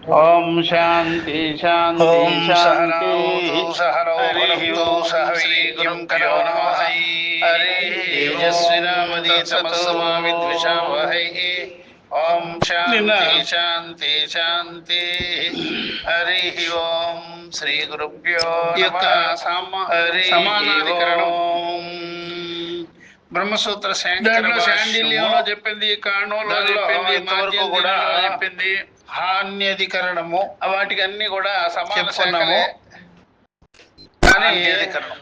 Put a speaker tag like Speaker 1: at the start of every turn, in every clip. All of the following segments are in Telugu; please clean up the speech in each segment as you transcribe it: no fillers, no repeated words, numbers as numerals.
Speaker 1: ఓం శాంతి శాంతి
Speaker 2: ఓం
Speaker 1: శాంతి.
Speaker 2: సహనౌతు సహనౌ
Speaker 1: హరి
Speaker 2: భునక్తు
Speaker 1: ఓం
Speaker 2: సహ
Speaker 1: శ్రీ
Speaker 2: వీర్యం
Speaker 1: గురుభ్యో
Speaker 2: కరవావహై
Speaker 1: హరి
Speaker 2: తేజస్వినామధీతమస్తు మా విద్విషావహై. ఓం శాంతి శాంతి శాంతి. హరి ఓం శ్రీ గురుభ్యో
Speaker 1: యొక్క
Speaker 2: హరి
Speaker 1: సమానాధికరణం
Speaker 2: ఓం. బ్రహ్మసూత్ర
Speaker 1: దాంట్లో శాండిల్యంలో చెప్పింది, కాణంలో చెప్పింది,
Speaker 2: ఇంతవరకు కూడా
Speaker 1: మాధ్యందినంలో చెప్పింది.
Speaker 2: హాన్యధికరణము
Speaker 1: వాటికి అన్ని కూడా సమాన
Speaker 2: చెప్పుకున్నాము.
Speaker 1: శాఖలే. కానీ
Speaker 2: హాన్యధికరణం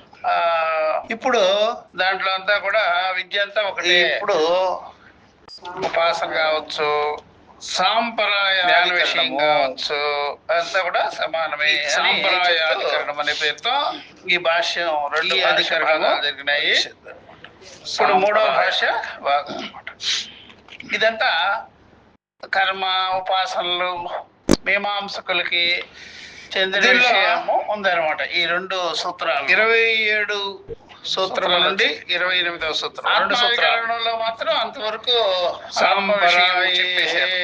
Speaker 1: ఇప్పుడు దాంట్లో అంతా కూడా విద్య అంతా ఒకటి.
Speaker 2: ఇప్పుడు
Speaker 1: ఉపాసన కావచ్చు, సాంప్రదాయ విషయం కావచ్చు, అంతా కూడా సమానమే. సాంప్రదాయాధికరణం అనే పేరుతో ఈ భాష్యం రెండు అధికరణాలు జరిగినాయి. ఇప్పుడు మూడవ భాష భాగం అన్నమాట. ఇదంతా కర్మ ఉపాసనలు మీమాంసకులకి చెందిన విషయము ఉందన్నమాట. ఈ రెండు సూత్రాలు 27 సూత్రముల నుండి 28వ సూత్రం, రెండు సూత్రాలలో మాత్రం అంతవరకు చెప్పేశారు.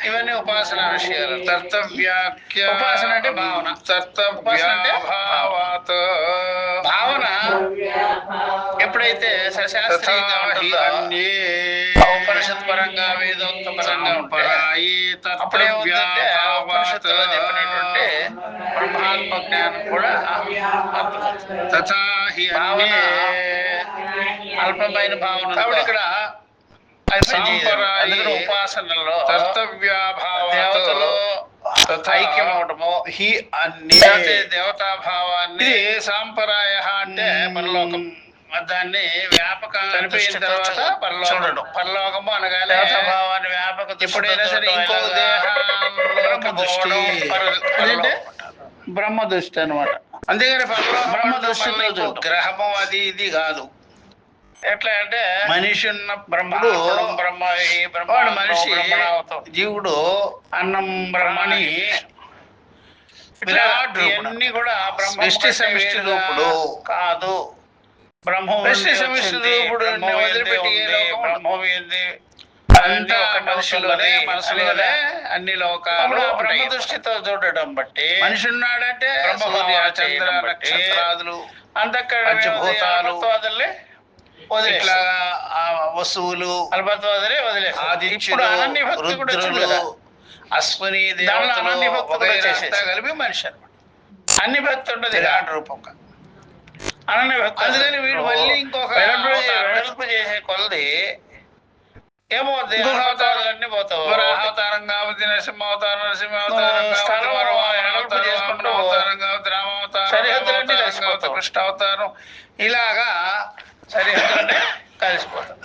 Speaker 1: ఇవన్నీ ఉపాసన విషయాలు. కర్తవ్యాఖ్య ఉపాసన అంటే భావన. కర్తవ్యాభావాత్ భావన ఎప్పుడైతే సశాస్త్రీయంగా ఉంటుందో, ఉపనిషత్ పరంగా వేదోక్త పరంగా ఉంటాయి, అప్పుడే ఉపనిషత్తులో చెప్పినటువంటి బ్రహ్మాత్మ జ్ఞానం కూడా భావన అల్పమైన భావన. కాబట్టి ఇక్కడ ఉపాసనలో దేవతలు ఐక్యం అవటము, హి అన్ని దేవతాభావాన్ని సాంప్రదాయ అంటే పరలోకం. దాన్ని వ్యాపక చనిపోయిన తర్వాత పరలోకం. పరలోకము అనగానే దేవతాభావాన్ని వ్యాపక. ఎప్పుడైనా సరే ఇంకో దేహంటే బ్రహ్మ దృష్టి అనమాట. అంతేగాని బ్రహ్మ దృష్టితో గ్రహము అది ఇది కాదు. ఎట్లా అంటే మనిషి ఉన్న బ్రహ్మడు బ్రహ్మ మనిషి జీవుడు అన్నం బ్రహ్మని విరాట్ అన్ని కూడా సృష్టి సమిష్టి రూపుడు కాదు. బ్రహ్మ సమిష్టి రూపుడు వదిలిపెట్టి అంతా ఒక మనిషిలోనే మనసులోనే అన్ని లోకాలు బ్రహ్మ దృష్టితో చూడటం బట్టి మనిషి ఉన్నాడంటే సూర్య చంద్ర నక్షత్రాదులు పంచభూతాలు ఇట్లా వస్తువులు అల్పత్వాదులే వదిలేదు. ఆదిత్యుడు రుద్రులు అశ్విని దేవతలు కలిపి మనిషి అనమాట. అన్ని భక్తి ఉంటుంది విరాట్ రూపంగా అనన్య భక్తి. అందుకని వీడు మళ్ళీ ఇంకొక వెడల్పు చేసే కొలది ఏమవుతుంది, అవతారాలన్నీ పోతావు. అవతారం కావచ్చు, నరసింహావతారం నరసింహావతారం, సరిహద్దులన్నీ కలిసిపోతావు. కృష్ణ అవతారం ఇలాగా సరిహద్దులన్నీ కలిసిపోతాం.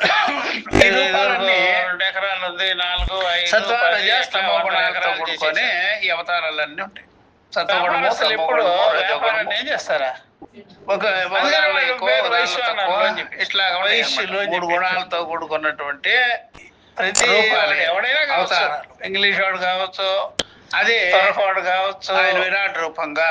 Speaker 1: 2 ఎకరాలు ఉంది, 4, 5 కూడుకొని ఈ అవతారాలన్నీ ఉంటాయి. సత్వగుణం ఎప్పుడు వ్యాపారాన్ని ఏం చేస్తారా? ఒక ఇట్లా వయస్సులు 3 గుణాలతో కూడుకున్నటువంటి ప్రతి ఎవడైనా అవతారాలు. ఇంగ్లీష్ వాడు కావచ్చు, అదే వాడు కావచ్చు, ఆయన విరాట్ రూపంగా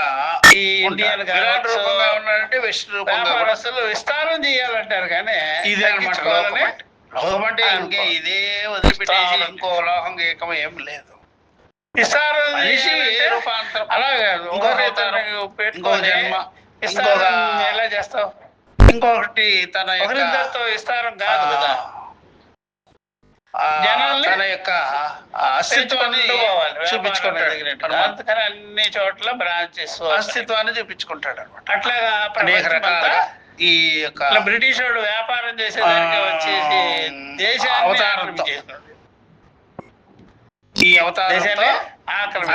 Speaker 1: ఈ ఇండియన్ విరాట్ రూపంగా ఉన్నాడంటే విష్ణు రూపంగా అసలు విస్తారం చేయాలంటారు. కానీ ఇదే అనమాట లోకం అంటే. ఇంకే ఇదే వదిలిపెట్టేసి ఇంకో లోకం ఏకం ఏం లేదు. విస్తారం రూపాంతరం అలా కాదు. ఇంకో జన్మ విస్తారం ఎలా చేస్తావు? ఇంకొకటి తన ఒకరిద్దరితో విస్తారం కాదు కదా. తన యొక్క అస్తిత్వాన్ని చూపించుకుంటాడు. అందుకని అన్ని చోట్ల బ్రాంచెస్ అస్తిత్వాన్ని చూపించుకుంటాడు అనమాట. అట్లాగా అనేక రకాల ఈ యొక్క బ్రిటిష్ వాడు వ్యాపారం చేసేదానికి వచ్చేసి అవతారంతో ఈ అవతారంతో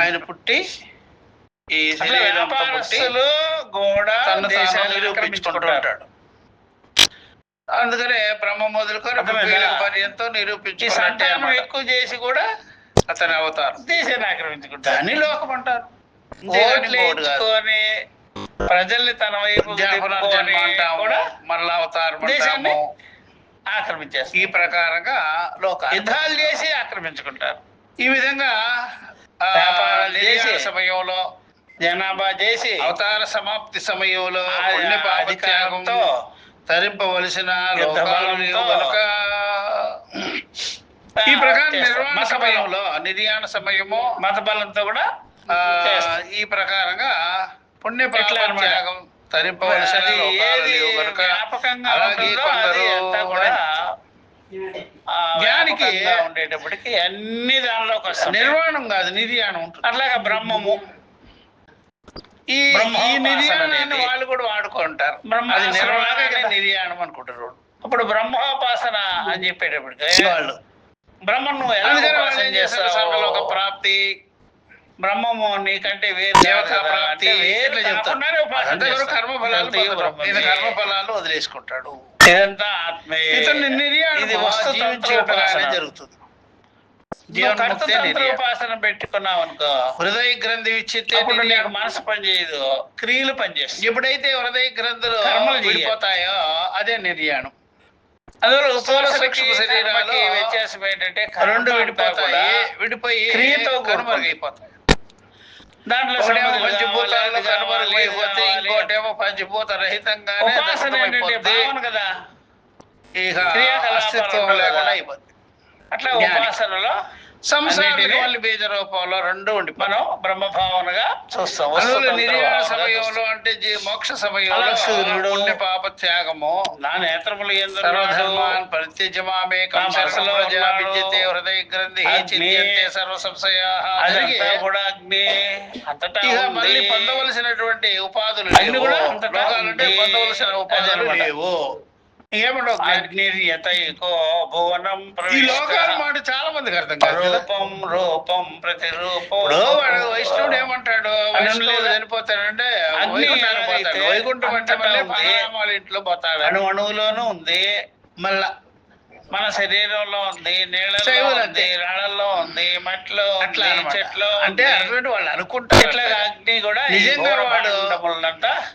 Speaker 1: ఆయన పుట్టి ఈ వ్యాపారస్తులు కూడా తను నిరూపించుకుంటాడు. అందుకనే బ్రహ్మ మొదలుకొని పర్యంతో నిరూపించుకుంటే ఎక్కువ చేసి కూడా అతని అవతారం దేశాన్ని ఆక్రమించుకుంటారు. అని లోకం అంటారు. ప్రజల్ని తన వైపు కూడా మరలా అవతారం దేశాన్ని ఆక్రమించేస్తారు. ఈ ప్రకారంగా లోక యుద్ధాలు చేసి ఆక్రమించుకుంటారు. ఈ విధంగా వ్యాపారాలు చేసే సమయంలో జనాభా చేసి అవతార సమాప్తి సమయంలో పుణ్య పాపత్యాగంతో తరింపవలసిన లోకాలు కనుక
Speaker 2: ఈ ప్రకారం
Speaker 1: చేస్తాం.
Speaker 2: నిర్వాణ
Speaker 1: మత బలం.
Speaker 2: సమయంలో నిర్యాణ సమయము
Speaker 1: మత బలంతో కూడా చేస్తాం.
Speaker 2: ఈ ప్రకారంగా పుణ్య
Speaker 1: ఎట్లా
Speaker 2: పాప
Speaker 1: అన్నమాట?
Speaker 2: త్యాగం తరింపవలసిన
Speaker 1: అది
Speaker 2: లోకాలు
Speaker 1: ఏది
Speaker 2: లేవు కనుక
Speaker 1: వ్యాపకంగా
Speaker 2: అలాగే
Speaker 1: ఉంటుందో
Speaker 2: కొందరు
Speaker 1: అది అంతా కూడా
Speaker 2: జ్ఞానికి
Speaker 1: వ్యాపకంగా ఉండేటప్పటికి అన్ని దానిలోకి వస్తాయి.
Speaker 2: నిర్వాణం కాదు నిర్యాణం ఉంటుంది.
Speaker 1: అట్లాగా బ్రహ్మము
Speaker 2: ఈ ఈ
Speaker 1: బ్రహ్మోపాసన
Speaker 2: నిర్యాణాన్ని
Speaker 1: అనేది
Speaker 2: వాళ్ళు కూడా వాడుకుంటారు.
Speaker 1: బ్రహ్మ
Speaker 2: అది నిర్వాణమే
Speaker 1: కదా.
Speaker 2: నిర్యాణం అనుకుంటారు
Speaker 1: ఇప్పుడు బ్రహ్మోపాసన అని చెప్పేటప్పటికి
Speaker 2: వాళ్ళు.
Speaker 1: బ్రహ్మను నువ్వు ఎలా
Speaker 2: అందుకని వాళ్ళు
Speaker 1: ఉపాసన
Speaker 2: ఏం చేస్తారు?
Speaker 1: చేస్తావు?
Speaker 2: సర్వలోక ప్రాప్తి,
Speaker 1: బ్రహ్మము నీకంటే వేరు
Speaker 2: దేవతా
Speaker 1: కదా.
Speaker 2: ప్రాప్తి
Speaker 1: అంటే వేరు
Speaker 2: ఇట్లా చెప్తారు.
Speaker 1: కాకుండానే ఉపాసన
Speaker 2: అంతవరకు
Speaker 1: చేస్తాడు.
Speaker 2: కర్మ ఫలాలు
Speaker 1: ఇదంతా
Speaker 2: పొందడం.
Speaker 1: బ్రహ్మమే.
Speaker 2: ఈయన కర్మ ఫలాలు వదిలేసుకుంటాడు.
Speaker 1: ఇదంతా ఆత్మే.
Speaker 2: ఇతన్ని నిర్యాణం
Speaker 1: ఇది వస్తుతంత్ర
Speaker 2: జీవించేట్టుగానే
Speaker 1: ఉపాసన.
Speaker 2: జరుగుతుంది.
Speaker 1: నువ్వు
Speaker 2: జీవన్ముక్తే
Speaker 1: కర్తతంత్ర
Speaker 2: నిర్యాణం.
Speaker 1: ఉపాసన పెట్టుకున్నావు అనుకో,
Speaker 2: హృదయ గ్రంథి విచ్చితే
Speaker 1: అప్పుడు నీకు
Speaker 2: నిర్యాణం.
Speaker 1: మనసు పనిచేయదు, క్రియలు పనిచేస్తాయి.
Speaker 2: ఎప్పుడైతే హృదయ గ్రంథులు
Speaker 1: కర్మలు చేయాలి.
Speaker 2: విడిపోతాయో అదే నిర్యాణం.
Speaker 1: అందులో
Speaker 2: స్థూల
Speaker 1: ఉపాసనకి,
Speaker 2: సూక్ష్మ శరీరాలు
Speaker 1: కర్మకి వ్యత్యాసం ఏంటంటే
Speaker 2: రెండు
Speaker 1: కర్మ
Speaker 2: విడిపోతాయి.
Speaker 1: కూడా
Speaker 2: విడిపోయి
Speaker 1: క్రియతో
Speaker 2: కనుమరుగైపోతాయి.
Speaker 1: దాంట్లో
Speaker 2: ఒకటేమో
Speaker 1: సమాధులు
Speaker 2: పంచభూతాల్లో
Speaker 1: కావాలి, అది
Speaker 2: కనుమరుగైపోతే
Speaker 1: కావాలి.
Speaker 2: ఇంకోటేమో పంచభూత రహితంగానే
Speaker 1: ఉపాసన ఏంటంటే
Speaker 2: దగ్ధమైపోద్ది.
Speaker 1: భావన కదా,
Speaker 2: ఇక
Speaker 1: క్రియాకలాపాలు
Speaker 2: అస్తిత్వం
Speaker 1: ఉండవు
Speaker 2: లేకుండా
Speaker 1: కదా.
Speaker 2: అయిపోద్ది.
Speaker 1: అట్లా
Speaker 2: జ్ఞాని.
Speaker 1: ఉపాసనలో
Speaker 2: సంసారిక
Speaker 1: అన్నిటినీ
Speaker 2: వల్లి బీజ రూపంలో రెండు ఉండిపోయి
Speaker 1: మనం బ్రహ్మభావనగా చూస్తాం.
Speaker 2: అందులో
Speaker 1: వస్తుతంత్ర
Speaker 2: నిర్యాణ
Speaker 1: భావనగా
Speaker 2: సమయంలో
Speaker 1: చూస్తాం.
Speaker 2: అంటే మోక్ష సమయంలో
Speaker 1: అలా సూర్యుడు,
Speaker 2: పుణ్య పాప త్యాగము
Speaker 1: నా నేత్రములు ఎందుకు
Speaker 2: సర్వధర్మాన్ పరిత్యజమామే
Speaker 1: నా మనసులో ఉన్నాడు.
Speaker 2: విద్యతే హృదయ గ్రంథి
Speaker 1: అగ్ని.
Speaker 2: చింత్యంతే సర్వ సంశయాః. జరిగి
Speaker 1: అదంతా కూడా అగ్ని అంతటా
Speaker 2: ఇక
Speaker 1: ఉంది.
Speaker 2: మళ్ళీ పొందవలసినటువంటి ఉపాధులు
Speaker 1: అగ్ని
Speaker 2: లేవు.
Speaker 1: కూడా అంతటా
Speaker 2: లోకాలంటే
Speaker 1: ఉంది.
Speaker 2: పొందవలసిన ఉపాధులు
Speaker 1: అదనమాట.
Speaker 2: లేవు. ఏమంటావు?
Speaker 1: అగ్నిర్యతైకో భువనం
Speaker 2: ఈ లోకాల మాట చాలా మందికి అర్థం కాదు కదా.
Speaker 1: రూపం రూపం ప్రతిరూపం.
Speaker 2: ఇప్పుడు వాడు వైష్ణవుడు ఏమంటాడు? వైష్ణవుడు
Speaker 1: లేదా?
Speaker 2: చనిపోతాడంటే
Speaker 1: అగ్ని
Speaker 2: వైకుంఠానికి
Speaker 1: ఎలాగైతే
Speaker 2: పోతాడు. వైకుంఠం అంటే
Speaker 1: అంతటా
Speaker 2: మళ్ళీ
Speaker 1: ఉంది.
Speaker 2: పరమాత్మ ఇంట్లో పోతాడు.
Speaker 1: అణు అణువులోనూ ఉంది,
Speaker 2: మళ్ళా
Speaker 1: మన శరీరంలో ఉంది, నీళ్ళలో
Speaker 2: శైవులు
Speaker 1: ఉంది,
Speaker 2: అంతే.
Speaker 1: రాళ్ళల్లో ఉంది, మట్టిలో
Speaker 2: అట్లా
Speaker 1: ఉంది,
Speaker 2: అన్నమాట.
Speaker 1: చెట్లో
Speaker 2: అంటే
Speaker 1: ఉంది.
Speaker 2: అటువంటి వాళ్ళు అనుకుంటారు.
Speaker 1: ఇట్లా అగ్ని కూడా ఈ
Speaker 2: నిజంగా వాడు
Speaker 1: భూమండలమంతా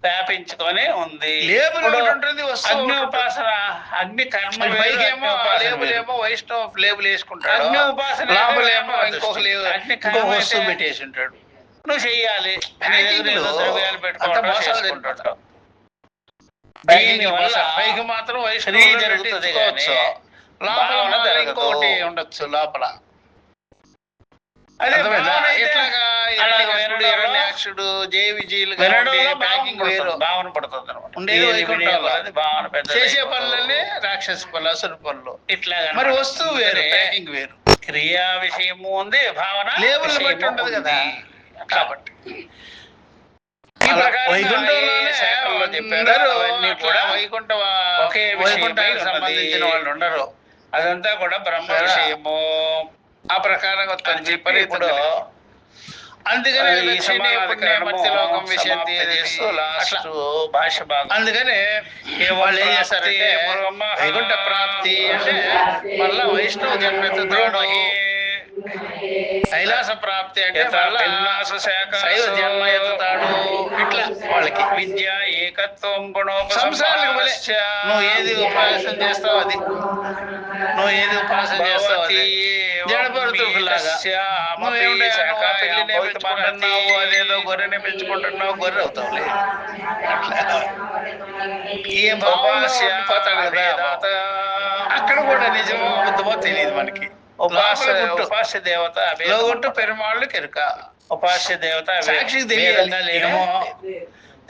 Speaker 1: వ్యాపించుకొని ఉంది.
Speaker 2: లేబుల్
Speaker 1: ఇప్పుడు
Speaker 2: ఒకటి ఉంటుంది, వస్తువు
Speaker 1: అగ్ని
Speaker 2: ఒకటి ఉంటుంది.
Speaker 1: ఉపాసన, అగ్ని కర్మ వేరు,
Speaker 2: పైకేమో
Speaker 1: అగ్ని ఉపాసన
Speaker 2: లేబుల్
Speaker 1: వేరు.
Speaker 2: ఏమో వైష్ణవ లేబుల్ వేసుకుంటాడు.
Speaker 1: అగ్ని ఉపాసన
Speaker 2: లోపలేమో
Speaker 1: ఏమో
Speaker 2: ఇంకొక
Speaker 1: అగ్ని
Speaker 2: ఇంకొక
Speaker 1: కర్మ
Speaker 2: వస్తువు
Speaker 1: అయితే
Speaker 2: పెట్టేసి ఉంటాడు.
Speaker 1: నువ్వు చెయ్యాలి, నీ
Speaker 2: ప్యాకింగ్
Speaker 1: దగ్గర ఏదో
Speaker 2: లో
Speaker 1: ద్రవ్యాలు
Speaker 2: అంత
Speaker 1: పెట్టుకోవడం
Speaker 2: మోసాలు
Speaker 1: చేసుకుంటుంటావు.
Speaker 2: ప్యాకింగ్
Speaker 1: దీనివల్ల
Speaker 2: మోసాలు. పైకి మాత్రం
Speaker 1: క్రియ
Speaker 2: వైష్ణవ
Speaker 1: జరుగుతుంది
Speaker 2: జరుగుతుంది.
Speaker 1: కానీ
Speaker 2: లోపల
Speaker 1: భావన
Speaker 2: మాత్రం
Speaker 1: జరగదు.
Speaker 2: ఇంకొకటి ఉండొచ్చు లోపల.
Speaker 1: అదే
Speaker 2: అర్థమైందా?
Speaker 1: భావన అయితే
Speaker 2: ఎట్లాగా
Speaker 1: అలా
Speaker 2: హిరణ్యకశిపుడు,
Speaker 1: వినడంలో-
Speaker 2: హిరణ్యాక్షుడు, జయ విజయులు
Speaker 1: వినడంలో
Speaker 2: ప్యాకింగ్ వేరు.
Speaker 1: భావన పడుతుంది అనమాట.
Speaker 2: ఉండేది వైకుంఠంలో.
Speaker 1: భావన పెద్ద
Speaker 2: చేసే పనులన్నీ రాక్షస పనులు, అసురు పనులు.
Speaker 1: ఇట్లా
Speaker 2: మరి వస్తువు వేరు, ప్యాకింగ్ వేరు.
Speaker 1: క్రియా విషయము ఉంది, భావన
Speaker 2: లేబుల్
Speaker 1: విషయము
Speaker 2: బట్టి ఉండదు కదా.
Speaker 1: ఉంది.
Speaker 2: కాబట్టి
Speaker 1: ఈ
Speaker 2: అలా
Speaker 1: ప్రకారంగా
Speaker 2: వైకుంఠంలోనే
Speaker 1: ఏ శాఖల్లో చెప్పారో
Speaker 2: అందరూ
Speaker 1: అవన్నీ
Speaker 2: అట్లా
Speaker 1: కూడా
Speaker 2: వైకుంఠ
Speaker 1: ఒకే విషయమై
Speaker 2: వైకుంఠానికి
Speaker 1: ఉన్నది.
Speaker 2: సంబంధించిన వాళ్ళు ఉండరు.
Speaker 1: అదంతా కూడా బ్రహ్మ
Speaker 2: సరే.
Speaker 1: విషయము
Speaker 2: ఆ ప్రకారంగా
Speaker 1: అని చెప్పి ఇప్పుడు
Speaker 2: అందుకనే
Speaker 1: ఈ
Speaker 2: పుణ్యమర్తి లోకం విషయం
Speaker 1: చేస్తూ లాస్ట్ భాష భాగం.
Speaker 2: అందుకనే వాళ్ళు ఏం చేస్తారంటే వైకుంఠ ప్రాప్తి అంటే మళ్ళా వైష్ణవ జన్మెత్తుతాడు. కైలాస ప్రాప్తి అంటే మళ్ళా శైవ జన్మ ఎత్తుతాడు. ఇట్లా వాళ్ళకి
Speaker 1: విద్య ఏకత్వం
Speaker 2: సంసారాలకు వలె నువ్వు ఏది ఉపాసన చేస్తావు అది, నువ్వు ఏది ఉపాసన చేస్తావు అది. జడపరుతులాగా నువ్వేమిటో పెళ్లినే పెంచుకుంటున్నావు, అదేదో గొర్రెనే పెంచుకుంటున్నావు, గొర్రె అవుతావులే. ఏ భావంలో ఉండిపోతాడు కదా. అక్కడ కూడా నిజమో అబద్ధమో తెలియదు మనకి.
Speaker 1: ఉపాస్య దేవత
Speaker 2: లోగొట్టు పెరుమాళ్ళు కెరుక.
Speaker 1: ఉపాస్య దేవత
Speaker 2: సాక్షికి తెలియదు.
Speaker 1: ఏమో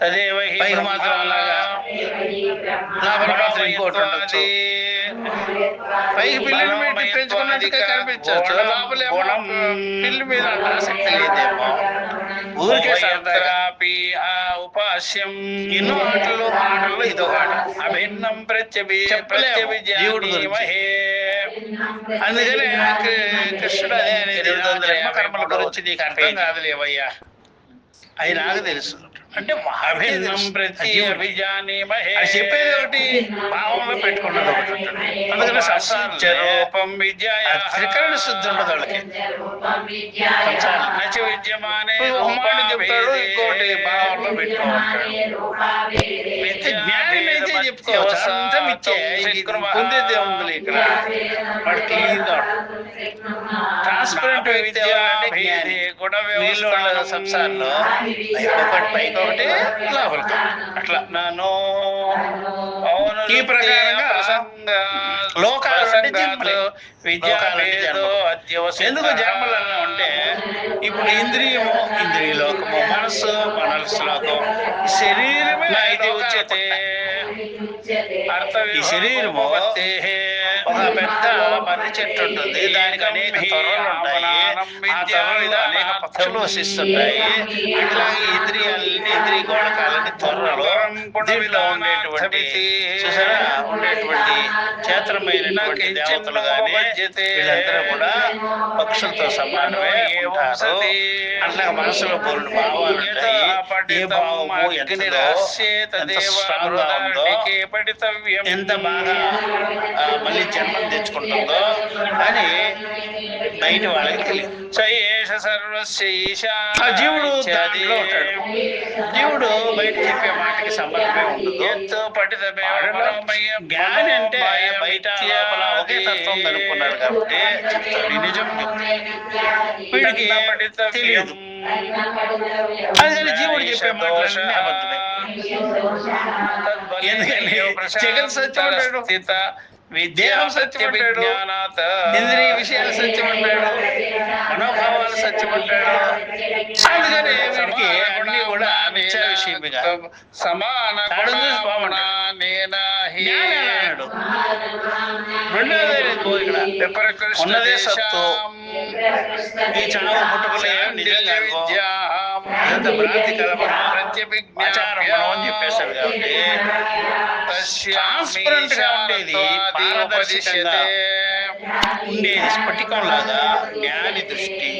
Speaker 1: తదేవ హి
Speaker 2: పైకి
Speaker 1: బ్రహ్మ
Speaker 2: మాత్రం అలాగా, లోపల మాత్రం ఇంకోటి ఉండొచ్చు. పైకి పిల్లలు పెట్టి పెంచుకున్నట్టుగా కనిపించవచ్చు, లోపలేమో పిల్లి మీద అంత ఆసక్తి లేదేమో, ఊరికే సరదాగా.
Speaker 1: ఉపాస్యం
Speaker 2: ఎన్నో ఆటల్లో ఇదొక ఆట.
Speaker 1: అభిన్నం
Speaker 2: చెప్పలేము జీవుడి గురించి. అందుకనే కృష్ణుడు అదే అనేది, నా జన్మ కర్మల గురించి నీకు అర్థం కాదులేవయ్యా అది నాకు తెలుసు అంటే
Speaker 1: అభిన్నం ప్రతి అభిజానీమహే.
Speaker 2: అది చెప్పేది ఒకటి, భావంలో పెట్టుకున్నది ఒకటి ఉంటుంది. అందుకని సంసారం
Speaker 1: రూపం విద్యాయ
Speaker 2: త్రికరణ శుద్ధి ఉండదు వాళ్ళకి.
Speaker 1: నచ విద్యమానే
Speaker 2: ఒక మాట చెప్తాడు, ఇంకోటి భావంలో పెట్టుకుంటాడు. జ్ఞాని అయితే చెప్పుకోవచ్చు, అంతా మిచ్చే. పొందేది ఉంది ఇక్కడ. వాడు క్లీన్ గా ట్రాన్స్పరెంట్ విద్య అంటే జ్ఞాని. వీళ్ళు సంసారంలో ఒకటి పైకి ఒకటి లోపలికి అట్లా నాను ఈ ప్రకారంగా లోకాలు అంటే జన్మలు. ఎందుకు జన్మలు అన్నా ఉంటే ఇప్పుడు ఇంద్రియము ఇంద్రియ లోకము, మనస్సు మనస్సు లోకం, శరీరమే అయితే ఉచ్యతే. ఈ శరీరము ఒక పెద్ద మర్రి చెట్టు ఉంటుంది, దానికి అనేక తొర్రలు ఉంటాయి, ఆ తొర్రల్లో అనేక పక్షులు వసిస్తుంటాయి. అట్లాగే ఇంద్రియాలని ఇంద్రియ గోళకాలని తొర్రలు దీంట్లో ఉండేటువంటి చూసారా ఉండేటువంటి చేతనమైనటువంటి దేవతలు కానీ వీళ్ళందరూ కూడా పక్షులతో సమానమే ఉంటారు. అట్లా మనసులో బోర్డు భావాలు ఉంటాయి. ఏ భావము ఎంత స్ట్రాంగ్ గా ఉందో, ఎంత బాగా మళ్ళీ జన్మం తెచ్చుకుంటుందో అని బయట వాళ్ళకి తెలియదు. జీవుడు దాంట్లో ఉంటాడు. జీవుడు బయట చెప్పే మాటకి సంబంధమే ఉండదు. జ్ఞాని అంటే బయట లోపల ఒకే తత్వం కనుక్కున్నాడు కాబట్టి చెప్తాడు, నిజం వీడికి తెలియదు. అందుకని జీవుడు చెప్పే మాటలన్నీ అబద్ధమే. ఎందుకంటే జగత్ సత్యం అంటాడు, దేహం సత్యం అంటాడు, ఇంద్రియ విషయాలు సత్యం అంటాడు, మనోభావాలు సత్యం అంటాడు. అందుకని వీడికి అన్ని కూడా మిథ్యా విషయమిగా సమాన అన్నాడు. రెండోది ఇక్కడ ఉన్నదే సత్తు. ఈ చావు పుట్టుకలే నిజంగా ఎంత భ్రాంతి కలపడం అని చెప్పేశాడు. కాబట్టి ట్రాన్స్పరెంట్ గా ఉండేది, పారదర్శకంగా ఉండేది స్ఫటికం లాగా జ్ఞాని దృష్టి.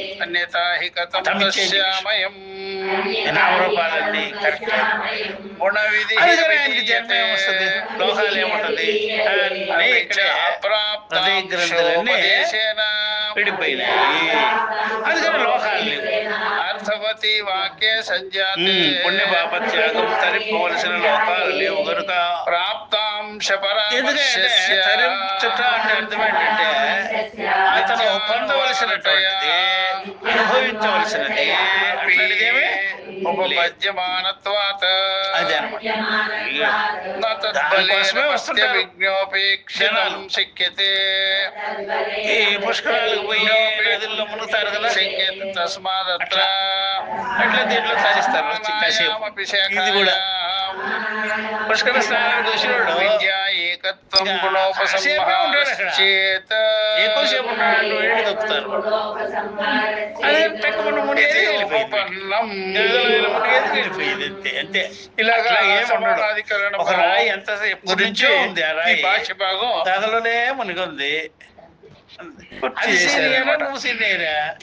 Speaker 2: నామరూపాలన్నీ కరెక్ట్. ఆయనకి జన్మ ఏమొస్తుంది, లోకాలు ఏముంటది, ఇక్కడ హృదయ గ్రంథులన్నీ విడిపోయినాయి. అందుకని లోకాలు అర్థవతి వాక్య సంజాతి పుణ్య పాప త్యాగం తరింపవలసిన లోకాలు లేవు కనుక ప్రాప్తాంశ ఎందుకంటే తరించుట అంటే అర్థం ఏంటంటే అతను పొందవలసినటువంటిది, అనుభవించవలసినది అట్లాంటిదేమి ఉపపద్యమానత్వాత్ అదే అన్నమాట. దానికోసమే వస్తుంటారు విజ్ఞోపేక్షణం శక్యతే. ఈ పుష్కరాలకు పోయి నదుల్లో మునుగుతారు కదా, తస్మాదత్ర అట్లా దీంట్లో సాధిస్తారు కాసేపు. ఇది కూడా పుష్కర స్నానానికి వచ్చినోడు ఏకత్వం ఎక్కువసేపు ఉన్నాడు, వేడి తప్పుతారు. అదే పెట్టుకున్న మునిగేది వెళ్ళిపోయింది అంతే అంతే. ఇలాగా ఏముండడు. ఒక రాయి ఎంత గురించో ఉంది, ఆ రాయి భాష భాగం దానిలోనే మునిగుంది.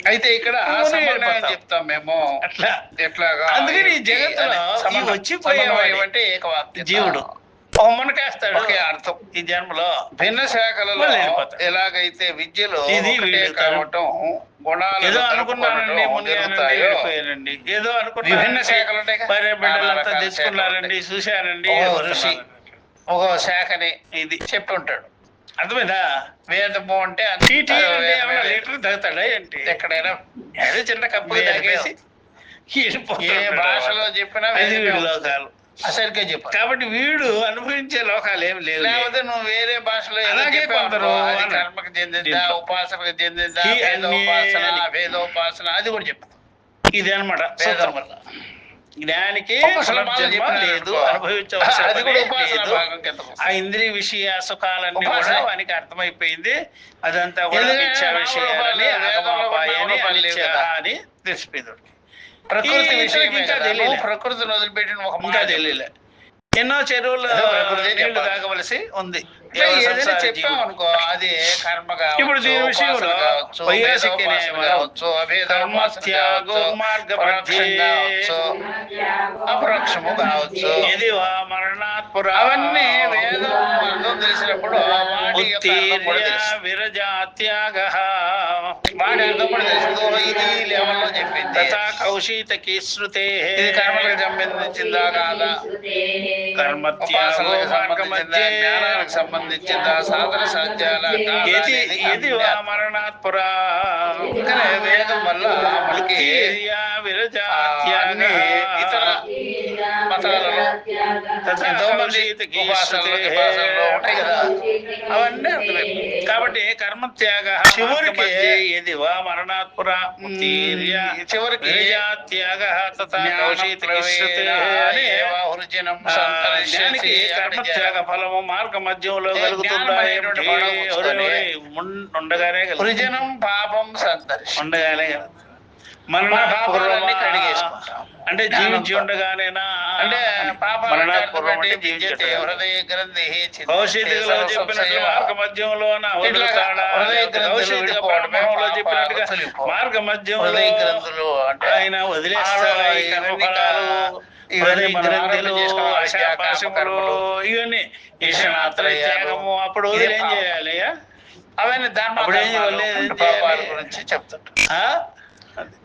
Speaker 2: అయితే ఇక్కడ చెప్తాం మేము అట్లా ఎట్లాగా. అందుకని ఈ జగత్తులో వచ్చిపోయేవాడంటే ఏకవాక్య జీవుడు ఒక మునకేస్తాడు, ఒకే అర్థం. ఈ జన్మలో భిన్న శాఖలలో ఎలాగైతే విద్యలో కావటం గుణాలు ఏదో అనుకున్నానండి, ఏదో అనుకున్నా విభిన్న శాఖలు భార్య బిడ్డలంతా తెచ్చుకున్నారండి, చూశానండి. ఋషి ఒక శాఖని ఇది చెప్తుంటాడు, అర్థమైందా? వేదము అంటే లీటర్ తగ్గుతాడా ఏంటి? ఎక్కడైనా ఏదో చిన్న కప్పు తాగేసి ఏ భాషలో చెప్పినా లోకాలు అసలుగా చెప్పు. కాబట్టి వీడు అనుభవించే లోకాలు ఏమి లేవు. లేకపోతే నువ్వు వేరే భాషలో అలాగే కొందరు కర్మకు చెందిందా, ఉపాసనకు చెందిందా, వేదోపాసన అది కూడా చెప్పు. ఇది అనమాట వేదం వల్ల జ్ఞానికి లేదు, అనుభవించవలసిన ఆ ఇంద్రియ విషయ సుఖాలన్నీ కూడా వానికి అర్థమైపోయింది. అదంతా కూడా మిథ్యా విషయాలని అని తెలిసిపోయింది. ప్రకృతి విషయం ఇంకా తెలియదు, ప్రకృతిని వదిలిపెట్టిన ఒక ఇంకా తెలియలే. ఎన్నో చెరువులు నీళ్లు తాగవలసి ఉంది చెప్పాం అనుకో, అది కర్మ కావచ్చు. ఇప్పుడు దీని విషయంలో వైయాసిక న్యాయం కావచ్చు, అపరోక్షము కావచ్చు, ఇది మరణాత్పుర అవన్నీ వేదం అర్థం తెలిసినప్పుడు విరజాత్యాగ వాడి అర్థం కూడా తెలుసు. ఇది లెవెల్లో
Speaker 1: చెప్పింది.
Speaker 2: తథా కౌశీతకి శృతే,
Speaker 1: ఇది కర్మలకు సంబంధించిందా కాదా?
Speaker 2: కర్మత్యాగో మార్గమధ్యే
Speaker 1: జ్ఞానానికి సంబంధించిందా? సాధన సాధ్యాల
Speaker 2: యది వా మరణాత్ పురా
Speaker 1: వేదం వల్ల మనకి
Speaker 2: విరజాత్యాన్ని
Speaker 1: ఇతర మతాలలో ఎంతో మంది ఉపాసనలో ఉంటాయి కదా, అవన్నీ అర్థమైపోయి.
Speaker 2: కాబట్టి కర్మత్యాగ
Speaker 1: చివరికి
Speaker 2: యది వా మరణాత్ పురా
Speaker 1: చివరికి
Speaker 2: విరజాత్యాగ తథా కౌశీతకి శృతే అని జ్ఞానికి కర్మత్యాగ ఫలము మార్గ మధ్యంలో కలుగుతుందా? ఉండగానే
Speaker 1: వృజనం పాపం సంతర్షి
Speaker 2: ఉండగానే
Speaker 1: మన పాపాలన్నీ కడిగేసుకుంటాం.
Speaker 2: అంటే జీవించి ఉండగానేనా?
Speaker 1: అంటే
Speaker 2: భవిష్యత్తులో చెప్పినట్లు మార్గ మధ్యంలోన వదులుతాడా? చెప్పినట్టుగా మార్గ మధ్యంలో ఆయన వదిలేస్తాడా? ఈ కర్మఫలాలు, గ్రంథులు, ఆశాపాశములు, ఇవన్నీ త్యాగము అప్పుడు వదిలి ఏం చేయాలి?
Speaker 1: అవన్నీ దాని గురించి చెప్తుంటా.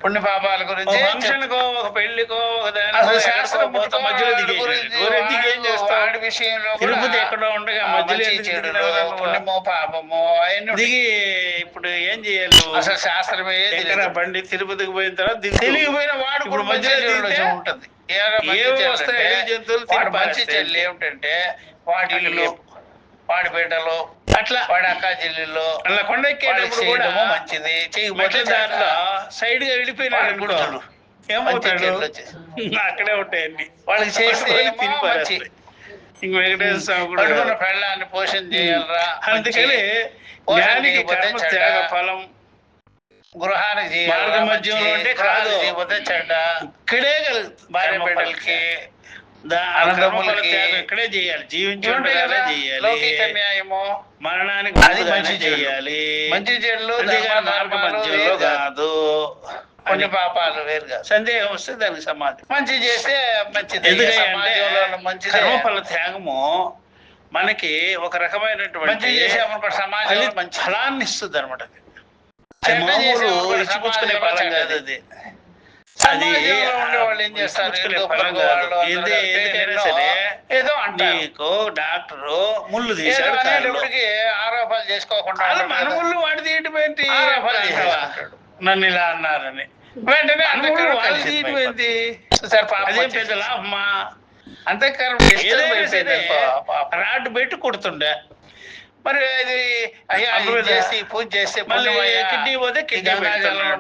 Speaker 1: పుణ్య పాపాల గురించి
Speaker 2: ఫంక్షన్ కో, ఒక పెళ్లికో, ఒక దాని మధ్యలో దిగేం చేస్తాడు
Speaker 1: విషయంలో
Speaker 2: తిరుపతి ఎక్కడో ఉండగా మధ్యలో
Speaker 1: పుణ్యమో పాపమో
Speaker 2: దిగి ఇప్పుడు ఏం చేయాలి?
Speaker 1: అసలు శాస్త్రమే
Speaker 2: బండి తిరుపతికి పోయిన తర్వాత
Speaker 1: తెలియపోయిన వాడు ఇప్పుడు మధ్యలో ఉంటుంది.
Speaker 2: జంతువులు
Speaker 1: మంచి చెల్లి ఏమిటంటే వాటి ఇల్లు, వాడి పేటలో, అట్లా వాడి అక్క చెల్లెల్లో
Speaker 2: అలా కొండ ఎక్కేటప్పుడు కూడా
Speaker 1: మంచిది
Speaker 2: చేయకపోతే దాంట్లో సైడ్ గా వెళ్ళిపోయినాడు అనుకుంటాడు, ఏమవుతాడు? అక్కడే ఉంటాయండి
Speaker 1: వాళ్ళకి చేస్తే
Speaker 2: తినిపారు. ఇంక వెంకటేశ్వర స్వామి కూడా
Speaker 1: పెళ్ళాన్ని పోషణ చేయాలరా.
Speaker 2: అందుకని జ్ఞానికి కర్మ త్యాగ ఫలం
Speaker 1: గృహానికి
Speaker 2: మార్గ మధ్యంలో అంటే కాదు,
Speaker 1: చెడ్డ
Speaker 2: ఇక్కడే కలుగుతుంది.
Speaker 1: భార్య బిడ్డలకి
Speaker 2: ఇక్కడే చేయాలి, జీవించి ఉండగానే చేయాలి.
Speaker 1: న్యాయము
Speaker 2: మరణానికి అది మంచి చేయాలి.
Speaker 1: మంచి చెడులు
Speaker 2: మార్గ మధ్యంలో కాదు.
Speaker 1: కొన్ని పాపాలు వేరుగా.
Speaker 2: సందేహం వస్తే దానికి సమాధి
Speaker 1: మంచి చేస్తే మంచిది.
Speaker 2: మంచి కర్మఫల త్యాగము మనకి ఒక రకమైనటువంటి
Speaker 1: సమాజం
Speaker 2: మంచి ఫలాన్ని ఇస్తుంది అనమాట. ఇచ్చిపుచ్చుకునే ఫలం కాదు అది. అది
Speaker 1: వాళ్ళు ఏం చేస్తారు?
Speaker 2: ఏదో నీకు డాక్టరు ముళ్ళు తీసాడు,
Speaker 1: ఆరోపణలు చేసుకోకుండా
Speaker 2: మన ముళ్ళు వాడి తీయటం ఏంటి? నన్ను ఇలా అన్నారని
Speaker 1: వెంటనే
Speaker 2: వాళ్ళు తీయటం ఏంటి? అదే పెద్ద లాభమా?
Speaker 1: అంతే
Speaker 2: రాడ్ పెట్టి కొడుతుండే,
Speaker 1: మరి అది అయ్యా చేసి పూజ చేస్తే
Speaker 2: కిడ్నీ పోతే కిడ్నీ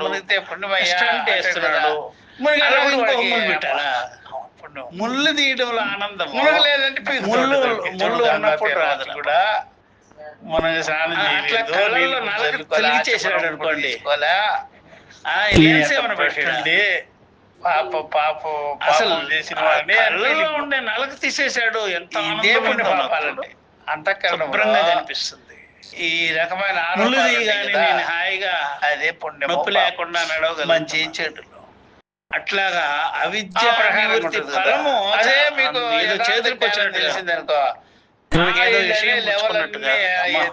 Speaker 1: మునిగితే పుణ్యమయ్యా
Speaker 2: వేస్తున్నాడు. పెట్టాలా? ముళ్ళు తీయడంలో ఆనందం
Speaker 1: లేదంటే
Speaker 2: ముళ్ళు ఉన్నప్పుడు రాదు కూడా. మనం స్నానం చేసాడు అనుకోండి, పెట్టండి అసలు ఉండే నలక తీసేశాడు. ఎంత
Speaker 1: పాపాలంటే
Speaker 2: అంతఃకరణంగా కనిపిస్తుంది.
Speaker 1: ఈ రకమైన
Speaker 2: ముళ్ళు తీయగానే నేను హాయిగా
Speaker 1: అదే పుణ్యం
Speaker 2: నొప్పి లేకుండా నడవగలను.
Speaker 1: మంచి చెడులు
Speaker 2: అట్లాగా అవిద్య ఫలము
Speaker 1: అదే మీకు
Speaker 2: చేతులకు వచ్చినట్టు
Speaker 1: తెలిసిందనుకో,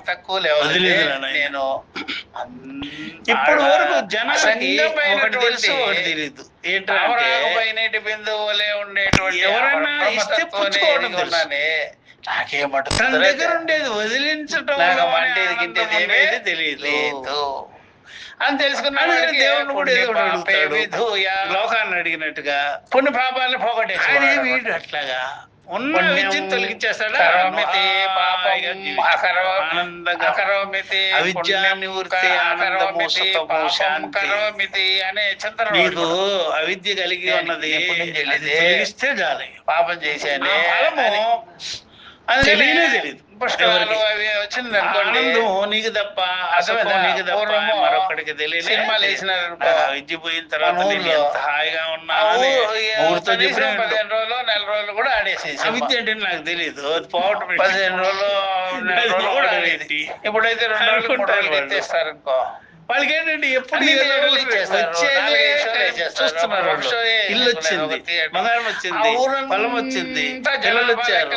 Speaker 1: తక్కువ నేను
Speaker 2: ఇప్పుడు వరకు జనానికి తెలుసు, తెలియదు.
Speaker 1: ఏంటంటే బిందువులే ఉండేటువంటి
Speaker 2: ఎవరైనా ఇస్తే పుచ్చుకోవడం
Speaker 1: నాకేమంటుంది
Speaker 2: తన దగ్గర ఉండేది వదిలించటం తెలియదు
Speaker 1: అని తెలుసుకున్నాడు.
Speaker 2: దేవుడిని కూడా ఏదో అడుగుతాడు, లోకాన్ని అడిగినట్టుగా
Speaker 1: పుణ్య పాపాలను పోగొట్టేసాడు.
Speaker 2: వీడు అట్లాగా ఉన్న విద్యను తొలగించేస్తాడు.
Speaker 1: అనే చింతన
Speaker 2: నీకు అవిద్య కలిగి ఉన్నది తొలగిస్తే చాలు.
Speaker 1: పాపం చేశాను
Speaker 2: తెలియదు.
Speaker 1: పుష్కరాలు అవి వచ్చింది అనుకోండి,
Speaker 2: నీకు తప్ప నీకు తప్ప మరొకడికి తెలియదు.
Speaker 1: సినిమాలు వేసినారు
Speaker 2: విద్య పోయిన తర్వాత హాయిగా ఉన్నా
Speaker 1: 15 రోజులు నెల రోజులు కూడా ఆడేసేసి
Speaker 2: విద్య అంటే నాకు తెలియదు. పోవటం
Speaker 1: 15 రోజులు నెల రోజులు కూడా ఆడేది. ఇప్పుడైతే 2 రోజులు 3 రోజులు ఎత్తేస్తారు అనుకో.
Speaker 2: వాళ్ళకి ఏంటంటే ఎప్పుడు
Speaker 1: చూస్తున్నారు.
Speaker 2: ఇల్లు వచ్చింది, బంగారం వచ్చింది, పొలం వచ్చింది, పిల్లలు వచ్చారు,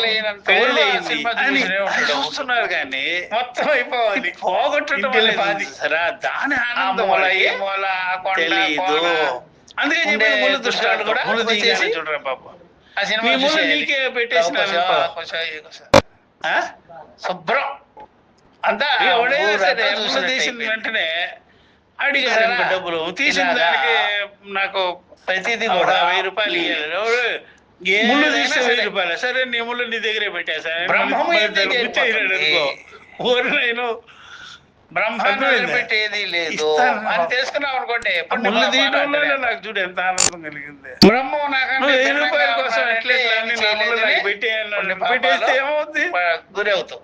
Speaker 2: పెళ్లి అయింది అని చూస్తున్నారు. కానీ
Speaker 1: మొత్తం అయిపోవాలి,
Speaker 2: పోగొట్టడం దాని ఆనందం తెలీదు. అందుకే
Speaker 1: ఉండే
Speaker 2: చెప్పాను ముళ్ళు
Speaker 1: దుష్టాలు
Speaker 2: దృష్టాలు
Speaker 1: కూడా
Speaker 2: ముళ్ళు
Speaker 1: వచ్చేసి
Speaker 2: తీసేసి చూడరా బాబు,
Speaker 1: ఆ
Speaker 2: నీ
Speaker 1: సినిమా
Speaker 2: ముళ్ళు
Speaker 1: చూసేయాలి.
Speaker 2: నీకే పెట్టేసినాను ఆ?
Speaker 1: శుభ్రం అంతా
Speaker 2: ఎవడైనా
Speaker 1: ఊరంతా
Speaker 2: సరే ముళ్ళు
Speaker 1: చూసినట్టు
Speaker 2: తీసిన
Speaker 1: అయిపోయింది.
Speaker 2: వెంటనే అడిగారు
Speaker 1: చూసారా?
Speaker 2: ఇంకా డబ్బులు తీసిన
Speaker 1: ఇలాగా
Speaker 2: దానికి నాకు
Speaker 1: ప్రతిదీ
Speaker 2: ఒక
Speaker 1: కూడా
Speaker 2: 1000 రూపాయలు ఇవ్వాలి.
Speaker 1: ఏదైనా
Speaker 2: ముళ్ళు తీస్తే
Speaker 1: సరే
Speaker 2: 1000 రూపాయలు. సరే నీ ముళ్ళు నీ దగ్గరే పెట్టేసా
Speaker 1: బ్రహ్మం ఏంది
Speaker 2: గుచ్చేయలేడు అనుకో, ఊరు నేను
Speaker 1: బ్రహ్మాండం
Speaker 2: అర్థమైందా?
Speaker 1: వదిలిపెట్టేది లేదు
Speaker 2: ఇస్తాను.
Speaker 1: అని తెలుసుకున్నాం అనుకోండి. ఎప్పుడు
Speaker 2: ముళ్ళు
Speaker 1: పాపాలు
Speaker 2: తీయడంలోనే
Speaker 1: అంటారు.
Speaker 2: నాకు చూడు ఎంత ఆనందం కలిగింది.
Speaker 1: బ్రహ్మం నాకంటే
Speaker 2: నువ్వు 1000
Speaker 1: భిన్నంగా
Speaker 2: రూపాయల కోసం
Speaker 1: ఉన్నాడంటే
Speaker 2: ఎట్లా ఎట్లా అని నా ముళ్ళు నాకు పెట్టేయన్నాడు.
Speaker 1: కొన్ని పాపాలు
Speaker 2: పెట్టేస్తే ఏమవుద్ది?
Speaker 1: గురి అవుతావు.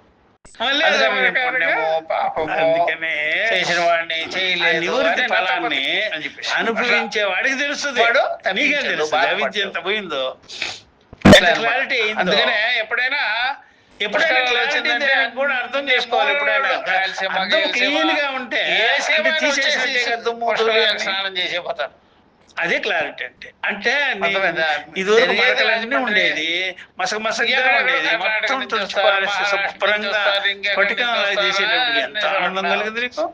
Speaker 2: మళ్ళీ
Speaker 1: అందుకని
Speaker 2: అదే
Speaker 1: పుణ్యము, పాపము
Speaker 2: అందుకనే
Speaker 1: చేసిన వాడిని
Speaker 2: ఆ
Speaker 1: చేయలేదు
Speaker 2: నివృత్తి
Speaker 1: అని
Speaker 2: ఫలాన్ని
Speaker 1: అని చెప్పేసి.
Speaker 2: అనుభవించే వాడికి తెలుస్తుంది.
Speaker 1: వాడు
Speaker 2: నీకేం
Speaker 1: తప్పించడు,
Speaker 2: తెలుస్తుంది
Speaker 1: బాధపడడు.
Speaker 2: అవిద్య ఎంత పోయిందో,
Speaker 1: అట్లా
Speaker 2: ఎంత క్లారిటీ అయిందో.
Speaker 1: అందుకనే ఎప్పుడైనా
Speaker 2: ఎప్పుడైనా
Speaker 1: పుస్తకాలు
Speaker 2: క్లారిటీ
Speaker 1: వచ్చిందంటే
Speaker 2: దేనికి కూడా అర్థం చేసుకోవాలి. ఎప్పుడైనా
Speaker 1: కాల్షియం,
Speaker 2: అర్థం
Speaker 1: మాగ్నీషియం,
Speaker 2: క్లీన్ గా ఉంటే
Speaker 1: ఏసీ
Speaker 2: అంటే
Speaker 1: వాడు
Speaker 2: తీసేసినట్టే
Speaker 1: వచ్చేసి
Speaker 2: కదా దుమ్ము
Speaker 1: పుస్తకాలకు
Speaker 2: ధూళి అన్ని.
Speaker 1: స్నానం చేసే పోతారు.
Speaker 2: అదే క్లారిటీ అంటే
Speaker 1: అర్థమైందా?
Speaker 2: ఇది వరకు
Speaker 1: జరిగేది
Speaker 2: మరకలన్నీ
Speaker 1: రాజమండ్రి.
Speaker 2: ఉండేది, మసకమసగా
Speaker 1: ఎక్కడెక్కడో
Speaker 2: ఉండేది,
Speaker 1: కర్ణాటక
Speaker 2: మొత్తం
Speaker 1: నుంచి
Speaker 2: తుడిచి
Speaker 1: వస్తారు,
Speaker 2: పారేసి
Speaker 1: మహారాష్ట్ర
Speaker 2: శుభ్రంగా
Speaker 1: నుంచి వస్తారు, ఇంకెక్కడి
Speaker 2: స్ఫటికంలా
Speaker 1: నుంచి వస్తారు,
Speaker 2: చేసేటప్పుడు ఎంత
Speaker 1: అన్నీ
Speaker 2: ఆనందం
Speaker 1: ఉంటారు.
Speaker 2: కలిగింది నీకు.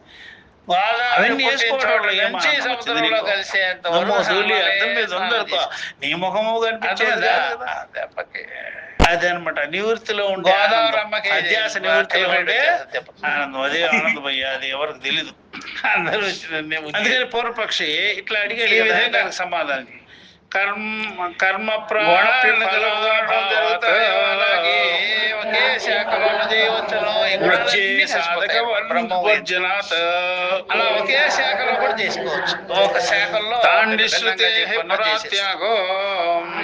Speaker 1: గోదావరి
Speaker 2: అవన్నీ
Speaker 1: పుట్టిన
Speaker 2: వేసుకోవడం
Speaker 1: చోట
Speaker 2: వల్ల ఏం
Speaker 1: నుంచి
Speaker 2: ఆనందం వచ్చింది
Speaker 1: సముద్రంలో
Speaker 2: నీకు?
Speaker 1: కలిసేంత
Speaker 2: దుమ్ము
Speaker 1: వరకు
Speaker 2: ధూళి
Speaker 1: స్నానాలే
Speaker 2: అద్దం మీద
Speaker 1: స్నానం
Speaker 2: ఉందనుకో,
Speaker 1: చేసి.
Speaker 2: నీ ముఖము కనిపించేది
Speaker 1: అర్థమైందా?
Speaker 2: కాదు కదా.
Speaker 1: దెబ్బకి
Speaker 2: అదే అనమాట నివృత్తిలో ఉండే
Speaker 1: గోదావరి
Speaker 2: ఆనందం.
Speaker 1: అమ్మకి
Speaker 2: అధ్యాస నివృత్తిలో
Speaker 1: ఫేవరెట్
Speaker 2: ఉండే
Speaker 1: వచ్చేసి దెబ్బ.
Speaker 2: ఆనందం, అదే ఆనందం అయ్యా, అది ఎవరికి తెలీదు.
Speaker 1: అందరూ వచ్చిన
Speaker 2: అందుకని పూర్వపక్షి ఇట్లా అడిగాడు
Speaker 1: ఈ
Speaker 2: కదా,
Speaker 1: విధంగా
Speaker 2: దానికి సమాధానం కర్మ
Speaker 1: గోడాలను కలుపుకోవడం జరుగుతాయి. అలాగే ఒకే శాఖలోను చేయవచ్చును. ఈ గుణాలన్నీ కలిసిపోతాయి. బ్రహ్మం
Speaker 2: వర్జనాత్
Speaker 1: అలా ఒకే శాఖలో కూడా చేసుకోవచ్చు. ఒక శాఖల్లో
Speaker 2: తాండి
Speaker 1: భిన్నంగా
Speaker 2: శృతే
Speaker 1: చెప్పినా చేసేస్తాం.
Speaker 2: పరాత్యాగో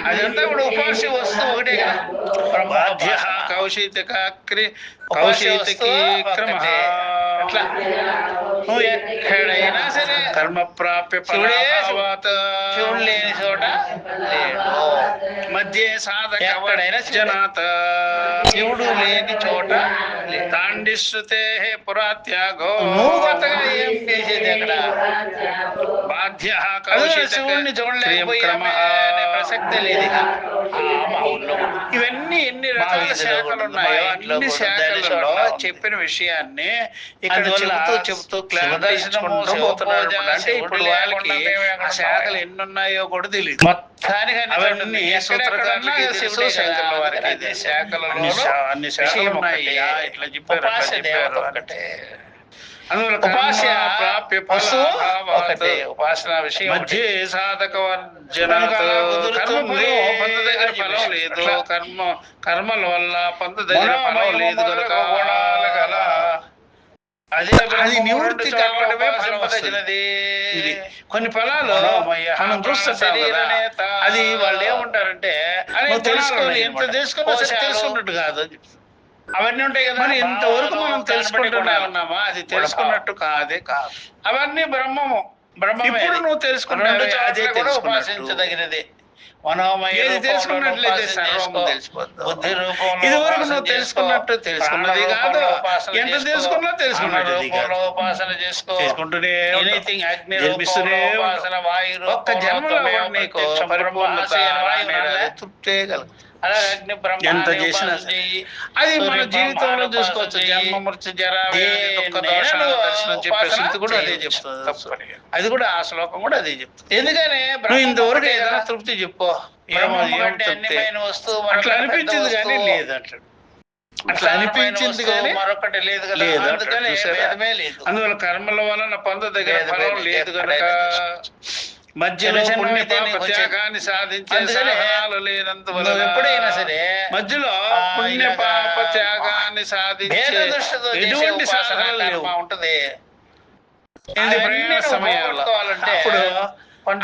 Speaker 1: అదంతా కూడా ఉపాస్య వస్తువు ఒకటే కదా.
Speaker 2: బాధ్య
Speaker 1: బ్రహ్మోపాసన.
Speaker 2: కౌశితకాక్రి
Speaker 1: ఉపాస్య
Speaker 2: కౌశితకి
Speaker 1: వస్తువు
Speaker 2: క్రమ
Speaker 1: ఒకటే. అట్లా నువ్వు ఎక్కడైనా సరే
Speaker 2: కర్మ ప్రాప్య
Speaker 1: శివుడే
Speaker 2: ఫలాభావాత్
Speaker 1: శివుడు లేని చోట లేడు.
Speaker 2: మధ్య సాధక
Speaker 1: ఎక్కడైనా
Speaker 2: వర్జనాత్
Speaker 1: శివుడు లేని చోట లేడు.
Speaker 2: తాండి శృతే పురాత్యాగో
Speaker 1: నువ్వు కొత్తగా ఏం చేసేది అక్కడ?
Speaker 2: బాధ్య
Speaker 1: అదే శివుడిని చూడలేకపోయామే అనే ప్రసక్తే లేదు ఇక. మా ఊళ్ళో కూడా.
Speaker 2: ఇవన్నీ ఎన్ని
Speaker 1: మా
Speaker 2: రకాల
Speaker 1: వీధిలో
Speaker 2: శాఖలు
Speaker 1: కూడా,
Speaker 2: ఉన్నాయో
Speaker 1: మా ఇంట్లో
Speaker 2: అన్ని
Speaker 1: కూడా
Speaker 2: శాఖలలో
Speaker 1: దళితుల్లో ఉంది.
Speaker 2: చెప్పిన విషయాన్ని ఇక్కడ
Speaker 1: అందువల్ల
Speaker 2: చెబుతూ
Speaker 1: శివదర్శనము,
Speaker 2: పోతున్నాడు.
Speaker 1: శివపూజ,
Speaker 2: అంటే ఇప్పుడు
Speaker 1: శివుడు
Speaker 2: వాళ్ళకి
Speaker 1: లేకుండా మేము ఎక్కడ
Speaker 2: ఆ శాఖలు ఎన్ని ఉన్నాయో కూడా తెలియదు.
Speaker 1: మొత్తానికి అన్ని
Speaker 2: అవన్నీ
Speaker 1: చోట్ల
Speaker 2: సూత్రకారులకి
Speaker 1: ఎక్కడెక్కడన్నా
Speaker 2: తెలుసు,
Speaker 1: శివుడే
Speaker 2: శంకరుల
Speaker 1: కదా.
Speaker 2: వారికి
Speaker 1: అన్ని
Speaker 2: తెలుసు.
Speaker 1: శాఖలలో
Speaker 2: అన్ని శాఖలు
Speaker 1: విషయం
Speaker 2: ఉన్నాయ్యా,
Speaker 1: ఒకటే.
Speaker 2: ఇట్లా చెప్పారు, అట్లా
Speaker 1: ఉపాస్య దేవత
Speaker 2: చెప్పారు.
Speaker 1: ఒకటే.
Speaker 2: అందువల్ల
Speaker 1: ఉపాస్య
Speaker 2: కర్మ ప్రాప్య
Speaker 1: వస్తువు
Speaker 2: ఫలాభావాత్
Speaker 1: ఒకటే. ఉపాసన విషయం
Speaker 2: మధ్య
Speaker 1: ఒకటే.
Speaker 2: సాధక వర్జనాత్
Speaker 1: కనుక అలా కుదురుతుంది.
Speaker 2: కర్మ దగ్గర ఫలం లేదు,
Speaker 1: అట్లా.
Speaker 2: కర్మల వల్ల పంత దగ్గర ఫలం
Speaker 1: మనోమయ
Speaker 2: లేదు కనుక
Speaker 1: గుణాలు గల
Speaker 2: అది నివృత్తి కావడమే ఫలం వస్తుంది. ఇది కొన్ని ఫలాలు మనం చూస్తుంటాం కదా, అది వాళ్ళు ఏమంటారంటే నువ్వు తెలుసుకోవాలి, ఎంత తెలుసుకున్నా సరే తెలుసుకున్నట్టు కాదు అని చెప్తారు.
Speaker 1: అవన్నీ ఉంటాయి కదా.
Speaker 2: మరి ఇంతవరకు మనం
Speaker 1: భావాలు,
Speaker 2: తెలుసుకుంటూనే
Speaker 1: కనబడే
Speaker 2: ఉన్నామా? అది
Speaker 1: గుణాలు.
Speaker 2: తెలుసుకున్నట్టు కాదే కాదు.
Speaker 1: అవన్నీ బ్రహ్మము. బ్రహ్మమే
Speaker 2: ఇప్పుడు
Speaker 1: అది.
Speaker 2: నువ్వు
Speaker 1: రెండు
Speaker 2: తెలుసుకున్నావే,
Speaker 1: చోట్ల
Speaker 2: అదే
Speaker 1: కూడా
Speaker 2: తెలుసుకున్నట్టు.
Speaker 1: ఉపాసించదగినదే. మనోమయ
Speaker 2: ఏది
Speaker 1: రూపంలో
Speaker 2: తెలుసుకున్నట్లయితే
Speaker 1: ఉపాసన
Speaker 2: సర్వము
Speaker 1: చేసుకో.
Speaker 2: తెలిసిపోద్ది.
Speaker 1: బుద్ధి రూపంలో
Speaker 2: ఇది వరకు
Speaker 1: ఉపాసన
Speaker 2: నువ్వు
Speaker 1: చేసుకో.
Speaker 2: తెలుసుకున్నట్టు తెలుసుకున్నది
Speaker 1: ప్రాణ
Speaker 2: కాదు,
Speaker 1: రూపంలో ఉపాసన
Speaker 2: ఎంత
Speaker 1: చేసుకో.
Speaker 2: తెలుసుకున్నా తెలుసుకున్నది
Speaker 1: అన్న రూపంలో ఉపాసన చేసుకో.
Speaker 2: చేసుకుంటూనే
Speaker 1: ఎనీథింగ్ అగ్ని
Speaker 2: జన్మిస్తూనే
Speaker 1: రూపంలో
Speaker 2: ఉంటావు.
Speaker 1: ఉపాసన, వాయు
Speaker 2: ఒక్క
Speaker 1: రూపంలో
Speaker 2: జన్మలో
Speaker 1: త్వమేవ
Speaker 2: కూడా నీకు
Speaker 1: ప్రత్యక్షం
Speaker 2: పరిపూర్ణత
Speaker 1: బ్రహ్మాసి వాయు
Speaker 2: అనేది
Speaker 1: ఉందా?
Speaker 2: తృప్తే కలుగుతుంది.
Speaker 1: అలాగే అగ్ని బ్రహ్మ
Speaker 2: ఎంత
Speaker 1: అనే
Speaker 2: చేసినా
Speaker 1: ఉపాసన
Speaker 2: సరే.
Speaker 1: చెయ్యి.
Speaker 2: అది మన
Speaker 1: సూర్య
Speaker 2: జీవితంలో
Speaker 1: బ్రహ్మాండ
Speaker 2: చూసుకోవచ్చు.
Speaker 1: ఉపాసన
Speaker 2: జన్మ
Speaker 1: చెయ్యి.
Speaker 2: మృత్యు జరా వ్యాధి దుఃఖ
Speaker 1: దేన్నైనా
Speaker 2: దోష
Speaker 1: నువ్వు
Speaker 2: దర్శనం చెప్పే
Speaker 1: ఉపాసన
Speaker 2: స్థితి కూడా అదే
Speaker 1: చేయవచ్చు.
Speaker 2: చెప్తుంది.
Speaker 1: తప్పని.
Speaker 2: అది కూడా ఆ శ్లోకం కూడా అదే చెప్తుంది.
Speaker 1: ఎందుకని
Speaker 2: నువ్వు ఇంతవరకు
Speaker 1: ఒకటే
Speaker 2: ఏదైనా
Speaker 1: కదా.
Speaker 2: తృప్తి చెప్పు, ఏమో
Speaker 1: బ్రహ్మం
Speaker 2: ఏం
Speaker 1: కంటే
Speaker 2: తృప్తి
Speaker 1: అన్యమైన వస్తువు
Speaker 2: అట్లా
Speaker 1: మరొకటి
Speaker 2: అనిపించింది
Speaker 1: పెద్ద
Speaker 2: కానీ
Speaker 1: వస్తువు.
Speaker 2: లేదు అంటాడు. అట్లా అనిపించింది కానీ
Speaker 1: మరొకటి లేదు కదా.
Speaker 2: లేదు అంటాడు.
Speaker 1: అందుకని
Speaker 2: చూసారా?
Speaker 1: భేదమే లేదు.
Speaker 2: అందువల్ల కర్మల వలన పొందదగిన
Speaker 1: భేదమే
Speaker 2: ఫలం
Speaker 1: లేదు.
Speaker 2: లేదు కనుక
Speaker 1: ఎక్కడైనా
Speaker 2: మధ్యలో
Speaker 1: చిన్న
Speaker 2: పుణ్య
Speaker 1: అయితే
Speaker 2: పాప
Speaker 1: నీకు
Speaker 2: త్యాగాన్ని సాధించే
Speaker 1: అందుకనే
Speaker 2: సాధనాలు లేనందువలన
Speaker 1: నువ్వు ఎప్పుడైనా సరే
Speaker 2: మధ్యలో పుణ్య
Speaker 1: ఇలాగా
Speaker 2: పాప త్యాగాన్ని సాధించే
Speaker 1: భేద దృష్టితో చేసే
Speaker 2: ఎటువంటి
Speaker 1: ఉపాసన
Speaker 2: సాధనాలు లేవు.
Speaker 1: కర్మ ఉంటది.
Speaker 2: ఇది
Speaker 1: అవన్నీ
Speaker 2: ప్రయాణ
Speaker 1: నువ్వు
Speaker 2: సమయాల్లో
Speaker 1: పోగొట్టుకోవాలంటే
Speaker 2: అప్పుడు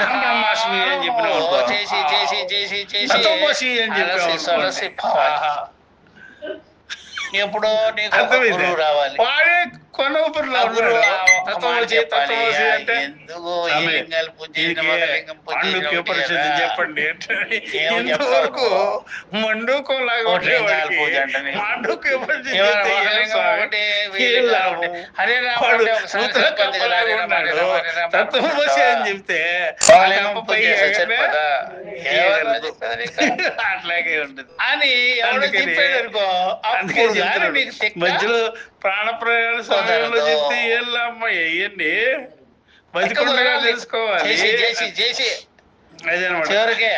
Speaker 2: బ్రహ్మాస్మి అని చెప్పిన
Speaker 1: చేసి చేసి చేసి చేసి
Speaker 2: తత్వమసి అని
Speaker 1: అలసి సొలసి పోవాలి. ఎప్పుడో నీకు ఒక
Speaker 2: అర్థమైంది.
Speaker 1: గురువు రావాలి.
Speaker 2: వాడే కొన ఊపిరిలో
Speaker 1: ఆ గురువు
Speaker 2: ఉన్నాడు.
Speaker 1: ఆ ఒక్క మాట
Speaker 2: తత్వమసి
Speaker 1: చెప్పాలి.
Speaker 2: తత్వమసి అంటే
Speaker 1: ఎందుకు ఈ
Speaker 2: ఆమె
Speaker 1: లింగాలు పూజ చేసిన
Speaker 2: దీనికి
Speaker 1: ఒక లింగం పూజ చేసిన
Speaker 2: మండుక్య
Speaker 1: ఒకటి
Speaker 2: పరిస్థితి
Speaker 1: కదా.
Speaker 2: చెప్పండి అంటే
Speaker 1: ఏమో
Speaker 2: ఇంతవరకు
Speaker 1: చెప్తావు.
Speaker 2: మండుకం లాగా
Speaker 1: ఒకటి లింగాలు
Speaker 2: ఉండేవాడికి
Speaker 1: పూజ అంటేనే.
Speaker 2: మండుక్య పరిస్థితి
Speaker 1: ఎవరు
Speaker 2: చెప్తే
Speaker 1: ఒక
Speaker 2: ఏం
Speaker 1: లింగం
Speaker 2: స్వామి?
Speaker 1: ఒకటి,
Speaker 2: ఏం
Speaker 1: వెయ్యి లింగాలు
Speaker 2: లాభం?
Speaker 1: ఒకటి. హరే రామ
Speaker 2: వాడు
Speaker 1: అంటే ఒకసారి
Speaker 2: ఉత్తర
Speaker 1: చెప్పొద్దు కదా,
Speaker 2: కప్పలాగా
Speaker 1: హరే రామ,
Speaker 2: ఉన్నాడు.
Speaker 1: హరే రామ, హరే రామ
Speaker 2: తత్వమసి అని చెప్తే
Speaker 1: ఒక లింగం పూజ
Speaker 2: పై
Speaker 1: చేస్తే
Speaker 2: ఎగరనే
Speaker 1: సరిపోదా? ఎవరు
Speaker 2: ఎగరదు.
Speaker 1: చెప్పేది నీకు?
Speaker 2: అట్లాగే ఉంటుంది.
Speaker 1: అని ఎవడో
Speaker 2: అందుకని-
Speaker 1: చెప్పాడు అనుకో,
Speaker 2: అందుకే
Speaker 1: అప్పుడు కానీ
Speaker 2: చెప్తున్నాడు.
Speaker 1: మీకు తిక్క
Speaker 2: మధ్యలో ప్రాణ ప్రయాణ సమయంలో
Speaker 1: కుదరదు.
Speaker 2: చెప్తే ఏళ్ళమ్మ అవన్నీ బతికుండగా
Speaker 1: కుదరాలి.
Speaker 2: తెలుసుకోవాలి.
Speaker 1: చేసి చేసి చేసి
Speaker 2: అదేనమాట.
Speaker 1: చివరికి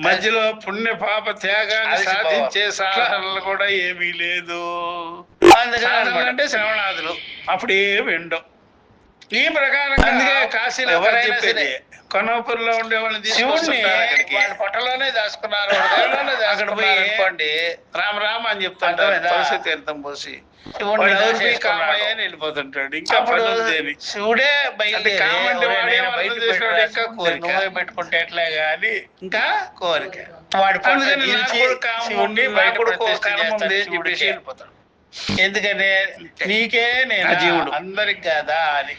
Speaker 2: మధ్యలో పుణ్య పాప త్యాగాన్ని
Speaker 1: అది
Speaker 2: సాధించే సాధనలు కూడా ఏమీ లేదు. సాధనలు అంటే శ్రవణాదులు అప్పుడే వినడం. ఈ ప్రకారంగా అందుకే కాశీలో చెప్పేది కొనపూర్లో ఉండే వాళ్ళని
Speaker 1: శివుడిని వాళ్ళ పొట్టలోనే దాచుకున్నారు, అక్కడ పోయి అనుకోండి
Speaker 2: రామ రామ అని చెప్తాడు, తులసి తీర్థం పోసి కామయ్య అని వెళ్ళిపోతుంటాడు. ఇంకా
Speaker 1: శివుడే బయట
Speaker 2: ఇంకా
Speaker 1: పెట్టుకుంటే ఎట్లా గాని
Speaker 2: ఇంకా
Speaker 1: కోరిక వాడి
Speaker 2: శివుడిని బయట చెప్పేసి వెళ్ళిపోతాడు.
Speaker 1: ఎందుకని నీకే నేను
Speaker 2: జీవుడు
Speaker 1: అందరికి కదా అని.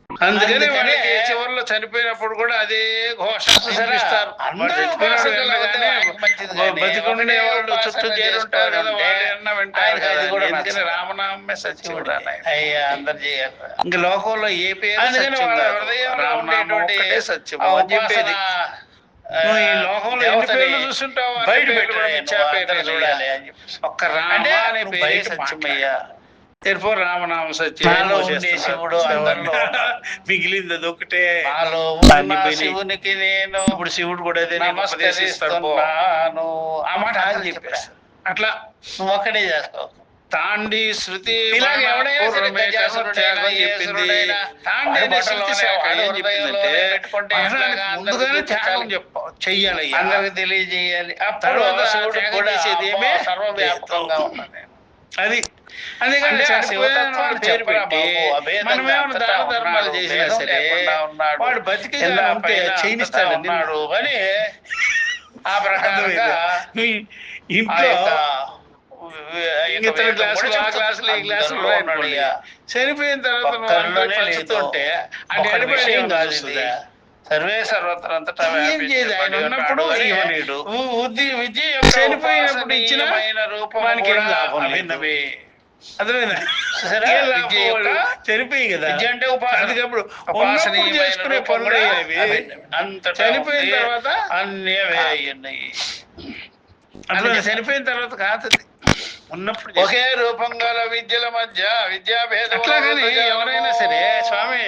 Speaker 2: అందుకని వాళ్ళకి చివరిలో చనిపోయినప్పుడు కూడా అదే ఘోష వినిపిస్తారు. బతికుండే వాళ్ళు చుట్టూ చేరుంటారు కదా, వాళ్ళు ఎన్న వింటారు కదా. ఎందుకని రామనామే సత్యం.
Speaker 1: అయ్యా అందరు చేయాలి.
Speaker 2: ఇంక లోకంలో ఏ పేరు రామనామం సత్యం అని చెప్పేది. నువ్వు ఈ లోకంలో ఎన్ని పేర్లు చూస్తుంటావు,
Speaker 1: బయట
Speaker 2: చూడాలి అని చెప్పి ఒక్క రామ అనే పేరు సత్యమయ్యా. ఎరుపో రామనామ సత్యం
Speaker 1: శివుడు
Speaker 2: మిగిలింది అది ఒకటే.
Speaker 1: శివునికి నేను
Speaker 2: ఇప్పుడు శివుడు కూడా
Speaker 1: నమస్కరిస్తున్నాను
Speaker 2: ఆ మాట అని చెప్పేసి అట్లా
Speaker 1: నువ్వు ఒక్కడే చేస్తావు.
Speaker 2: తాండి శృతి
Speaker 1: చెప్పింది.
Speaker 2: ముందుగానే త్యాగం చెయ్యాలి,
Speaker 1: అందరికి తెలియజేయాలి. అప్పుడు శివుడు కూడా సర్వవ్యాపకంగా ఉన్నాను
Speaker 2: అది. అందుకని పేరు పెట్టి మనం ఏమైనా దాన ధర్మాలు చేసినా సరే వాడు బతికి చేయనిస్తాడు
Speaker 1: అని ఆ ప్రకారంగా
Speaker 2: ఇంట్లో ఇతర క్లాసులు ఆ క్లాసులు ఈ క్లాసులు చనిపోయిన తర్వాత
Speaker 1: సర్వే సర్వత్రంతటా
Speaker 2: ఉన్నప్పుడు
Speaker 1: విద్య
Speaker 2: చనిపోయినప్పుడు ఇచ్చిన
Speaker 1: రూపానికి
Speaker 2: అభిన్నమే. అర్థమైందా? చనిపోయి కదా
Speaker 1: అంటే
Speaker 2: అందుకప్పుడు చేసుకునే పనులు
Speaker 1: అంత
Speaker 2: చనిపోయిన తర్వాత
Speaker 1: అన్నీ
Speaker 2: చనిపోయిన తర్వాత కాదు, ఉన్నప్పుడు
Speaker 1: ఒకే రూపం గల విద్యల మధ్య విద్యాభేదం.
Speaker 2: అట్లాగని ఎవరైనా సరే స్వామి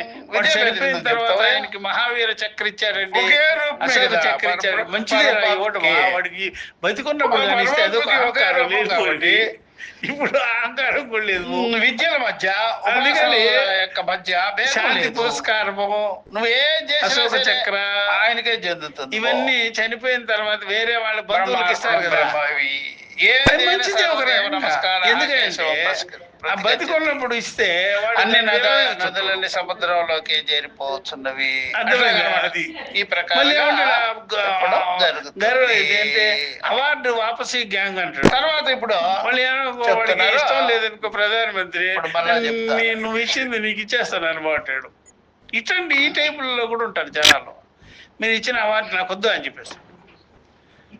Speaker 2: చనిపోయిన తర్వాత ఆయనకి మహావీర చక్ర ఇచ్చారండి, అశోక చక్ర ఇచ్చారు, మంచిది వాడికి బతికున్నప్పుడు ఇస్తే అదొక అహంకారం లేదు. ఇప్పుడు అహంకారం కూడా లేదు.
Speaker 1: విద్యల మధ్య మధ్య
Speaker 2: శాంతి పురస్కారము
Speaker 1: నువ్వేం చేసి
Speaker 2: అశోక చక్ర
Speaker 1: ఆయనకే చెందుతుంది.
Speaker 2: ఇవన్నీ చనిపోయిన తర్వాత వేరే వాళ్ళ బంధువులకు ఇస్తారు కదా. మంచిది ఒక నమస్కారం. ఎందుకంటే ఆ బతికున్నప్పుడు ఇస్తే
Speaker 1: అన్ని నదులన్నీ సముద్రంలోకి చేరిపోవచ్చున్నవి.
Speaker 2: అర్థమైంది.
Speaker 1: ఈ ప్రకారం
Speaker 2: ఏంటంటే అవార్డు వాపసి గ్యాంగ్ అంటాడు.
Speaker 1: తర్వాత ఇప్పుడు
Speaker 2: వాడికి ఇష్టం లేదనుకో ప్రధానమంత్రి, నువ్వు ఇచ్చింది నీకు ఇచ్చేస్తాను అని మాట్లాడు. ఇట్లాంటి ఈ టైపుల్లో కూడా ఉంటారు జనాలు. మీరు ఇచ్చిన అవార్డు నాకు వద్దు అని చెప్పేసి.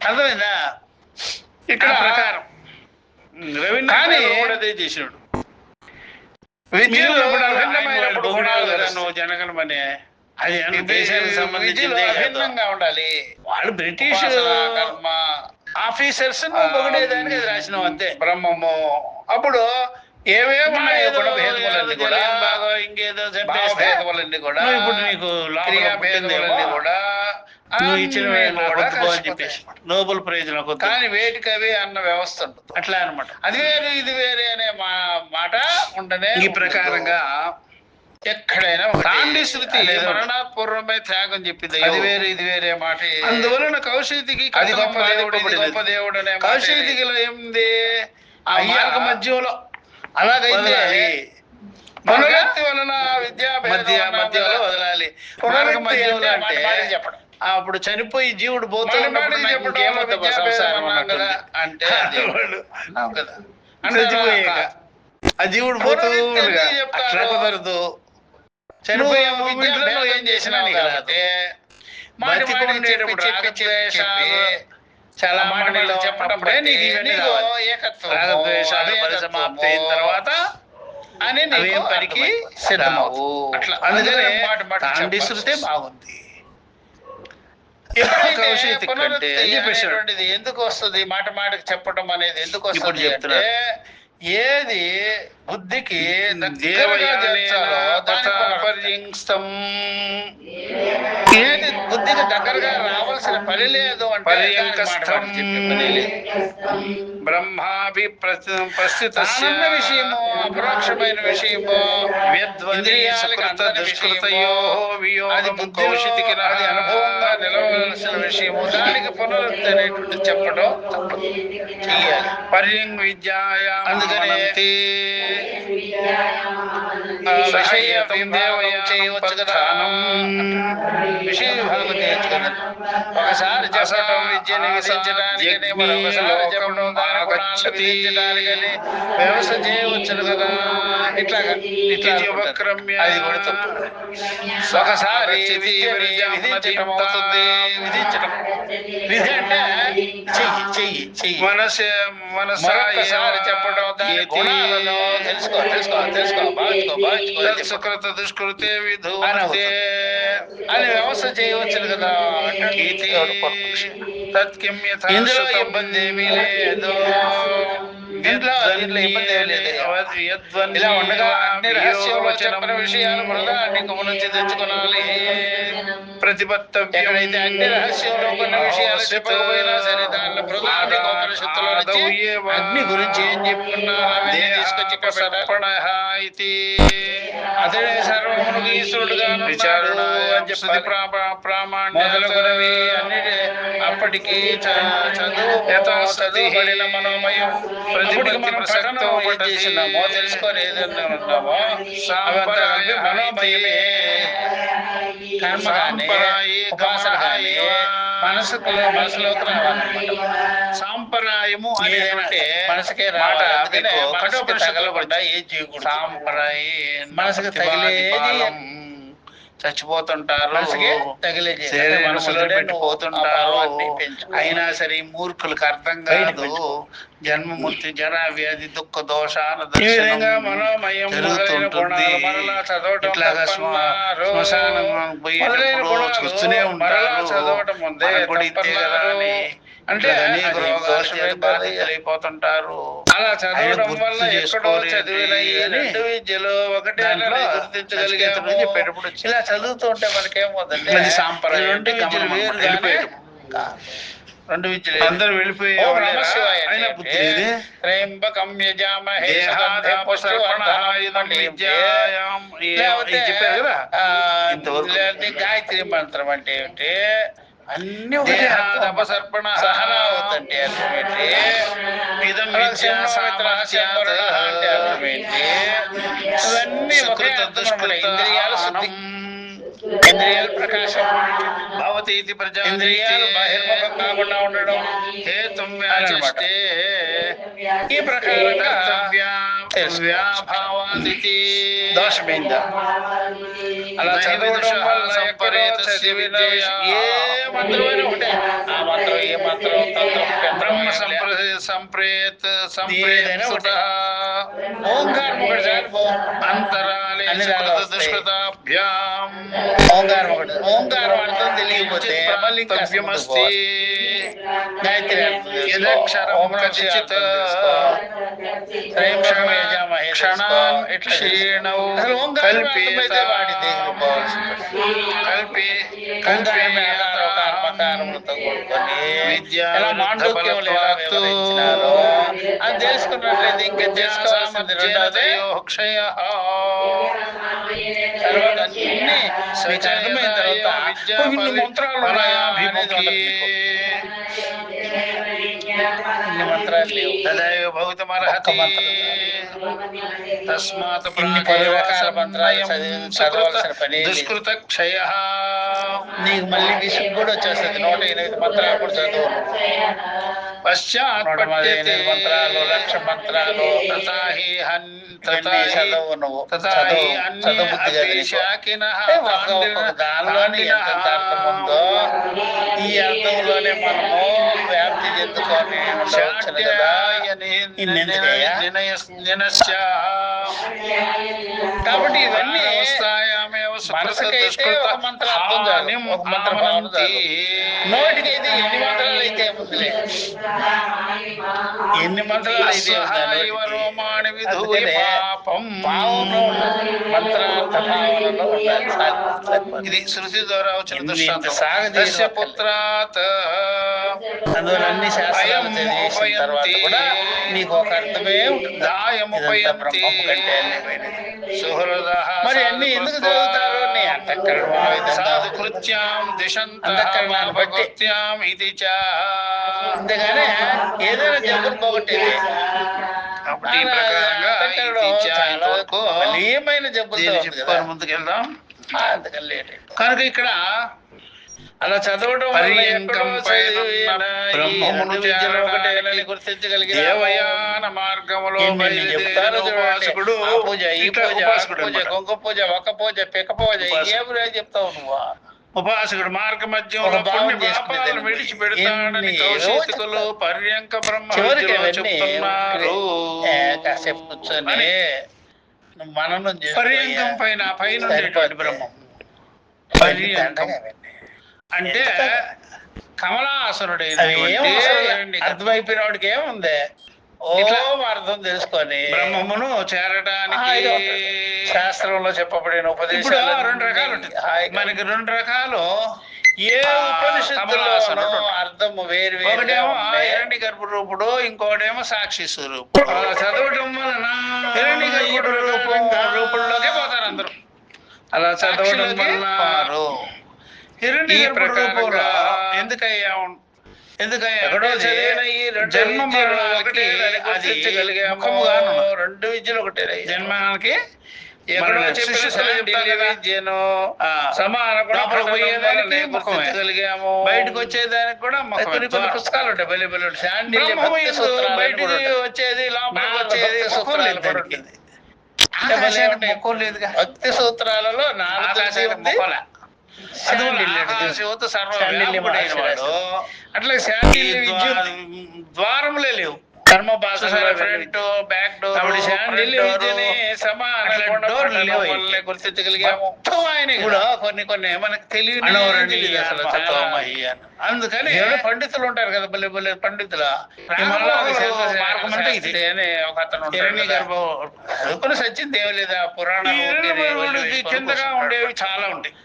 Speaker 2: అర్థమైందా? ఇక్కడ ప్రకారం రవీంద్ర కూడా అదే చేసినాడు. జనగణమనే అది దేశానికి సంబంధించిందే
Speaker 1: ఉండాలి.
Speaker 2: వాళ్ళు బ్రిటిష్ ఆఫీసర్స్ పొగిడేదానికి అది రాసినాం అంతే.
Speaker 1: బ్రహ్మము అప్పుడు ఏమేమి
Speaker 2: బాగా ఇంకేదో
Speaker 1: భేదములన్నీ కూడా
Speaker 2: ఇప్పుడు నీకు
Speaker 1: భేదములన్నీ కూడా
Speaker 2: నువ్వు ఇచ్చిన అని చెప్పేసి నోబెల్ ప్రైజ్ నాకు.
Speaker 1: కానీ వేటికి అవి అన్న వ్యవస్థ ఉంటుంది.
Speaker 2: అట్లా అనమాట.
Speaker 1: అది వేరు ఇది వేరే అనే మాట ఉండనే.
Speaker 2: ఈ ప్రకారంగా
Speaker 1: ఎక్కడైనా
Speaker 2: తాండి శృతి మరణాత్పూర్వమే త్యాగం చెప్పింది.
Speaker 1: అది వేరే ఇది వేరే మాట.
Speaker 2: అందువలన కౌశితికి
Speaker 1: అది గొప్ప దేవుడు అనే
Speaker 2: కౌశితికిలో ఏముంది ఆ మార్గ మధ్యలో
Speaker 1: అలాగైతే
Speaker 2: పునరుక్తి వలన మధ్యలో వదలాలి. మధ్యలో అంటే చెప్పడం అప్పుడు చనిపోయి జీవుడు పోతూ సంసారం
Speaker 1: అంటే
Speaker 2: చచ్చిపోయాక ఆ జీవుడు పోతూ అట్లా కుదరదు. చనిపోయే
Speaker 1: ఏం చేసినా
Speaker 2: చాలా మాటలు చెప్పడమే నీకు ఇవన్నీ సమాప్తి అయిన తర్వాత
Speaker 1: అని పనికి
Speaker 2: సిద్ధమవు. అట్లా అందుకనే తాండి శృతే బాగుంది.
Speaker 1: ఎందుకు వస్తుంది మాట మాటకి చెప్పడం అనేది ఎందుకు వస్తుంది అంటే ఏది బుద్ధికి ఏది
Speaker 2: దగ్గరగా రావాల్సిన పని లేదు అంటే
Speaker 1: పర్యంకస్థం
Speaker 2: చెప్పే పని లేదు.
Speaker 1: బ్రహ్మాభి ప్రస్థితస్య
Speaker 2: ఆనంద విషయము, అపరోక్షమైన విషయము, ఇంద్రియాలకు అందని విషయము, అది బుద్ధిలో అది అనుభవంగా నిలవలసిన విషయము, దానికి పునరుక్తి అనేటువంటి చెప్పడం తప్పదు, చెయ్యాలి.
Speaker 1: పర్యంగ్ విద్యాయా
Speaker 2: అందుకనే విషయ విభాగం చేయవచ్చు కదా, విషయ విభాగం చేయొచ్చు కదా. ఒకసారి చెప్పడం విద్యని విధించడానికని, మరొకసారి చెప్పడం దాని గుణాలను విధించడానికని వ్యవస్థ చేయవచ్చును కదా. ఇట్లాగా అది కూడా తప్పు. ఒకసారి విధించటం అవుతుంది, విధించటం విధి అంటే చెయ్యి చెయ్యి చెయ్యి. మరొకసారి చెప్పడం దాని గుణాలను తెలుసుకో తెలుసుకో తెలుసుకో భావించుకో భావించుకో
Speaker 1: సుకృత దుష్కృతే విధు
Speaker 2: అని వ్యవస్థ చేయవచ్చును కదా. ఇందులో ఇబ్బంది ఏమీ లేదు, ఇంట్లో ఇబ్బంది ఏమీ లేదు. ఇలా ఉండగా అన్ని రహస్యంలో చెప్పిన విషయాలు మరలా నిగమ నుంచి తెచ్చుకోవాలి. ఎక్కడైతే అన్ని రహస్యంలో కొన్ని విషయాలు చెప్పకపోయినా సరే దాంట్లో ఉపనిషత్తులో అగ్ని గురించి ఏం చెప్పుకున్నారు అవన్నీ తీసుకొచ్చి అతడే సర్వమును ఈశ్వరుడుగా మొదలుగునవి అన్నిటి అప్పటికి చదువుబడిన మనోమయం అప్పటికి మనం పఠనం చేసినామో తెలుసుకొని ఏదైనా ఉన్నామో అవంతా మనోమయమే. కర్మ కానీ ఉపాసన కానీ మనసులోకి రావాలన్నమాట.
Speaker 1: సాంప్రదాయము
Speaker 2: అంటే మనసుకే రావాలి, మనసుకి తగలకుండా ఏం చేయకూడదు.
Speaker 1: సాంప్రదాయ
Speaker 2: మనసుకి తగిలేది
Speaker 1: చచ్చిపోతుంటారు,
Speaker 2: మనసుకి తగిలేది
Speaker 1: మనసులో పెట్టిపోతుంటారు. అయినా సరే మూర్ఖులకు అర్థం కాదు. జన్మమూర్తి జర వ్యాధి దుఃఖ దోషాన
Speaker 2: మనోమయం
Speaker 1: జరుగుతుంటుంది. ఇట్లాగా శ్మశానం పోయేటప్పుడు చూస్తూనే ఉంటారు. అంటే అనేక రోగాలు బాధితులైపోతుంటారు.
Speaker 2: అలా చదవడం వల్ల ఎక్కడో చదివిన ఈ రెండు విద్యలు ఒకటే గుర్తించగలిగేటప్పుడు చెప్పేటప్పుడు ఇలా చదువుతూ ఉంటే మనకేమవుతుంది,
Speaker 1: సాంప్రదాయం
Speaker 2: రెండు విద్యలు వేరు రెండు విద్యలు
Speaker 1: అందరూ వెళ్ళిపోయి
Speaker 2: త్రయంబకం యజామహే గాయత్రి మంత్రం అంటే ఏమిటి, అన్ని అపసర్పణ సహనావత్ అంటే అర్థమేంటి, అంటే అర్థమేంటి, ఇవన్నీ ఇంద్రియాలు శుద్ధి, ఇంద్రియాల ప్రకాశం భవతి ఇంద్రియాలు బహిర్ముఖం కాకుండా ఉండడం ఈ ప్రకారంగా దోషమైందా. అలా చదవడం చదివిన ఏ మంత్రమైనా ఒకటే, ఆ మంత్రం ఏ మంత్రం బ్రహ్మ సంప్రేత్ ఓంకారం ఒకటి చాలు. అంతరాలే దుష్కృతాభ్యాం ఓంకారం ఒకటి, ఓంకారం అర్థం తెలియకపోతే మళ్ళీ కవ్యమస్తి గాయత్రి అది తెలుసుకున్నట్లయితే ఇంకా తెలుసుకోవాల్సింది రెండోది క్షయ. తర్వాత అన్ని అర్థమైన తర్వాత ఇన్ని మంత్రాలు ఇన్ని మంత్రాలు లేవు. తదైవ భౌతమర్హతి తస్మాత్ ఇన్ని పలు రకాల మంత్రాలు చదవాల్సిన పని దుష్కృత క్షయ. నీకు మళ్ళీ విసుగు కూడా వచ్చేస్తుంది. 108 మంత్రాలు కూడా చదువు. పశ్చాత్ 108 మంత్రాలు, 1,00,000 మంత్రాలు చదువు. నువ్వు చదువు దానిలోని ఎంత అర్థం ఉందో ఈ అర్థంలోనే మనము వ్యాప్తి చెందుకొని ఉండవచ్చును కదా. కాబట్టి ఇవన్నీ మనసుకైతే ఒక మంత్రం అర్థం చాలు, ఒక మంత్రం భావన చాలు. నోటికైతే ఎన్ని మంత్రాలు అయితే ఏముందిలే, ఎన్ని మంత్రాలు అయితే మంత్రార్థ భావనలో ఉండాలి.
Speaker 1: ఇది శృతి ద్వారా వచ్చిన దృష్టాంతం.
Speaker 2: పుత్రాత్ అందువల్ల అన్ని శాస్త్రాలు చదివేసిన తర్వాత కూడా నీకు ఒక అర్థమే ఉంటుంది. మరి అన్ని ఎందుకు చదువుతారు? నీ అంతఃకరణాన్ని బట్టి. అంతేగానే ఏదైనా జబ్బును పోగొట్టేది. బలీయమైన జబ్బులు
Speaker 1: ముందుకెళ్దాం.
Speaker 2: అందుకని లేట్ కనుక ఇక్కడ అలా చదవడం గుర్తించగలిగిన
Speaker 1: మార్గంలో
Speaker 2: పూజ, ఈ పూజ, కుంకుమ పూజ, ఒక పూజ, పిక్క పూజ, ఏమి చెప్తావు నువ్వు?
Speaker 1: ఉపాసకుడు మార్గ మధ్యంలో విడిచిపెడతాడని కౌశికులు పర్యంక బ్రహ్మ చెప్తున్నారు.
Speaker 2: కాసేపు కూర్చొని మననం
Speaker 1: పర్యంకం పైన బ్రహ్మం. పర్యంకం అంటే కమలాసురుడు
Speaker 2: అర్థమైపోయిన వాడికి ఏముంది, అర్థం తెలుసుకొని
Speaker 1: బ్రహ్మమును చేరడానికి
Speaker 2: శాస్త్రంలో చెప్పబడిన ఉపదేశాలు
Speaker 1: 2 రకాలు ఉంటాయి. మనకి 2 రకాలు.
Speaker 2: ఏ ఉపనిషత్తులో అర్థము వేరు వేరు.
Speaker 1: ఒకటేమో హిరణ్య గర్భ రూపుడు, ఇంకోటేమో సాక్షి స్వరూపుడు. చదవటం వలన హిరణ్య గర్భ రూపుల్లోకే పోతారు అందరూ. అలా చదవడం వలన హిరణ్య గర్భ రూపంలో ఎందుకయ్యా జన్మ మరణాలకి
Speaker 2: రెండు విద్యలు ఒకటే.
Speaker 1: జన్మానికి
Speaker 2: ఎక్కడో విద్యను
Speaker 1: సమాన
Speaker 2: బయటకు వచ్చేదానికి కూడా కొన్ని పుస్తకాలు ఉంటాయి. వచ్చేది భక్తి సూత్రాలలో 4
Speaker 1: అట్లా శాండిల్య విద్య ద్వారములే లేవు.
Speaker 2: కర్మ భాష
Speaker 1: ఫ్రంట్ బ్యాక్ డోర్
Speaker 2: గుర్తించగలిగాము. కొన్ని మనకు తెలియని
Speaker 1: అందుకని
Speaker 2: పండితులు ఉంటారు కదా, బల్లె బల్లె పండితులు.
Speaker 1: మార్గం అంటే ఇది
Speaker 2: అని ఒక అతను చదువుకుని సచ్చింది ఏమి లేదా, పురాణాలు
Speaker 1: కిందగా ఉండేవి చాలా ఉంటాయి.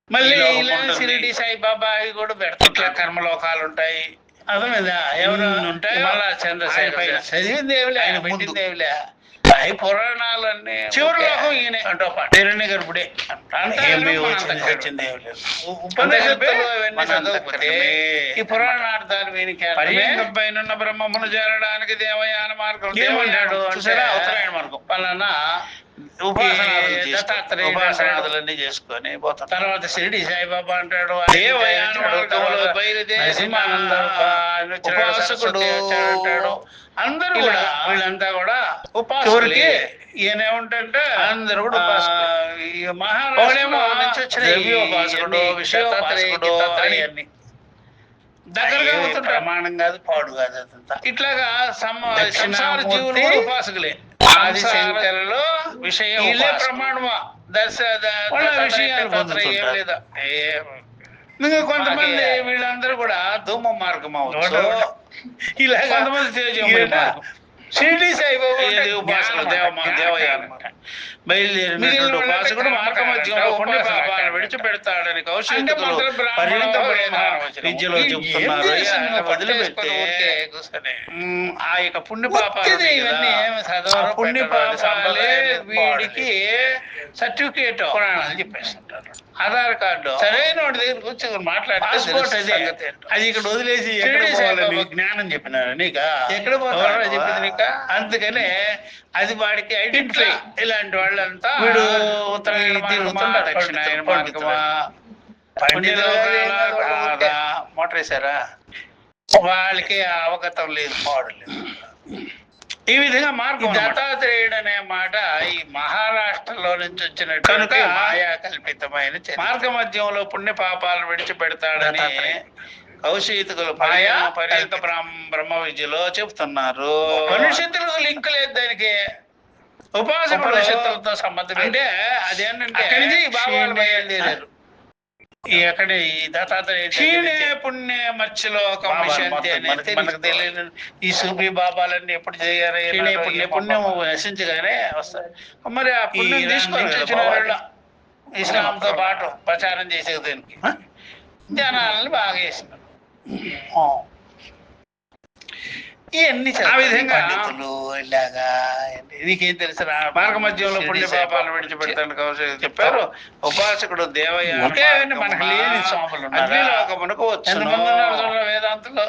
Speaker 2: మళ్ళీ షిరిడి సాయిబాబా అవి కూడా పెడతా. కర్మలోకాలు ఉంటాయి. అర్థమైందా? ఎవరు ఉంటాయి మళ్ళా చంద్రశేఖర్ చదివింది ఏమిలే, ఆయన పెట్టింది ఏమిలే. అవి పురాణాలు అన్ని
Speaker 1: చివరి లోకం ఈయన
Speaker 2: అంటూ హిరణ్య గర్భుడే వచ్చింది. ఉపనిషత్తులు అవన్నీ చదవకపోతే ఈ పురాణార్థాలు
Speaker 1: పైన బ్రహ్మమును చేరడానికి దేవయాన మార్గం
Speaker 2: ఏమంటాడు?
Speaker 1: ఉత్తరాయణ మార్గం
Speaker 2: పలానా ఉపాసనాదులన్నీ చేసుకొని పోతాం. తర్వాత షిరిడి సాయిబాబా అంటాడు, అంటాడు. అందరూ కూడా వీళ్ళంతా కూడా ఉపాసకులే. ఈయనేమంటే అందరూ కూడా మహారాష్ట్రలో నుంచి వచ్చిన ఉపాసకుడు, విశ్వాసకుడు అన్ని దగ్గరగా అవుతుంటారు. ప్రమాణం కాదు, పాడు కాదు. అదంతా ఇట్లాగా సంసార జీవులు ఉపాసకులే. ఆదిశంకరులో విషయం ప్రమాణమా విషయాలు ఏం లేదా. ఇంకా కొంతమంది వీళ్ళందరూ కూడా ధూమ మార్గం అవచ్చు. ఇలా కొంతమంది షిరిడి సాయిబాబా దేవయానం బయలుదేరిన ఉపాసకుడు మార్గ మధ్యంలో పుణ్య పాపాలను విడిచిపెడతాడని కౌశికులు విద్యలో చెబుతున్నారు. వదిలిపెడితే ఆ యొక్క పుణ్య పాపాలు పుణ్య పాపాలే వీడికి సర్టిఫికేట్ పురాణాలు చెప్పేస్తుంటారు. ఆధార్ కార్డు సరైన వాడి దగ్గర కూర్చొని మాట్లాడితే అది ఇక్కడ వదిలేసి జ్ఞానం చెప్పినారు నీకా, ఎక్కడ పోతారో చెప్పింది నీకా. అందుకనే అది వాడికి ఐడెంటిఫై. ఇలాంటి వాళ్ళంతా వీడు దక్షిణాయన మార్గమా మోటర్ వేసారా, వాళ్ళకి అవగతం లేదు, పాడలేదు. ఈ విధంగా మార్గం దత్తాత్రేయుడు అనే మాట ఈ మహారాష్ట్రలో నుంచి వచ్చినట్టు కనుక మాయా కల్పితమైన మార్గ మధ్యంలో పుణ్య పాపాలను విడిచిపెడతాడని కౌశికులు పర్యంక బ్రహ్మ విద్యలో చెప్తున్నారు. మనుషులకు లింక్ లేదు దానికి.
Speaker 1: ఉపనిషత్తులతో సంబంధం
Speaker 2: అంటే అదేంటంటే
Speaker 1: అక్కడి నుంచి ఈ భావాలు
Speaker 2: క్షీణే
Speaker 1: బయలుదేరారు.
Speaker 2: ఎక్కడ ఈ దత్తాత్రేయ
Speaker 1: క్షీణే పుణ్య మధ్యలో ఒక శాంతి
Speaker 2: మనకు తెలియదు. ఈ సూఫీ బాబాలన్నీ ఎప్పుడు చేయాలి?
Speaker 1: పుణ్యం నశించగానే వస్తాయి.
Speaker 2: మరి ఆ పుణ్యం
Speaker 1: ఈ
Speaker 2: తీసుకొని
Speaker 1: ఇస్లాంతో పాటు ప్రచారం చేసే దానికి జనాలని బాగా చేసినారు.
Speaker 2: ఇవన్నీ
Speaker 1: ఆ విధంగా
Speaker 2: పండితులు ఇలాగా నీకేం తెలుసు
Speaker 1: మార్గ మధ్యంలో పుణ్య పాపాలను విడిచిపెడతాను కౌశిక చెప్పారు. ఉపాసకుడు దేవయ్య
Speaker 2: మనకు లేని స్వాములు
Speaker 1: అగ్నిలోకమునకు
Speaker 2: ఎంతమంది ఉన్నారు చూడండి వేదాంతంలో.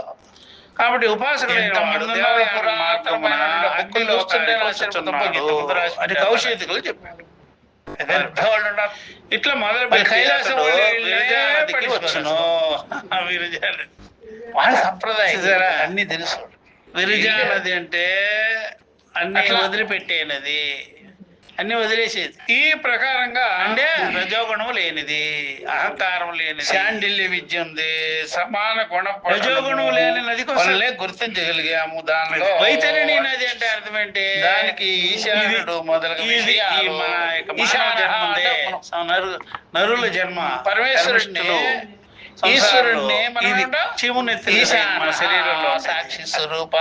Speaker 1: కాబట్టి ఉపాసకుడైన వాడు దేవయాన మార్గమున
Speaker 2: అది కౌశికులు చెప్పాడు.
Speaker 1: పెద్దవాళ్ళు ఉన్నారు. ఇట్లా మొదలు
Speaker 2: కైలాసం
Speaker 1: విరజానదికి వచ్చును.
Speaker 2: వాళ్ళ సంప్రదాయం
Speaker 1: చూసారా?
Speaker 2: అన్ని తెలుసు.
Speaker 1: విరజా నది అంటే అన్ని వదిలిపెట్టే నది,
Speaker 2: అన్ని వదిలేసేది.
Speaker 1: ఈ ప్రకారంగా
Speaker 2: అంటే రజోగుణం లేనిది, అహంకారం లేనిది,
Speaker 1: శాండిల్య విద్య ఉంది, సమాన గుణ
Speaker 2: రజోగుణం లేని నది
Speaker 1: వల్లే గుర్తించగలిగాము. దానిలో
Speaker 2: వైతరిణి నది అంటే అర్థం ఏంటి?
Speaker 1: దానికి ఈశానుడు మొదలగు
Speaker 2: నరుల జన్మ
Speaker 1: పరమేశ్వరుడిని
Speaker 2: ఈశ్వరుణ్ణి
Speaker 1: మన శరీరంలో సాక్షి స్వరూప.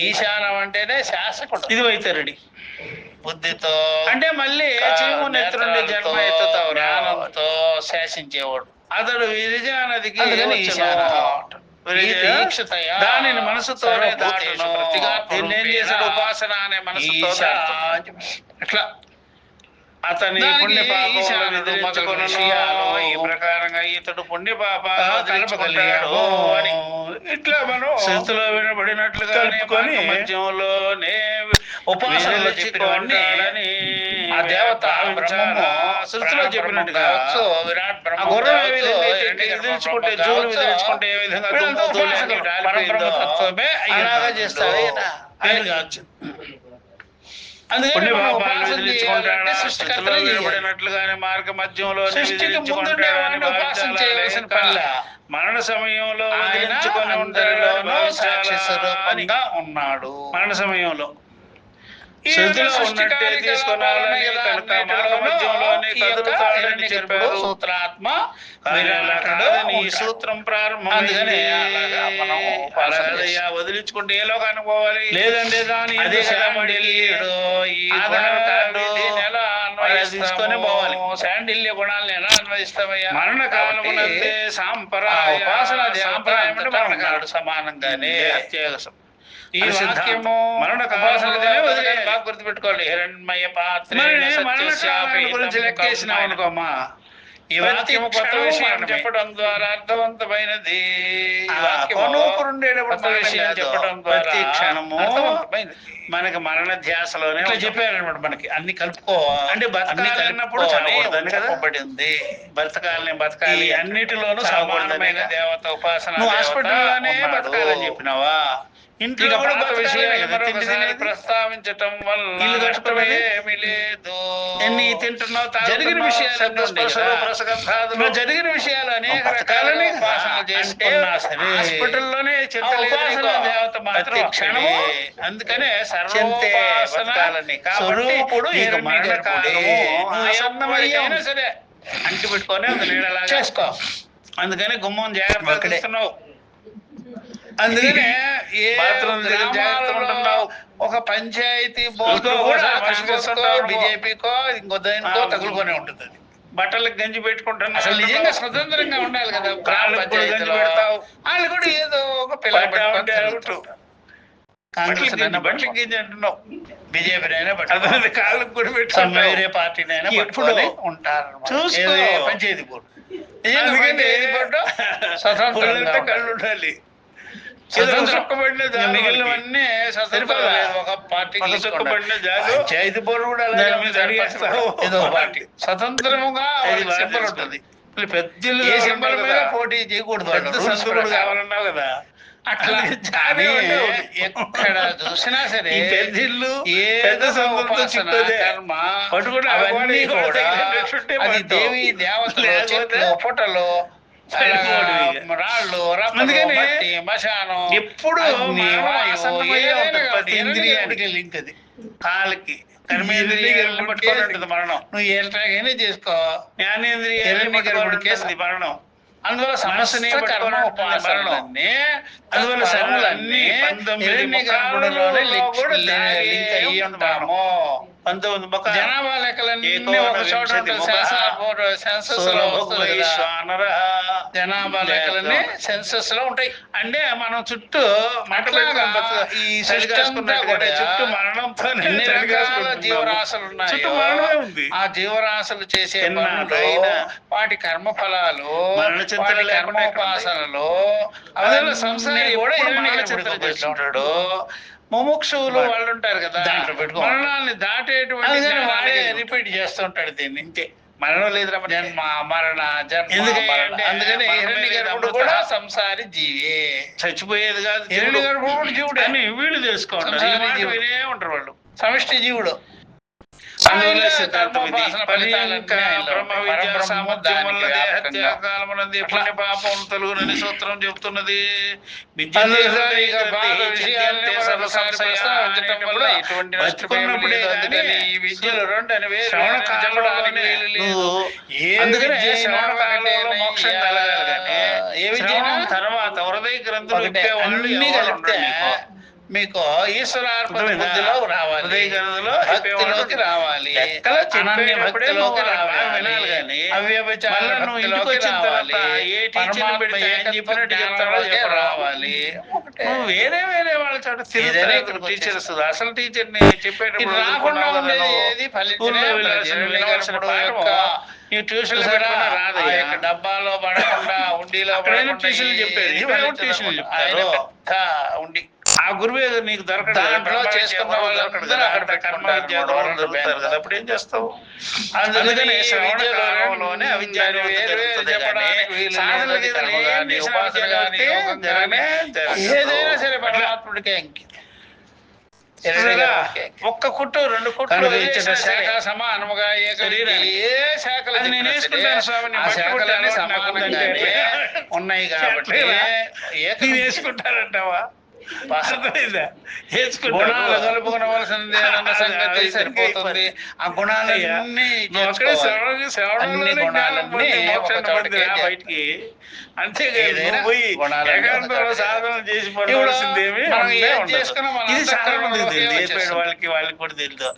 Speaker 1: ఈశానం అంటేనే శాసకుడు.
Speaker 2: ఇది వైతరుడి
Speaker 1: బుద్ధితో
Speaker 2: అంటే మళ్ళీ చీమునెత్తురుండి జన్మ ఎత్తుతావు
Speaker 1: జ్ఞానంతో శాసించేవాడు
Speaker 2: అతడు విరజా నదికి
Speaker 1: దానిని మనసుతోనే దాటును.
Speaker 2: దీన్ని ఏం చేశాడు? ఉపాసన అనే మనసుతో
Speaker 1: అట్లా
Speaker 2: అతని పుణ్య పాపములను
Speaker 1: ఈ ప్రకారంగా ఇతడు పుణ్య పాపాలు
Speaker 2: కలపగలిగాడు అని
Speaker 1: ఇట్లా మనం
Speaker 2: శృతిలో వినబడినట్లుగా
Speaker 1: కలుపుకొని
Speaker 2: మధ్యంలోనే
Speaker 1: ఉపాసనలో చెప్పినవన్నీ
Speaker 2: ఆ దేవత
Speaker 1: బ్రహ్మము
Speaker 2: శృతిలో చెప్పినట్టుగా
Speaker 1: విరాట్
Speaker 2: గుర్రం ఏ విధంగా విదిలించుకుంటే జూలు విదిలించుకుంటే ఏ విధంగా
Speaker 1: పరబ్రహ్మతత్వమే
Speaker 2: అలాగా చేస్తాడు ఆయన కావచ్చు.
Speaker 1: వినబడినట్లుగానే మార్గ మధ్యంలో
Speaker 2: ఉపాసన చేయవలసిన పనిలా
Speaker 1: మరణ సమయంలో
Speaker 2: వదిలించుకొని
Speaker 1: స్వరూపంగా ఉన్నాడు.
Speaker 2: మరణ సమయంలో
Speaker 1: శృతిలో ఉన్నట్టే తీసుకున్నాలని కనుక మార్గ మధ్యంలోనే కదులుతాడని చెప్పారు.
Speaker 2: సూత్రాత్మ
Speaker 1: ఈ సూత్రం ప్రారంభం.
Speaker 2: అందుకని
Speaker 1: వదిలించుకుంటే ఏ లోకానికి పోవాలి?
Speaker 2: లేదంటే దాని
Speaker 1: తీసుకొని పోవాలి.
Speaker 2: శాండిల్య గుణాలను ఎలా అన్వయిస్తామయ్యా?
Speaker 1: మరణ కాలమునందే సాంప్రదాయ
Speaker 2: ఉపాసన
Speaker 1: సాంప్రదాయం అంటే మరణకాలుడు
Speaker 2: సమానంగానే
Speaker 1: అత్యవసం.
Speaker 2: ఈ వాక్యము
Speaker 1: మరణ
Speaker 2: బాగా గుర్తుపెట్టుకోవాలి. హిరణ్మయ పాత్ర
Speaker 1: గురించి లెక్కేసినాం అనుకోమా.
Speaker 2: ఈ వాక్యము కొత్త విషయం చెప్పడం ద్వారా అర్థవంతమైనది. కొత్త విషయం చెప్పడం ద్వారా
Speaker 1: క్షణము
Speaker 2: మనకి మరణ ధ్యాసలోనే
Speaker 1: చెప్పారనమాట. మనకి అన్ని కలుపుకో
Speaker 2: అంటే బతకాలన్నప్పుడు
Speaker 1: చెప్పబడింది.
Speaker 2: బ్రతకాలని బతకాలి
Speaker 1: అన్నిటిలోనూ
Speaker 2: సమానమైన
Speaker 1: దేవత ఉపాసన.
Speaker 2: నువ్వు హాస్పిటల్లోనే
Speaker 1: బతకాలని చెప్పినావా?
Speaker 2: ఇంట్లో
Speaker 1: ప్రస్తావించటం వల్ల
Speaker 2: ఇల్లు కట్టుకోవడం
Speaker 1: ఏమీ లేదు.
Speaker 2: ఎన్ని తింటున్నావు,
Speaker 1: జరిగిన విషయాలు
Speaker 2: జరిగిన విషయాలు అనేక
Speaker 1: రకాలని
Speaker 2: ఉపాసనలు చేసుకున్నా సరే
Speaker 1: హాస్పిటల్లోనే
Speaker 2: దేవత మాత్రం
Speaker 1: క్షణము.
Speaker 2: అందుకనే
Speaker 1: స్వరూపుడు
Speaker 2: సరే అంటి పెట్టుకొని నీడలాగా
Speaker 1: చేసుకో.
Speaker 2: అందుకని గుమ్మం జాగ్రత్త చేస్తున్నావు.
Speaker 1: అందుకనే
Speaker 2: ఒక పంచాయతీ బీజేపీకో ఇంకో దానికో తగులుకొనే ఉంటుంది. అది
Speaker 1: బట్టలకు గంజి పెట్టుకుంటున్నా.
Speaker 2: అసలు నిజంగా స్వతంత్రంగా ఉండాలి కదా.
Speaker 1: పెడతావు
Speaker 2: వాళ్ళు కూడా ఏదో ఒక పిల్లలు
Speaker 1: కాంగ్రెస్ బట్టలకి గింజి అంటున్నావు.
Speaker 2: బీజేపీ అయినా
Speaker 1: కాళ్ళకు కూడా పెట్టుకుంటావు.
Speaker 2: వేరే పార్టీనైనా
Speaker 1: ఎప్పుడు
Speaker 2: ఉంటారు.
Speaker 1: చూసుకో.
Speaker 2: పంచాయతీ బోర్డు
Speaker 1: స్వతంత్రంగా కళ్ళు ఉండాలి.
Speaker 2: మిగిలినవన్నీ ఒక పార్టీకి
Speaker 1: పంచాయతీ బోర్డు కూడా
Speaker 2: ఏదో పార్టీ స్వతంత్రముగా సింబల్ ఉంటుంది.
Speaker 1: పెద్దలు
Speaker 2: ఏ సింబల్ మీద పోటీ చేయకూడదు.
Speaker 1: పెద్ద సంస్కృతుడు కావాలన్నావు కదా.
Speaker 2: అట్లా ఎక్కడ చూసినా సరే
Speaker 1: పెద్దిల్లు
Speaker 2: పెద్ద కర్మ అవన్నీ కూడా అది దేవి దేవతలు ఫోటోలు రాళ్ళు రప్పటి మశానం
Speaker 1: ఎప్పుడు
Speaker 2: ఇంద్రియానికి లింక్ అది. కాళ్ళకి
Speaker 1: కర్మేంద్రియాలను పట్టుకొని ఉంటుంది మరణం. నువ్వు ఎలాగైనా చేసుకో, జ్ఞానేంద్రియాలను పట్టుకొని ఉంటుంది మరణం. అందువల్ల సమస్యని కర్మ ఉపాసనలన్నీ, అందువల్ల సర్వులన్నీ 19 ముఖాలలోనే లింక్ అయ్యి ఉంటాము. 19 ముఖాలు. జనాభా లెక్కలన్నీ ఒక చోట సెన్సస్ లో వస్తుంది కదా. జనాభా లెక్కలన్నీ సెన్సస్ లో ఉంటాయి. అంటే మనం చుట్టూ ఈ చుట్టూ మరణంతో ఎన్ని రకాల జీవరాశులు ఉన్నాయో, ఆ జీవరాశులు చేసే వాటి కర్మ ఫలాలు, కర్మోపాసనలు, అదే సంసారి కూడా ఉంటాడు. ముముక్షువులు వాళ్ళు ఉంటారు కదా, మరణాన్ని దాటేటువంటి వాడే రిపీట్ చేస్తుంటాడు దీన్ని. ఇంతే, మరణం లేదు, జన్మ మరణ జన్మ. అందుకని హిరణ్యగర్భుడు కూడా సంసారి జీవే, చచ్చిపోయేది కాదు. హిరణ్యగర్భుడు కూడా జీవుడు అని వీళ్ళు తెలుసుకోండి, వినే ఉంటారు వాళ్ళు. సమష్టి జీవుడు. పాపం తొలుగునని సూత్రం చెబుతున్నది. తర్వాత హృదయ గ్రంథులు మీకు ఈశ్వరార్పణ బుద్ధిలో రావాలి, భక్తిలోకి రావాలి, అనన్య భక్తిలోకి రావాలి, వినాలి. కానీ ఇంటికి వచ్చిన తర్వాత ఏ టీచర్ రావాలి. వేరే వేరే వాళ్ళ చోట టీచర్స్, అసలు టీచర్ ని చెప్పేటప్పుడు రాకుండా ఉండేది ఏది ట్యూషన్ రాదు. డబ్బాలో పడకుండా ఉండిలో ట్యూషన్ చెప్పేది. ఉండి ఆ గురువే నీకు దొరకదు, దాంట్లో చేసుకున్న వాళ్ళు దొరకడు కదా, అక్కడ కర్మ విద్య దొరుకుతారు కదా, అప్పుడు ఏం చేస్తావు? అందుకని శ్రవణకాలంలోనే అవిద్యాన్ని ఉపాసన కానీ ఏదైనా సరే పరమాత్ముడికే అంకితం. ఒక్క కుట్టు 2 కుట్లు శాఖ సమానముగా ఏ శాఖలు నేను వేసుకుంటాను స్వామి, ఆ శాఖలన్నీ సమానంగానే ఉన్నాయి కాబట్టి వేసుకుంటారంటావా? గుణాలు కలుపుకోవలసింది అన్న సంగతి సరిపోతుంది. ఆ గుణాలన్నీ బయటికి సాధన చేసి వాళ్ళకి కూడా తెలుసు.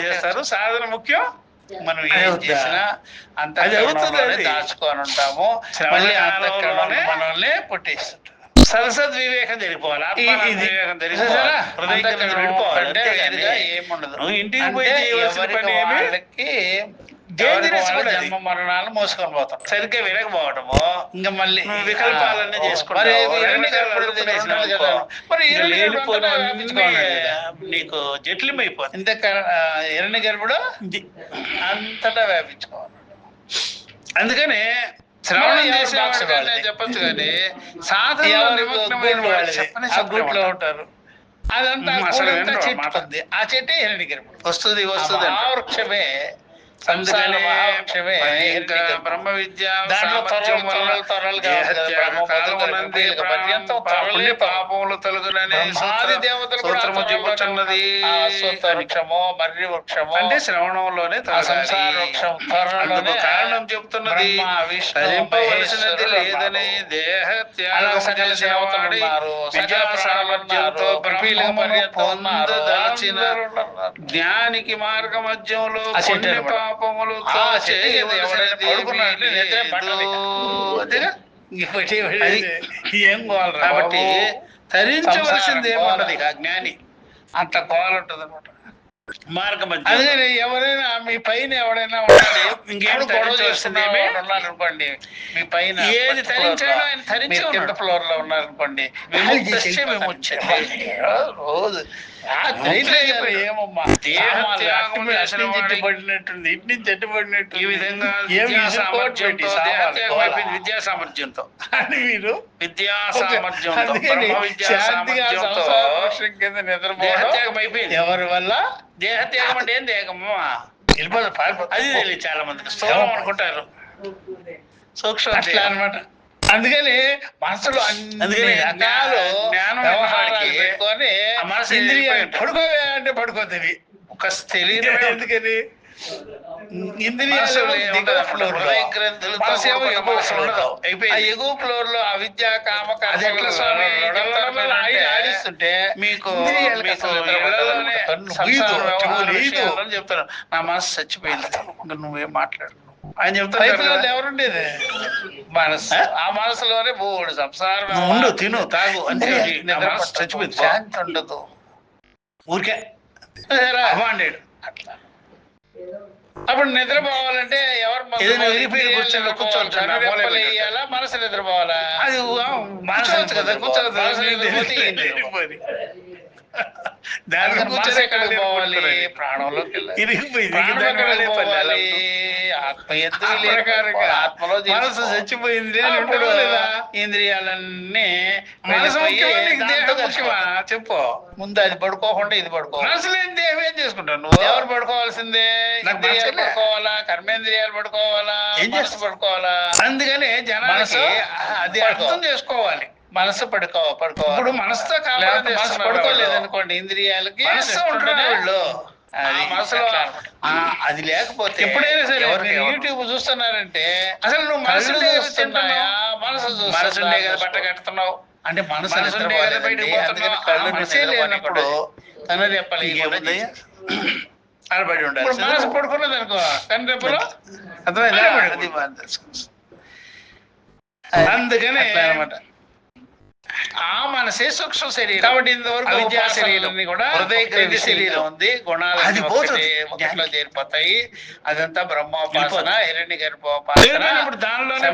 Speaker 1: చేస్తారు సాధన ముఖ్యం. మనం ఏం చేసినా అంత దాచుకొని ఉంటాము, మళ్ళీ అంతఃకరణలోనే మనల్ని పుట్టిస్తుంటాం. సరసద్ వివేకం జరిగిపోవాలి, వివేకం జరిగిపోవాలి. ఏముండదు, నువ్వు ఇంటికి పోయి వాళ్ళకి జన్మ మరణాలు మోసుకొని పోతాం. సరిగ్గా వినకపోవటము, ఇంకా మళ్ళీ వికల్పాలన్నీ చేసుకుంటాం. నీకు జట్లిమైపోతుంది. ఇంత హిరణ్య గర్భుడు అంతటా వ్యాపించుకోవాలి. అందుకని శ్రవణం చేసే చెప్పచ్చు కానీ సాధన గూట్లో ఉంటారు. అదంతా చెట్టు, ఆ చెట్టే హిరణ్య గర్భుడు. వస్తుంది ఆ వృక్షమే బ్రహ్మ విద్య. పాపములు తొలగునని చెబుతున్నది. వృక్షము మర్రి వృక్షము అంటే శ్రవణంలోనే సంసార వృక్షం కారణం చెబుతున్నది. ధరింపవలసినది లేదని దేహ త్యాగం సామర్థ్యంతో పొందదలచిన జ్ఞానికి మార్గ మధ్యంలో పాపములతో ఏం కోవాలి కాబట్టి ధరించవలసింది ఏముంటది ఇక జ్ఞాని. అంత కోవాలంటది అనమాట మార్గం. అదే ఎవరైనా మీ పైన ఎవరైనా ఇంకేం గొడవ చేస్తున్నామే ఉన్నారనుకోండి, మీ పైన ఏది ధరించాడో ఆయన ధరించి కింద ఫ్లోర్ లో ఉన్నారనుకోండి, మేము రోజు ఏమమ్మా పడినట్టుంది, ఇటు నుంచి ఎట్టుబడినట్టు ఈ విధంగా విద్యా సామర్థ్యంతో అని మీరు విద్యా సామర్థ్యంతో కింద నిద్రపోవడం అయిపోయింది. ఎవరి వల్ల దేహత్యాగం అంటే ఏం దేహమ్మా వెళ్ళిపోతుంది. అది తెలియదు చాలా మందికి, స్థూలం అనుకుంటారు, సూక్ష్మ అట్లా అనమాట. అందుకని మనసులో అన్ని రకాలు వ్యవహారాలు పెట్టుకొని ఇంద్రియాలు పడుకోవే అంటే పడుకోతుంది. ఒక తెలియదు ఎందుకని ఇంద్రియాలు దిగువ ఫ్లోర్ లో ఎగువ ఫ్లోర్ లో అవిద్య కామక ఆడిస్తుంటే మీకు చెప్తాను నా మనసు చచ్చిపోయింది ఇంకా నువ్వేం మాట్లాడు అని చెప్తాను. ఎవరుండేది మనసు, ఆ మనసులోనే బోడు సంసారం ఉండు తిను తాగు అంటే చచ్చిపోయింది. శాంతి ఉండదు ఊరికే అవాండేడు అట్లా. అప్పుడు నిద్రపోవాలంటే ఎవరు కూర్చోవాలా మనసు నిద్రపోవాలా? అది కూర్చోవచ్చు కదా, కూర్చోవచ్చు. దానికి కూర్చొని ఎక్కడికి పోవాలి? ప్రాణంలోకి పోవాలి. ఆత్మలో మనసు చచ్చిపోయింది ఇంద్రియాలన్నీ చెప్పు. ముందు అది పడుకోకుండా ఇది పడుకో. మనసు లేని దేహం ఏం చేసుకుంటావు నువ్వు? ఎవరు పడుకోవాల్సిందే? ఇంద్రియాలు పడుకోవాలా, కర్మేంద్రియాలు పడుకోవాలా, మనసు పడుకోవాలా? అందుకని జనానికి అది అర్థం చేసుకోవాలి. మనసు పడుకోవాలి. ఇప్పుడు మనసుతో మనసు పడుకోలేదు అనుకోండి, ఇంద్రియాలకి వాళ్ళు మనసులో అది లేకపోతే ఎప్పుడైనా సరే యూట్యూబ్ చూస్తున్నారంటే అసలు నువ్వు మనసు చూస్తున్నాయా? మనసు ఉండే కదా బట్ట కట్టుతున్నావు అంటే మనసు లేనప్పుడు కన్ను రెప్పలు అలబడి ఉండాలి. మనసు పడుకున్నది అనుకో కన్ను రెప్పలు అర్థమైందా? అందుకనే అనమాట ఆ మనసే సూక్ష్మ శరీరం. కాబట్టి ఇంతవరకు విద్యా శరీరం కూడా హృదయ గ్రంథి శరీరం ఉంది. గుణాలు ఒకటిలో చేరిపోతాయి. అదంతా బ్రహ్మోపాసన, హిరణ్య గర్భోపాసన. ఇప్పుడు దానిలోనే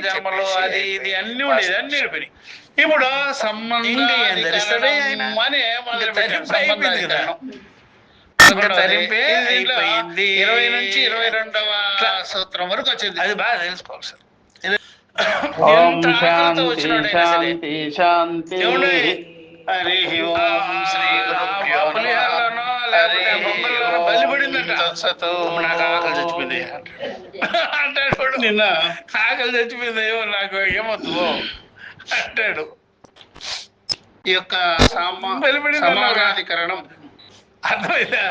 Speaker 1: జన్మలు అది ఇది అన్ని ఉండేది, అన్ని వెళ్ళిపోయి ఇప్పుడు సంబంధం తరింపే అయిపోయింది. 20 నుంచి 22వ సూత్రం వరకు వచ్చింది. అది బాగా తెలుసుకోవాలి సార్. ఓం శాంతి శాంతి శాంతి. హరి ఓం శ్రీ గురుభ్యో బలిపడిందంట. నాకు ఆకలి చచ్చిపోయింది అంటాడు. నిన్న ఆకలి చచ్చిపోయింది ఏమో నాకు ఏమవుతుందో అంటాడు. ఈ యొక్క సమానాధికరణం అర్థమైందా?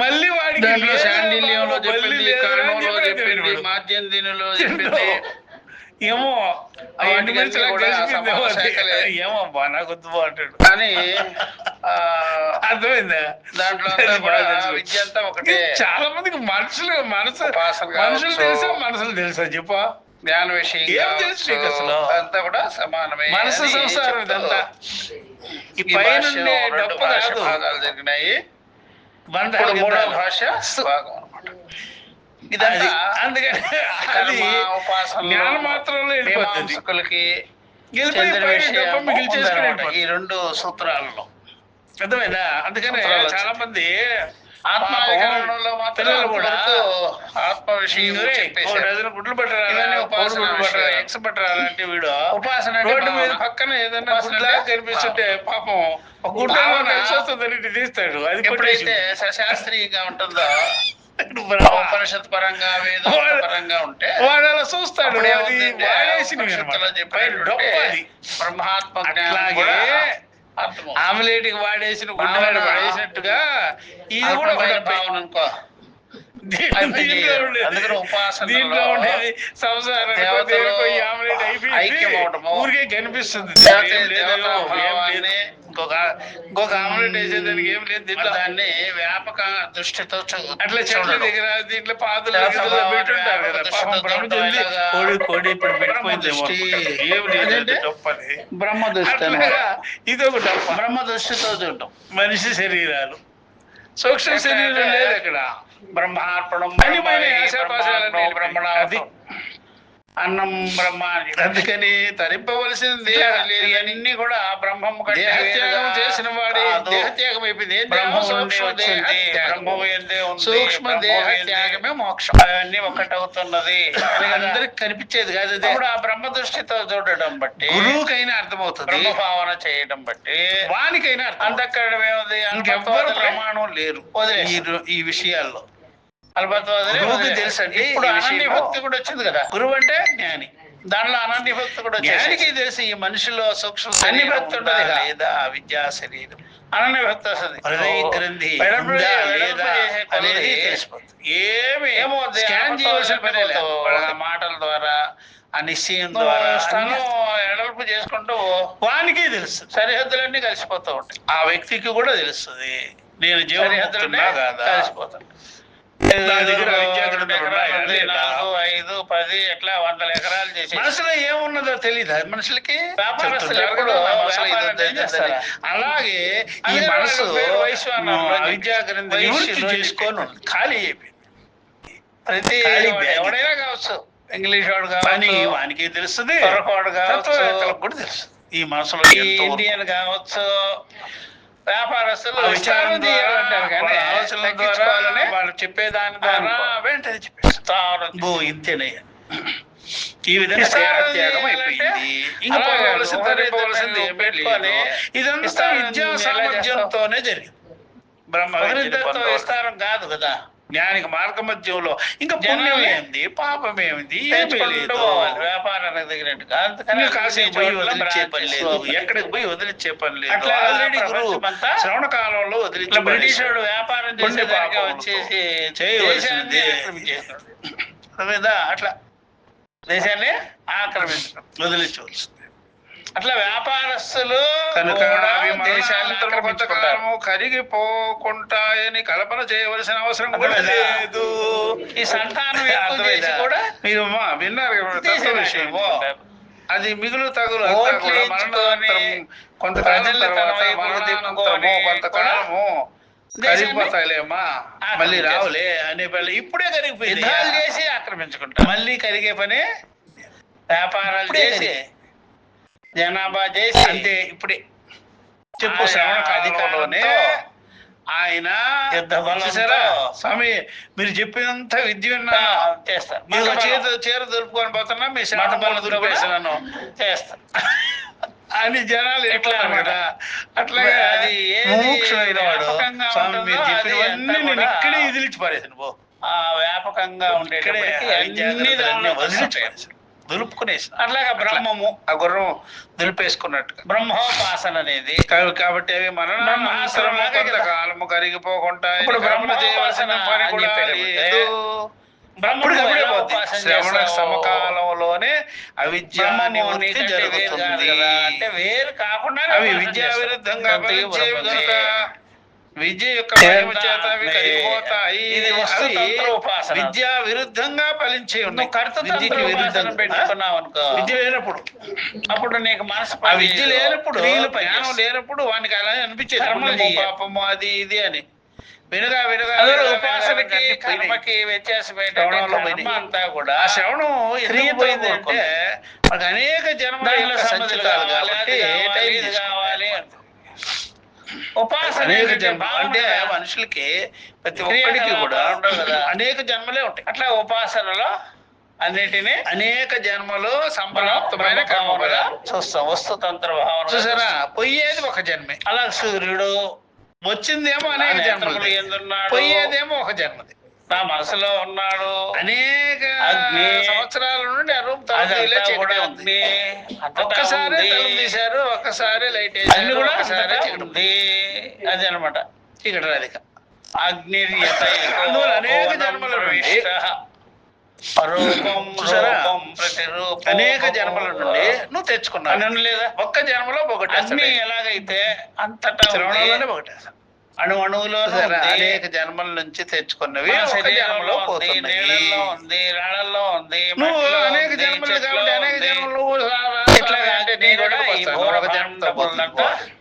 Speaker 1: మళ్ళీ వాడికి శాండిల్యంలో చెప్పింది, కర్ణంలో చెప్పింది, మాధ్యందినిలో చెప్పింది. ఏమో ఏమో నాకు వద్దు అంటాడు. కానీ అర్థమైందా? దాంట్లో విద్య అంతా ఒకటే. చాలా మందికి మనసులు తెలుసా, మనసులు తెలుసా చెప్పా? జ్ఞాన విషయం తెలుసు అసలు అంతా కూడా సమానమే. మనసు సంసారం ఇదంతా. ఈ పైన డబ్బు కాదు, భాగాలు జరిగినాయి. మూడో భాష భాగం అనమాట. అందుకని జ్ఞాన మాత్రంలో ఈ 2 సూత్రాలలో అర్థమైందా? అందుకని చాలా మంది ఆత్మాధికరణంలో పిల్లలు కూడా ఆత్మ విషయం గుడ్లు పట్టరాని ఎక్స్ పట్టరాలంటే వీడు ఉపాసన రోడ్డు మీద పక్కన ఏదైనా కనిపిస్తుంటే పాపం ఒక గుడ్డ తీస్తాడు. అది ఎప్పుడైతే శాస్త్రీయంగా ఉంటుందో ఉపనిషత్ పరంగా వేద పరంగా ఉంటే వాడు అలా చూస్తాడు. బ్రహ్మాత్మ ఆమ్లెట్ కి వాడేసిన గుడ్డ పడేసినట్టుగా ఇది కూడా భావన అనుకో. దీంట్లో ఉండేది సంసారం ఐక్యం అవటము ఊరికే కనిపిస్తుంది. ఇంకొక ఆమ్లెట్ వేసేదానికి ఏం లేదు. దీంట్లో దాన్ని వ్యాపక దృష్టితో అట్లా చెట్ల దగ్గర దీంట్లో పాదులు పెట్టుంటారు కదా. కోడి ఇప్పుడు బ్రహ్మ దృష్టి, ఇది ఒక బ్రహ్మ దృష్టితో చూడటం. మనిషి శరీరాలు సూక్ష్మ శరీరం లేదు అక్కడ. బ్రహ్మార్పణం బ్రహ్మణాది అన్నం బ్రహ్మ. అందుకని తరింపవలసింది అన్ని కూడా బ్రహ్మం దేహత్యాగం చేసిన వాడి దేహత్యాగం అయిపోయింది. సూక్ష్మ దేహ త్యాగమే మోక్షం. అవన్నీ ఒకటవుతున్నది. అందరికి కనిపించేది కాదు. ఇప్పుడు ఆ బ్రహ్మ దృష్టితో చూడటం బట్టి గురువుకైనా అర్థమవుతుంది. బ్రహ్మభావన చేయడం బట్టి వానికైనా అంతఃకరణం ఏముంది? ఇంకెవ్వరు ప్రమాణం లేరు ఈ విషయాల్లో. గురువుకి తెలుసు అండి. ఇప్పుడు అనన్య భక్తి కూడా వచ్చింది కదా. గురువు అంటే జ్ఞాని. దానిలో అనన్యభక్తి కూడా
Speaker 2: జ్ఞానికి తెలిసి ఈ మనిషిలో సూక్ష్మ
Speaker 1: అన్ని భక్తి
Speaker 2: ఉందా
Speaker 1: ఉండదు
Speaker 2: లేదా విద్యా శరీరం
Speaker 1: అనన్యభక్తి వస్తుంది.
Speaker 2: హృదయ గ్రంథి
Speaker 1: వెడల్పు
Speaker 2: ఉందా
Speaker 1: వెడల్పు
Speaker 2: లేదా
Speaker 1: చేసే కొలది
Speaker 2: అనేది తెలిసిపోతుంది. ఏమి
Speaker 1: ఏమో
Speaker 2: స్కాన్ చేయవలసిన పని లేదు.
Speaker 1: వాళ్ళ
Speaker 2: ఆ మాటల ద్వారా ఆ నిశ్చయం ద్వారా
Speaker 1: స్థలం ఎడల్పు చేసుకుంటూ
Speaker 2: వానికి తెలుసు,
Speaker 1: సరిహద్దులన్నీ కలిసిపోతూ ఉంటాయి.
Speaker 2: ఆ వ్యక్తికి కూడా తెలుస్తుంది నేను
Speaker 1: సరిహద్దులన్నీ
Speaker 2: జీవన కాదా.
Speaker 1: కలిసిపోతాయి.
Speaker 2: నా దగ్గర విద్యా గ్రంథాలు ఉన్నాయా లేదా?
Speaker 1: 4, 5, 10 ఎట్లా 100 ఎకరాలు చేసి
Speaker 2: మనసులో ఏమున్నదో తెలియదు మనుషులకి.
Speaker 1: వ్యాపారస్తులు
Speaker 2: చెప్తుంటారు
Speaker 1: ఎప్పుడు
Speaker 2: కదా, మనసులో
Speaker 1: వ్యాపారం
Speaker 2: ఇదంతా
Speaker 1: చేస్తారా?
Speaker 2: అలాగే ఈ
Speaker 1: అదే
Speaker 2: మనసు
Speaker 1: పేరు వైశ్వానరులు అని
Speaker 2: విద్యా గ్రంథం
Speaker 1: వైశ్యులు అని
Speaker 2: చేసుకొని ఉంది. ఖాళీ అయిపోయింది.
Speaker 1: ప్రతి
Speaker 2: ఖాళీ బ్యాగ్.
Speaker 1: ఎవడైనా కావచ్చు, ఇంగ్లీష్ వాడు
Speaker 2: పని
Speaker 1: కావచ్చు,
Speaker 2: వానికి తెలుస్తుంది,
Speaker 1: తొరకవాడు కావచ్చు,
Speaker 2: తత్వవేత్తలకు కూడా తెలుసు. ఈ మనసులో
Speaker 1: ఈ
Speaker 2: ఎంతో
Speaker 1: ఇండియన్ కావచ్చు, వ్యాపారస్తులు
Speaker 2: ఆ
Speaker 1: విచారం
Speaker 2: విచారం
Speaker 1: చేయాలంటారు కానీ
Speaker 2: వాళ్ళ ఆలోచనల ద్వారా
Speaker 1: తగ్గించుకోవాలని
Speaker 2: వాళ్ళు చెప్పేదాని ద్వారా
Speaker 1: అనుకో.
Speaker 2: వెంటనే చెప్పేస్తారు.
Speaker 1: తాను
Speaker 2: ఇంతేనయ్య ఈ విధంగా
Speaker 1: విస్తారం
Speaker 2: త్యాగం
Speaker 1: చేయాలంటే
Speaker 2: అయిపోయింది. ఇంకా
Speaker 1: అలాగే
Speaker 2: పోవలసింది
Speaker 1: ఒకరి
Speaker 2: పోవలసింది ఏమీ
Speaker 1: పెట్టుకొని
Speaker 2: లేదు. ఇదంతా
Speaker 1: విస్తారం
Speaker 2: విద్యా
Speaker 1: ఎలా
Speaker 2: సామర్థ్యంతోనే జరిగింది. బ్రహ్మ విద్యను
Speaker 1: ఒకరిద్దరితో
Speaker 2: పొందవలసింది.
Speaker 1: విస్తారం కాదు కదా,
Speaker 2: జ్ఞానికి మార్గ మధ్యంలో ఇంకా
Speaker 1: జనం
Speaker 2: పుణ్యం ఏంది పాపం ఏమింది ఏమీ
Speaker 1: తెచ్చుకుంటూ
Speaker 2: లేదు.
Speaker 1: పోవాలి వ్యాపారానికి తగినట్టుగా. అందుకని
Speaker 2: ఇంకా కాసేపు పోయి
Speaker 1: చోట్ల
Speaker 2: వదిలించే పని లేదు,
Speaker 1: బ్రాంచెస్
Speaker 2: ఎక్కడికి పోయి వదిలించే పని లేదు.
Speaker 1: అట్లా
Speaker 2: ఆల్రెడీ గురువు
Speaker 1: ప్రపంచమంతా
Speaker 2: శ్రవణ కాలంలో
Speaker 1: ఇట్లా
Speaker 2: వదిలించే
Speaker 1: బ్రిటిష్ వాడు వ్యాపారం
Speaker 2: కొన్ని
Speaker 1: చేసేదానికి
Speaker 2: పాపములతో
Speaker 1: వచ్చేసి
Speaker 2: చేయవలసింది.
Speaker 1: దేశాన్ని ఆక్రమించేస్తాడు.
Speaker 2: కదా అట్లా
Speaker 1: దేశాన్ని ఆక్రమించడం
Speaker 2: వదిలించవలసింది.
Speaker 1: అట్లా వ్యాపారస్తులు
Speaker 2: కనుక
Speaker 1: కూడా
Speaker 2: అవి
Speaker 1: దేశాన్ని
Speaker 2: మరణానంతరము
Speaker 1: ఆక్రమించుకుంటారు.
Speaker 2: కొంతకాలము కరిగిపోకుంటాయని కల్పన చేయవలసిన అవసరం కూడా
Speaker 1: అర్థమైందా?
Speaker 2: లేదు.
Speaker 1: ఈ సంతానం ఎక్కువ
Speaker 2: అర్థమైందా?
Speaker 1: చేసి కూడా
Speaker 2: మీరు విన్నారు కదా, తత్వ
Speaker 1: దేశాన్ని
Speaker 2: విషయము.
Speaker 1: ఆక్రమించుకుంటారు.
Speaker 2: అది మిగులు తగులు అంతా
Speaker 1: ఓట్లు
Speaker 2: కూడా
Speaker 1: వేయించుకొని
Speaker 2: మరణానంతరం కొంతకాలం
Speaker 1: ప్రజల్ని తన
Speaker 2: తర్వాత
Speaker 1: వైపుకు
Speaker 2: మరణానంతరము
Speaker 1: తిప్పుకొని
Speaker 2: కొంతకాలము
Speaker 1: దేశాన్ని
Speaker 2: కరిగిపోతాయిలేమ్మా మళ్ళీ రావులే అనే పని ఇప్పుడే కరిగిపోయింది.
Speaker 1: యుద్ధాలు చేసి ఆక్రమించుకుంటారు.
Speaker 2: మళ్ళీ కరిగే పని
Speaker 1: వ్యాపారాలు
Speaker 2: ఇప్పుడే
Speaker 1: చేసి
Speaker 2: కరిగే.
Speaker 1: జనాభా చేసి
Speaker 2: అంతే ఇప్పుడే చెప్పు
Speaker 1: ఆయన
Speaker 2: శ్రవణకు అధికారంలోనే ఆయన
Speaker 1: యుద్ధ బలంతో
Speaker 2: చూసారా? స్వామి మీరు చెప్పినంత విద్య విన్నాను.
Speaker 1: చేస్తారు.
Speaker 2: మీరు
Speaker 1: మత బలం.
Speaker 2: చీర దొరుకుకొని పోతున్నా మీ
Speaker 1: మత
Speaker 2: శ్రవణ బలం
Speaker 1: బలంతో కూడా
Speaker 2: దులిపేసినాను
Speaker 1: చేస్తారు.
Speaker 2: అని జనాలు
Speaker 1: ఎట్లా
Speaker 2: ఎట్లా
Speaker 1: అన్నమాట?
Speaker 2: కదా అట్లాగే
Speaker 1: అది ఏది
Speaker 2: ముముక్షుడైన వాడు
Speaker 1: వ్యాపకంగా
Speaker 2: స్వామి మీరు
Speaker 1: ఉంటుందో
Speaker 2: చెప్పినవన్నీ
Speaker 1: అది అంతా
Speaker 2: నేను
Speaker 1: కూడా
Speaker 2: ఇక్కడే వదిలించి పారేసాను పో.
Speaker 1: ఆ వ్యాపకంగా
Speaker 2: ఇక్కడే
Speaker 1: ఉండేటప్పటికీ అన్ని
Speaker 2: అన్ని
Speaker 1: దానిలో
Speaker 2: వదిలించి పారేసాను. దులుపుకునేసిన
Speaker 1: అట్లాగా బ్రహ్మము
Speaker 2: ఆ గుర్రం దులిపేసుకున్నట్టుగా.
Speaker 1: బ్రహ్మోపాసన అనేది
Speaker 2: కాబట్టి అవి మరణానంతరము
Speaker 1: బ్రహ్మాస్త్రం
Speaker 2: కొంతకాలము కరిగిపోకుండా
Speaker 1: ఇప్పుడు
Speaker 2: కర్మ చేయవలసిన పని
Speaker 1: అని
Speaker 2: కూడా
Speaker 1: చెప్పేటప్పుడు
Speaker 2: లేదు.
Speaker 1: బ్రహ్మము
Speaker 2: అప్పుడే
Speaker 1: ఎలా
Speaker 2: పోతుంది.
Speaker 1: ఉపాసన
Speaker 2: శ్రవణ
Speaker 1: చేస్తావో,
Speaker 2: సమకాలంలోనే అవిద్య
Speaker 1: బ్రహ్మము
Speaker 2: నివృత్తి
Speaker 1: నీకంటే వేరు కాదు
Speaker 2: జరుగుతుంది.
Speaker 1: కదా, అంటే వేరు కాకుండా
Speaker 2: అవి విద్యా విరుద్ధంగా ఫలించేవి కనుక విద్య యొక్క మహిమ చేత అవి కరిగిపోతాయి.
Speaker 1: ఇది వస్తు
Speaker 2: అవి
Speaker 1: తంత్ర ఉపాసన.
Speaker 2: విద్యా విరుద్ధంగా ఫలించే ఉన్నాయి.
Speaker 1: నువ్వు కర్తతంత్ర
Speaker 2: విద్యకి
Speaker 1: ఉపాసన
Speaker 2: విరుద్ధంగా
Speaker 1: పెట్టుకున్నావు అనుకో,
Speaker 2: విద్య లేనప్పుడు
Speaker 1: అప్పుడు నీకు మనసు
Speaker 2: ఆ విద్య లేనప్పుడు
Speaker 1: క్రియలు
Speaker 2: జ్ఞానం
Speaker 1: పనిచేస్తాయి.
Speaker 2: లేనప్పుడు వానికి అలా అనిపించేది
Speaker 1: కర్మలు
Speaker 2: పుణ్యము,
Speaker 1: చెయ్యాలి.
Speaker 2: పాపము అది ఇది అని వినగా వినగా
Speaker 1: అందులో
Speaker 2: వినగా
Speaker 1: ఉపాసనకి
Speaker 2: వినగా అన్ని పోయినాయి.
Speaker 1: కర్మకి వ్యత్యాసం ఏంటంటే
Speaker 2: శ్రవణంలో
Speaker 1: కర్మ
Speaker 2: పోయినాయి.
Speaker 1: అంతా కూడా
Speaker 2: ఆ శ్రవణం
Speaker 1: క్రియ
Speaker 2: ఎందుకు పోయింది అంటే
Speaker 1: పోగొట్టుకుంది.
Speaker 2: మనకు అనేక జన్మల
Speaker 1: దాంట్లో
Speaker 2: యొక్క
Speaker 1: సంబంధాలు
Speaker 2: సంచితాలు
Speaker 1: కావాలి,
Speaker 2: కాబట్టి
Speaker 1: అది కావాలి,
Speaker 2: టైం
Speaker 1: ఇది
Speaker 2: తీసుకుంటుంది.
Speaker 1: కావాలి అంటారు. ఉపాసన
Speaker 2: అనేక
Speaker 1: ఏంటంటే
Speaker 2: జన్మ
Speaker 1: భావన
Speaker 2: అంటే
Speaker 1: కదా.
Speaker 2: మనుషులకి ప్రతి
Speaker 1: క్రియాకలాపాలు
Speaker 2: ఒక్కడికి కూడా
Speaker 1: ఉండవు కదా.
Speaker 2: అనేక జన్మలే ఉంటాయి.
Speaker 1: అట్లా ఉపాసనలో అన్నిటినీ
Speaker 2: అనేక జన్మలు
Speaker 1: మనం
Speaker 2: సంపరాప్తమైన
Speaker 1: బ్రహ్మభావనగా
Speaker 2: కర్మఫలాలు.
Speaker 1: చూస్తాం, వస్తుతంత్ర భావన
Speaker 2: చూసారా పోయేది ఒక జన్మే,
Speaker 1: అలా సూర్యుడు
Speaker 2: వచ్చిందేమో అనేక జన్మలు,
Speaker 1: ఎందున్నాడు,
Speaker 2: పోయేదేమో ఒక జన్మది.
Speaker 1: నా మనసులో ఉన్నాడు,
Speaker 2: అనేక
Speaker 1: అగ్ని,
Speaker 2: సంవత్సరాల నుండి ఆ రూమ్
Speaker 1: అదంతా
Speaker 2: తలుపులే
Speaker 1: కూడా
Speaker 2: చీకటే ఉంది.
Speaker 1: అగ్ని, అంతటా
Speaker 2: ఒక్కసారి
Speaker 1: ఉంది.
Speaker 2: తలుపు తీశారు, ఒక్కసారి లైట్
Speaker 1: అన్ని
Speaker 2: వేశారు,
Speaker 1: కూడా
Speaker 2: ఒక్కసారి
Speaker 1: అంతటా
Speaker 2: చీకటి
Speaker 1: ఉంది. అది అనమాట
Speaker 2: చీకటి రాధిక.
Speaker 1: అగ్ని
Speaker 2: అందువల్ల అనేక జన్మల నుండి
Speaker 1: రూపం
Speaker 2: చూసారా?
Speaker 1: రూపం ప్రతిరూపం
Speaker 2: అనేక జన్మల నుండి నువ్వు తెచ్చుకున్నావు.
Speaker 1: అని లేదా
Speaker 2: ఒక్క జన్మలో
Speaker 1: అగ్ని
Speaker 2: ఒకటి
Speaker 1: ఎలాగైతే అంతటా ఉంది.
Speaker 2: శ్రవణంలోనే ఒకటేస్తాడు.
Speaker 1: అణు అణువులో
Speaker 2: అనేక జన్మల నుంచి తెచ్చుకున్నవి
Speaker 1: మన
Speaker 2: ఒక
Speaker 1: శరీరంలో
Speaker 2: జన్మలో
Speaker 1: ఉంది,
Speaker 2: పోతున్నాయి.
Speaker 1: నీళ్ళల్లో ఉంది, రాళ్ళల్లో ఉంది,
Speaker 2: నువ్వు
Speaker 1: మట్టిలో
Speaker 2: అనేక
Speaker 1: ఉంది,
Speaker 2: జన్మలు
Speaker 1: చెట్లో
Speaker 2: కాబట్టి అనేక
Speaker 1: ఉంది.
Speaker 2: జన్మలు
Speaker 1: ఇట్లాగా
Speaker 2: అంటే
Speaker 1: నీ కూడా ఈ
Speaker 2: ఒక జన్మతో
Speaker 1: భూమండలంతా
Speaker 2: పోతుంది.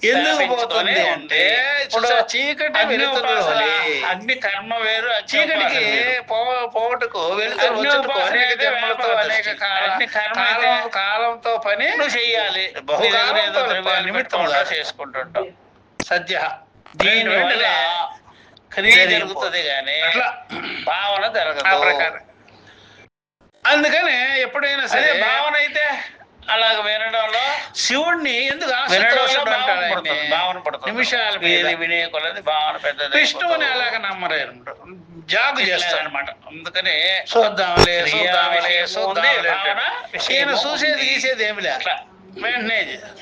Speaker 2: ఎందుకు పోతుంది అంటే
Speaker 1: ఇప్పుడు
Speaker 2: చూసా, చీకటి
Speaker 1: అగ్ని
Speaker 2: వెలుతురు
Speaker 1: ఉపాసన,
Speaker 2: వలె.
Speaker 1: అగ్ని కర్మ వేరు, అగ్ని
Speaker 2: చీకటికి
Speaker 1: ఉపాసన వేరు.
Speaker 2: పోవటకు వెలుతురు
Speaker 1: అగ్ని
Speaker 2: వచ్చుటకు
Speaker 1: ఉపాసన
Speaker 2: అనేక
Speaker 1: అయితే
Speaker 2: జన్మలతో
Speaker 1: వ్యాపారం
Speaker 2: అనేక
Speaker 1: దృష్టి. అగ్ని కర్మ అయితే
Speaker 2: కాలంతో పని
Speaker 1: నువ్వు చెయ్యాలి,
Speaker 2: బహుకాలంతో
Speaker 1: నీ దగ్గర ఏదో ద్రవ్యాలు
Speaker 2: నిమిత్తం
Speaker 1: పెట్టుకుంటా
Speaker 2: కాదు.
Speaker 1: చేసుకుంటుంటాం.
Speaker 2: సద్య
Speaker 1: దీని వల్ల క్రియ
Speaker 2: జరిగిపో-
Speaker 1: జరుగుతుంది కానీ
Speaker 2: అట్లా
Speaker 1: భావన
Speaker 2: ఆ
Speaker 1: జరగదు.
Speaker 2: ప్రకారం అందుకనే ఎప్పుడైనా
Speaker 1: అదే
Speaker 2: సరే
Speaker 1: భావన అయితే అలాగ వినడంలో
Speaker 2: శివుణ్ణి ఎందుకు
Speaker 1: వినడంలో
Speaker 2: ఆశుతోషుడు అంటాడు ఆయన్ని?
Speaker 1: భావన పడుతుంది.
Speaker 2: నిమిషాల మీద
Speaker 1: వినే కొలది భావన పెద్దది.
Speaker 2: విష్ణువుని అలాగ నమ్మరు, జాగు చేస్తాడు
Speaker 1: అనమాట. అందుకని
Speaker 2: చూద్దాంలే
Speaker 1: క్రియా
Speaker 2: చూద్దాంలే
Speaker 1: విషయము
Speaker 2: చూద్దాంలే
Speaker 1: ఉంది,
Speaker 2: అంటాడు.
Speaker 1: భావన విషయము
Speaker 2: ఈయన చూసేది
Speaker 1: ఉంది.
Speaker 2: గీసేది ఏమి లేదు,
Speaker 1: అట్లా
Speaker 2: వెంటనే చేస్తాడు.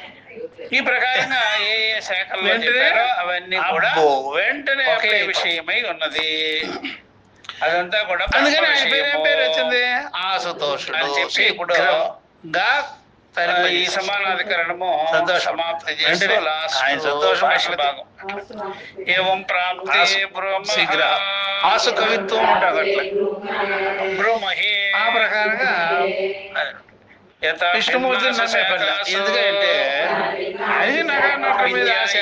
Speaker 1: ఈ ప్రకారంగా ఏ ఏ శాఖల్లో
Speaker 2: వెంటనే
Speaker 1: చెప్పారో అవన్నీ కూడా
Speaker 2: అబ్బో, వెంటనే
Speaker 1: ఒకే
Speaker 2: అప్లై అయిపోతుంది.
Speaker 1: విషయమై ఉన్నది. అదంతా కూడా
Speaker 2: అందుకని
Speaker 1: బ్రహ్మ
Speaker 2: ఆయన పేరు ఏం
Speaker 1: విషయము
Speaker 2: పేరు వచ్చింది? ఆశుతోషుడు.
Speaker 1: అని చెప్పి ఇప్పుడు
Speaker 2: శీఘ్రంగా
Speaker 1: ఈ
Speaker 2: తరిమి
Speaker 1: సమానాధికరణము
Speaker 2: సంతోషం.
Speaker 1: సమాప్తి
Speaker 2: వెంటనే
Speaker 1: చేస్తూ లాస్ట్
Speaker 2: ఆయన సంతోషం
Speaker 1: భాష
Speaker 2: అయిపోతుంది.
Speaker 1: భాగం ఏవం ప్రాప్తే
Speaker 2: శీఘ్ర ఆసు కవిత్వం ఉంటుంది అట్లా.
Speaker 1: బ్రహ్మహి
Speaker 2: ఆ ప్రకారంగా విష్ణుమూర్తిని నమ్మేపల్ల. ఎందుకంటే అది నగనట్ల మీద ఆశ,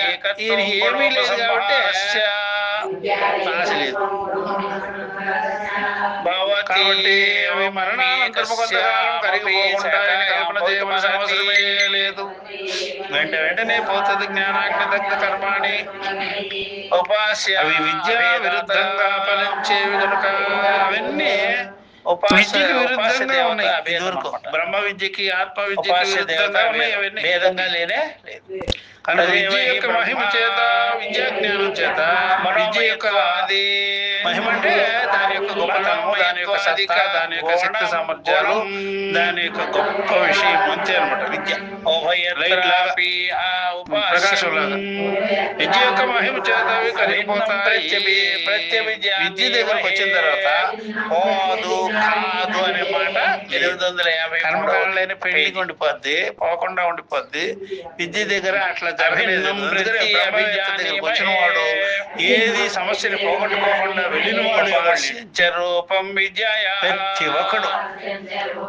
Speaker 2: ఈయన ఏమీ లేదు కాబట్టి ఆశ లేదు. కాబట్టి అవి మరణానంతరము కొంతకాలం కరిగిపోకుంటాయని కల్పన చేయవలసిన అవసరమే లేదు. వెంటనే పోతుంది జ్ఞానాగ్ని దగ్ధ కర్మాణి.
Speaker 1: ఉపాస్య
Speaker 2: అవి విద్యా విరుద్ధంగా ఫలించేవి కనుక అవన్నీ విద్యకి విరుద్ధంగా ఉన్నాయి. ఇదివరకు బ్రహ్మ విద్యకి ఆత్మ విద్యకి విరుద్ధంగా ఉన్నాయి అవన్నీ.
Speaker 1: భేదంగా లేనే లేదు.
Speaker 2: కనుక విద్య యొక్క మహిమ చేత, విద్యా జ్ఞానం చేత, విద్య యొక్క
Speaker 1: అది
Speaker 2: మహిమ అంటే దాని యొక్క గొప్పతనం, దాని యొక్క సత్తా, దాని యొక్క శక్తి సామర్థ్యాలు, దాని యొక్క గొప్ప విషయం అంతే అనమాట విద్య. లైట్ లాగా, ప్రకాశం లాగా. విద్య యొక్క మహిమ చేత అవి కలిగిపోతాయి. విద్య దగ్గరకు వచ్చిన తర్వాత పోదు కాదు అనే మాట
Speaker 1: 850
Speaker 2: కర్మకాండలైన పెళ్లికి ఉండిపోద్ది, పోకుండా ఉండిపోద్ది. విద్య దగ్గర అట్లా జరగలేదు. అందుకనే బ్రహ్మవేత్త దగ్గరకు వచ్చిన వాడు ఏది సమస్యని పోగొట్టుకోకుండా వెళ్ళిన వాడు
Speaker 1: రూపం విద్యాయ
Speaker 2: ప్రతి ఒక్కడు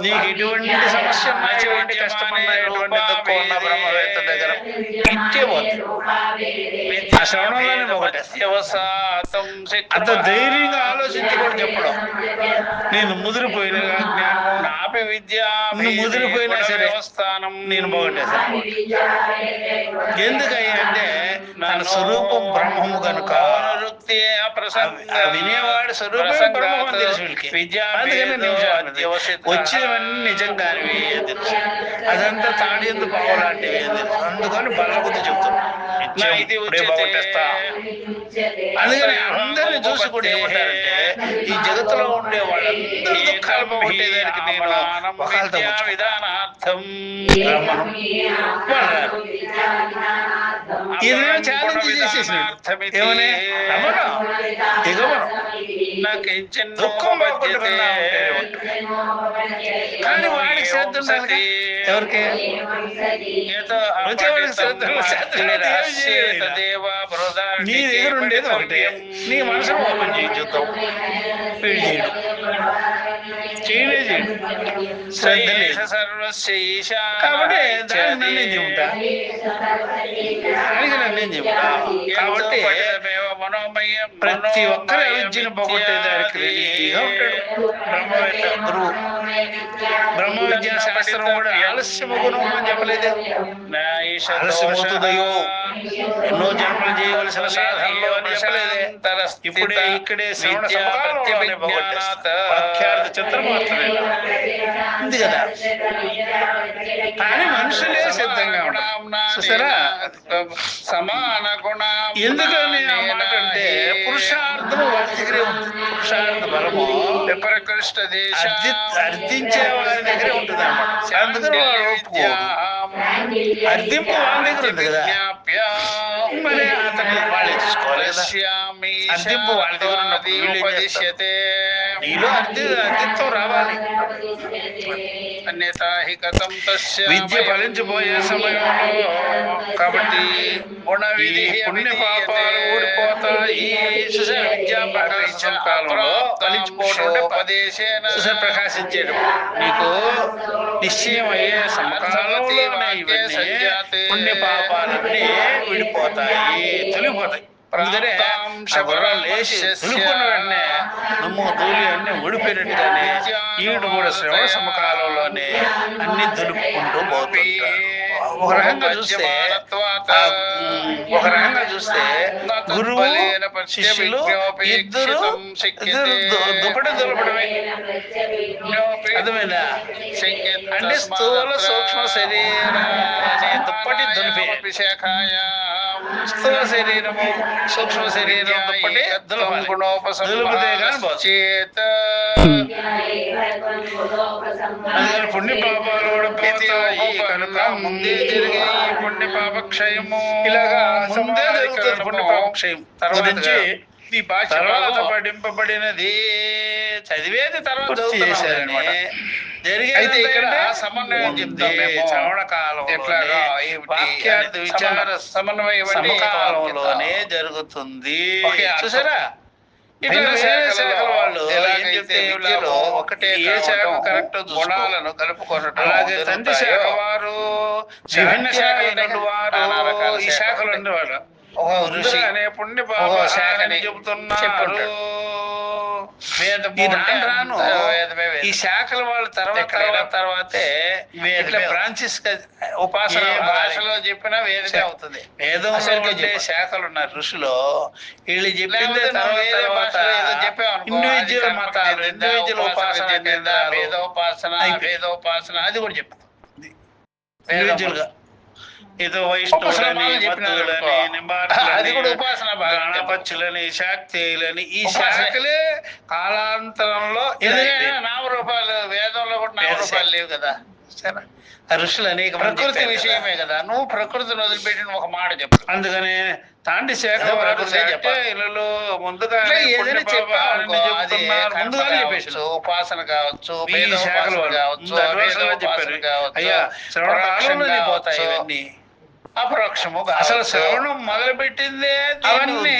Speaker 2: నీకు ఎటువంటి సమస్య ఉన్నా, ఎటువంటి కష్టం ఉన్నా, ఎటువంటి దుఃఖం ఉన్నా బ్రహ్మవేత్త దగ్గర ఇచ్చే పోతుంది. ఆ శ్రవణంలోనే
Speaker 1: వ్యవసాతం
Speaker 2: అంత ధైర్యంగా ఆలోచించి కూడా చెప్పడం. నేను ముదిరిపోయిన జ్ఞానం
Speaker 1: నాపి విద్య
Speaker 2: నువ్వు ముదిరిపోయినా సరే
Speaker 1: వ్యవస్థానం
Speaker 2: నేను పోగొట్టేశాను. ఎందుకయ్యా అంటే తన స్వరూపం బ్రహ్మము కనుక వినేవాడు స్వరూపం బ్రహ్మం అని తెలుసు వీళ్ళకి. అందుకని నిమిషాలు వచ్చేవన్నీ నిజంగానివి అని తెలుసు. అదంతా తాడి ఎందుకు పావులాంటివి అని తెలుసు. అందుకని బలబుద్ధి చెప్తున్నాను, ఇప్పుడే బాగుంటేస్తా. అందుకని అందరిని చూసి కూడా ఏమంటారంటే ఈ జగత్తులో ఉండే వాళ్ళందరూ దుఃఖాలు పోగొట్టేదానికి నేను ఒకళ్ళతో
Speaker 1: విధానార్థం
Speaker 2: బ్రహ్మను ఇదే ఛాలెంజ్ చేసేసినాడు. ఏమని రమణం దిగమనం దుఃఖం పోగొట్టుకున్నా కానీ వాడికి శ్రద్ధ ఉండాలి. ఎవరికి వచ్చేవాడికి శ్రద్ధ నీ దగ్గర ఉండేది ఒకటే, నీ మనసును ఓపెన్ చేయి చూద్దాం. వీడు చేయడు, చేయనే చేయడు, శ్రద్ధ లేదు. కాబట్టి దానికి నన్నేం చెబుతా, దానికి నన్నేం చెబుతా. కాబట్టి ప్రతి ఒక్కరి అవిద్యను పోగొట్టేదానికి రెడీగా ఉంటాడు బ్రహ్మవేత్త గురువు. బ్రహ్మ విద్యా శాస్త్రం కూడా ఆలస్యము గుణము అని చెప్పలేదు. ఆలస్యమవుతుందయ్యో ఎన్నో జన్మలు చేయవలసిన సాధనలు అని చెప్పలేదే. ఇప్పుడే ఇక్కడే శ్రవణ సమకాలంలోనే పోగొట్టేస్తా. వాక్యార్థ చిత్రం మాత్రమే ఉంది కదా. కానీ మనుషులే సిద్ధంగా ఉంటారు. చూసారా
Speaker 1: సమాన గుణ
Speaker 2: ఎందుకని ఆ మాట అంటే పురుషార్థము వారి దగ్గరే ఉంది. పురుషార్థ బలము
Speaker 1: విప్రకృష్ట
Speaker 2: అర్థించే వారి దగ్గరే ఉంటుంది అన్నమాట. అందుకని వాడు ఒప్పుకోడు. అర్థింపు వాళ్ళ దగ్గర ఉంది కదా, మరి అతన్ని వాళ్ళే చూసుకోవాలి కదా. అర్థింపు వాళ్ళ దగ్గర ఉన్నప్పుడు వీళ్ళు ఏం చేస్తారు? నీలో అర్థిత్వం రావాలి. విద్య ఫలించిపోయే సమయంలో కాబట్టి పుణ్య పాపాలు ఊడిపోతాయి. విద్యా ప్రకాశం కాలంలో ఫలించిపోవడం ప్రకాశించేటప్పుడు నీకు నిశ్చయం అయ్యే సమకాలంలోనే ఇవన్నీ పుణ్య పాపాలన్నీ విడిపోతాయి, తొలిగిపోతాయి. అందుకనే గుర్రాలు లేచి తులుకున్న వెంటనే దుమ్ము ధూళి అన్ని ఊడిపోయినట్టుగానే ఈడు కూడా శ్రవణ సమకాలంలోనే అన్ని దులుపుకుంటూ పోతుంటారు.
Speaker 1: ఒక రకంగా చూస్తే గురువు శిష్యులు ఇద్దరు దుప్పటి దులపడమే. అర్థమైందా? అంటే స్థూల సూక్ష్మ శరీరాన్ని దుప్పటి దులిపే. స్థూల శరీరము సూక్ష్మ శరీరం దుప్పటి దులిపితే కానీ చేత పుణ్య పాపాలు పోతాయి కనుక ముందే జరిగే ఈ పుణ్య పాపక్షయము ఇలాగా ముందే జరుగుతుంది. పుణ్య పాపక్షయం తర్వాత ఈ భాష తర్వాత పఠింపబడినది చదివేది తర్వాత చేశారనమాట. జరిగేది ఇక్కడ సమన్వయం చెప్తాం మేము. శ్రవణ కాలం వాక్యార్థ విచార సమకాలంలోనే జరుగుతుంది. చూసారా? ఇట్లా వేరే శాఖల వాళ్ళు ఒకటే ఏ శాఖ కరెక్ట్ గుణాలను కలుపుకోవడం. అలాగే తండ్రి శాఖ వారు విభిన్న శాఖలు వారు ఈ శాఖలు ఉండేవాళ్ళు. ఒక ఋషి అనే పుణ్య పాప శాఖని చెబుతున్నారు. రాను ఈ శాఖల వాళ్ళ తర్వాతే ఇట్లా బ్రాంచెస్ ఉపాసన భాషలో చెప్పినా వేరే అవుతుంది. వేదం శాఖలు ఉన్నారు ఋషులు. వీళ్ళు చెప్పింది తర్వాత ఇండివిజువల్ మతాలు ఇండివిజువల్ ఉపాసన వేదోపాసన అది కూడా చెప్తాం ఇండివిజువల్ గా. ఏదో వైష్ణవులని గణపచ్చులని శాక్తేయులని ఈ శాఖలే కాలాంతరంలో నామరూపాలు వేదంలో కూడా నామరూపాలు లేవు కదా. సరే ఋషులు అనేక ప్రకృతి విషయమే కదా. నువ్వు ప్రకృతిని వదిలిపెట్టి ఒక మాట చెప్పు. అందుకని తాండి శాఖ ఇళ్ళలో ముందుగా ఏదైనా చెప్పారు. ఉపాసన కావచ్చు, శాఖలు కావచ్చు, అయ్యా శ్రవణ పోతాయి ఇవన్నీ అపరోక్షము. అసలు శ్రవణం మొదలు పెట్టిందే అవన్నీ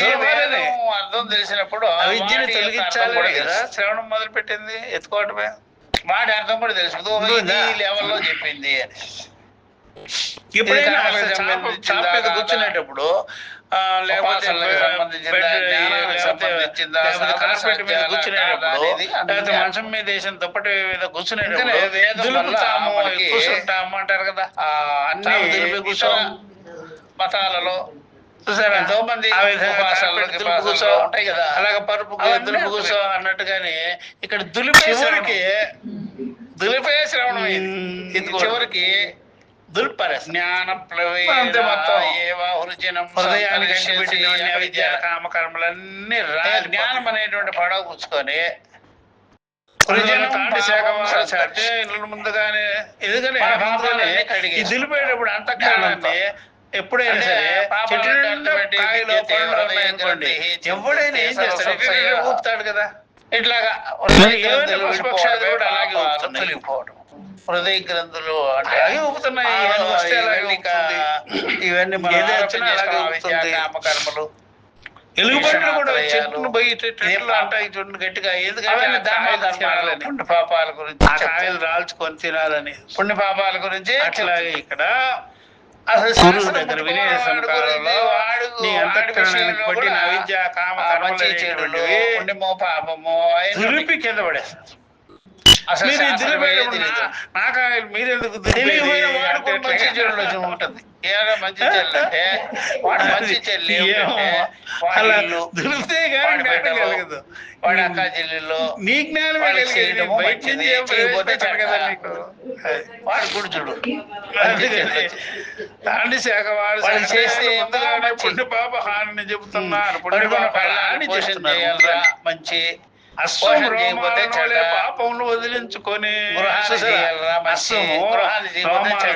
Speaker 1: అర్థం తెలిసినప్పుడు విద్యను తొలగించాలి కదా. శ్రవణం మొదలు పెట్టింది ఎత్తుకోవటమే. వాడి అర్థం కూడా తెలుసు లెవెల్లో చెప్పింది అని. ఎప్పుడైనా కూర్చునేటప్పుడు లేకపోతే మంచం మీద వేసిన దుప్పటి మీద కూర్చునేటప్పుడు కూర్చుంటాము అంటారు కదా. అన్ని మతాలలో చూసారా ఎంతో మంది కూర్చో ఉంటాయి కదా. అలాగే పరుపు దులుపు కూర్చో అన్నట్టుగానే ఇక్కడ దులిపేసరికి దులిపే శ్రవణం అయింది. చివరికి దుల్పర జ్ఞాన విద్యా కామకర్మలన్నీ జ్ఞానం అనేటువంటి పడవ కూర్చుకొని తాండి శాఖ ముందుగానే ఎందుకని దులిపేటప్పుడు అంతఃకరణాన్ని ఎప్పుడైనా సరే ఎవడైనా ఏం చేస్తాడు ఊపుతాడు కదా. ఇట్లాగా అలాగే హృదయ గ్రంథులు అలాగే ఊపుతున్నాయి. ఇవన్నీ నామకర్మలు ఎలుగుబంట్లు కూడా చెట్టును బయట అంటాయి చూడండి గట్టిగా. ఎందుకంటే పుణ్య పాపాల గురించి కాయలు రాల్చుకొని తినాలని పుణ్య పాపాల గురించి. అట్లాగే ఇక్కడ అసలు పుణ్యమో పాపమో దులిపి కింద పడేస్తారు. అసలు మీరెందుకు మంచి చెల్లు ఉంటుంది. ఏదో మంచి చెల్లు అంటే వాడు మంచి చెల్లి దులిపితే కలగదు. వాడి అక్క చెల్లెళ్ళు నీ జ్ఞానం వాడు గుడుచుడు తాండి శాఖ వాడు చేస్తే పుణ్య పాప హాని చెబుతున్నారు. పుణ్య పాప హాని చేయాలరా మంచి పాపములు వదిలించుకొని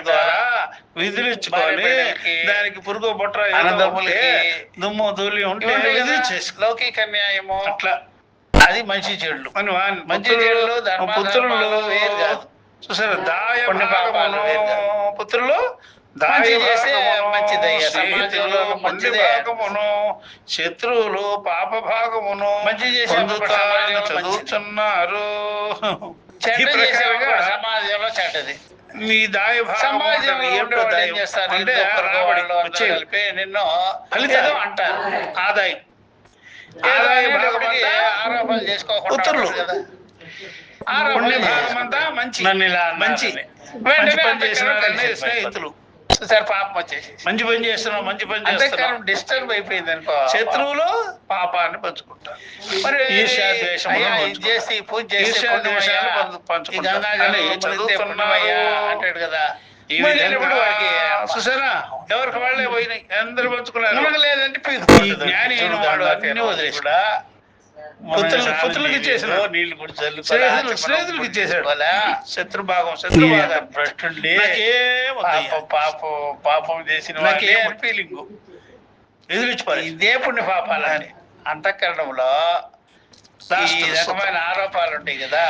Speaker 1: ద్వారా విదిలించుకొని దానికి పురుగు బొట్ర దుమ్ము ధూళి ఉంటే లౌకిక న్యాయము అట్లా అది మంచి చెడులు. మంచి చెడులు పుత్రులు వేరు కాదు. చూసారు దాయ పుత్రులు శత్రువులు పాప భాగమును మంచి చేసే చదువుతున్నారు. సమాజంలో చెడ్డది మీ దాయ సమాజంలో ఏం చేస్తారు అంటే నిన్ను ఫలితం అంటారు. ఆదాయం ఆరోపణలు చేసుకోకుండా పుత్రులు కదా. పుణ్య భాగం అంతా మంచి మంచి పని చేసిన స్నేహితులు సార్ పాపం వచ్చేసి
Speaker 2: మంచి పని చేస్తున్నావు, మంచి పని చేస్తున్నావు.
Speaker 1: అంతేకాలం డిస్టర్బ్ అయిపోయింది అనుకో,
Speaker 2: శత్రువులు
Speaker 1: పాపాన్ని పంచుకుంటారు. మరి
Speaker 2: ఈర్ష్యాద్వేషములను
Speaker 1: అయ్యా, ఇది
Speaker 2: పంచుకుంటారు.
Speaker 1: చేసి పూజ చేసి
Speaker 2: ఈర్ష్యాద్వేషాలు
Speaker 1: ఈ
Speaker 2: పంచుకుంటారు.
Speaker 1: గంగా
Speaker 2: అని
Speaker 1: జలం
Speaker 2: చదువుతున్నారు.
Speaker 1: అంటాడు కదా.
Speaker 2: ఈ
Speaker 1: మరి
Speaker 2: విధంగా
Speaker 1: ఇప్పుడు వాడికి
Speaker 2: చూసారా, ఎవరికి వాళ్ళే పోయినాయి, అందరూ పంచుకున్నారు.
Speaker 1: మునగలేదంటే
Speaker 2: ఈ జ్ఞాని అయిన వాడు అన్ని వదిలేసి
Speaker 1: కూడా
Speaker 2: పుత్రులకు ఇచ్చేసాడు,
Speaker 1: నీళ్లు కూడా
Speaker 2: స్నేహితులకు ఇచ్చేసాడు.
Speaker 1: శత్రుభాగం
Speaker 2: భ్రష్టుండి
Speaker 1: పాపం చేసిన
Speaker 2: నాకేం
Speaker 1: వాళ్ళే
Speaker 2: ఫీలింగ్ ఎదురిచ్చిపోయి
Speaker 1: ఇదే పుణ్య పాపాలని అంతఃకరణంలో ఈ రకమైన ఆరోపాలు ఉంటాయి కదా.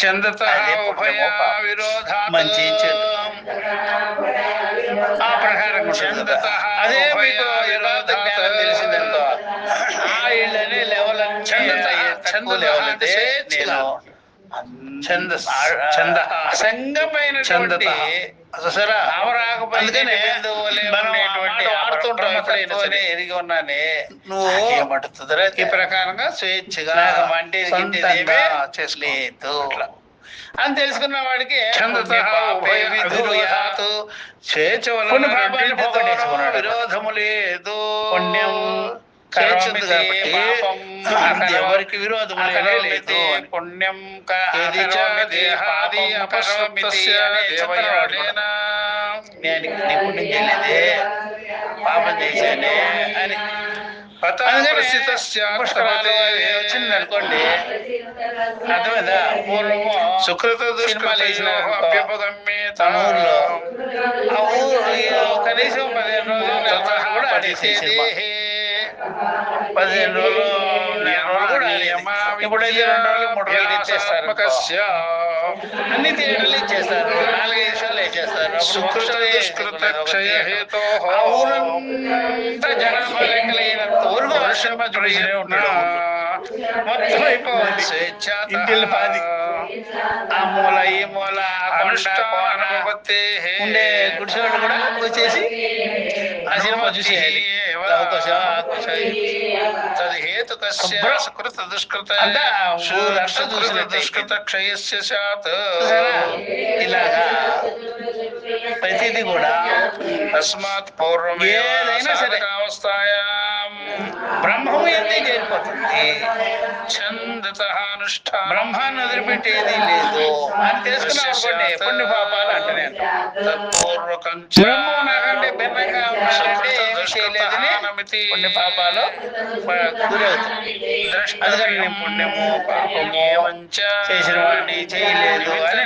Speaker 2: చందత
Speaker 1: అదే పుణ్యమో పాపం.
Speaker 2: విరోధాత్
Speaker 1: మంచి చెడు ఆ ప్రకారంగా ఉంటుంది కదా. అదే మీకు యథార్థ జ్ఞానం తెలిసిందనుకో, ఆ ఇళ్ళని లెవెల్ అసంగమైనటువంటి ఎరిగి ఉన్నానే నువ్వు ఈ ప్రకారంగా స్వేచ్ఛగా చేసుకోలేదు అని తెలుసుకున్న వాడికి
Speaker 2: స్వేచ్ఛ
Speaker 1: విరోధము లేదు.
Speaker 2: పుణ్యం
Speaker 1: ఎవరికి విరోధం లేదు.
Speaker 2: పుణ్యం
Speaker 1: నేను పుణ్యం చేయలేదే, పాపం చేశానే అని వచ్చింది అనుకోండి. అర్థమైందా? పూర్వము
Speaker 2: సుకృత
Speaker 1: తన ఊర్లో ఆ ఊరు కనీసం 15 రోజులు కూడా ఆడేసేది. 15 రోజులు కూడా ఇప్పుడు 2 రోజులు 3 రోజులు ఇచ్చేస్తారు. అన్ని తేడాలు ఇచ్చేస్తారు, 4-5 నిమిషాలు ఇచ్చేస్తారు. ఆ ఊరంతా జనాభా లెక్కలేనంత ఊరుగా ఉంటాడు. మొత్తం అయిపోవాలి. ఇంటిల్లి పాది ఆ మూల ఈ మూల ఉండే గుడిసెవాడు కూడా వచ్చేసి ఆ సినిమా చూసేయాలి. ఇలాగా ప్రతిదీ కూడా
Speaker 2: తస్మాత్ పూర్వం
Speaker 1: ఏదైనా సరే బ్రహ్మము ఎంతే చేరిపోతుంది. బ్రహ్మాన్ని వదిలిపెట్టేది లేదు అని తెలుసుకున్నాం అనుకోండి. పుణ్య పాపాలు అంటే నేను బ్రహ్మం నాకంటే భిన్నంగా ఉన్నానంటే ఏమి చేయలేదని పుణ్య పాపాలు గురవుతాయి. అందుకని నేను పుణ్యము పాపము చేసిన వాడిని చేయలేదు అని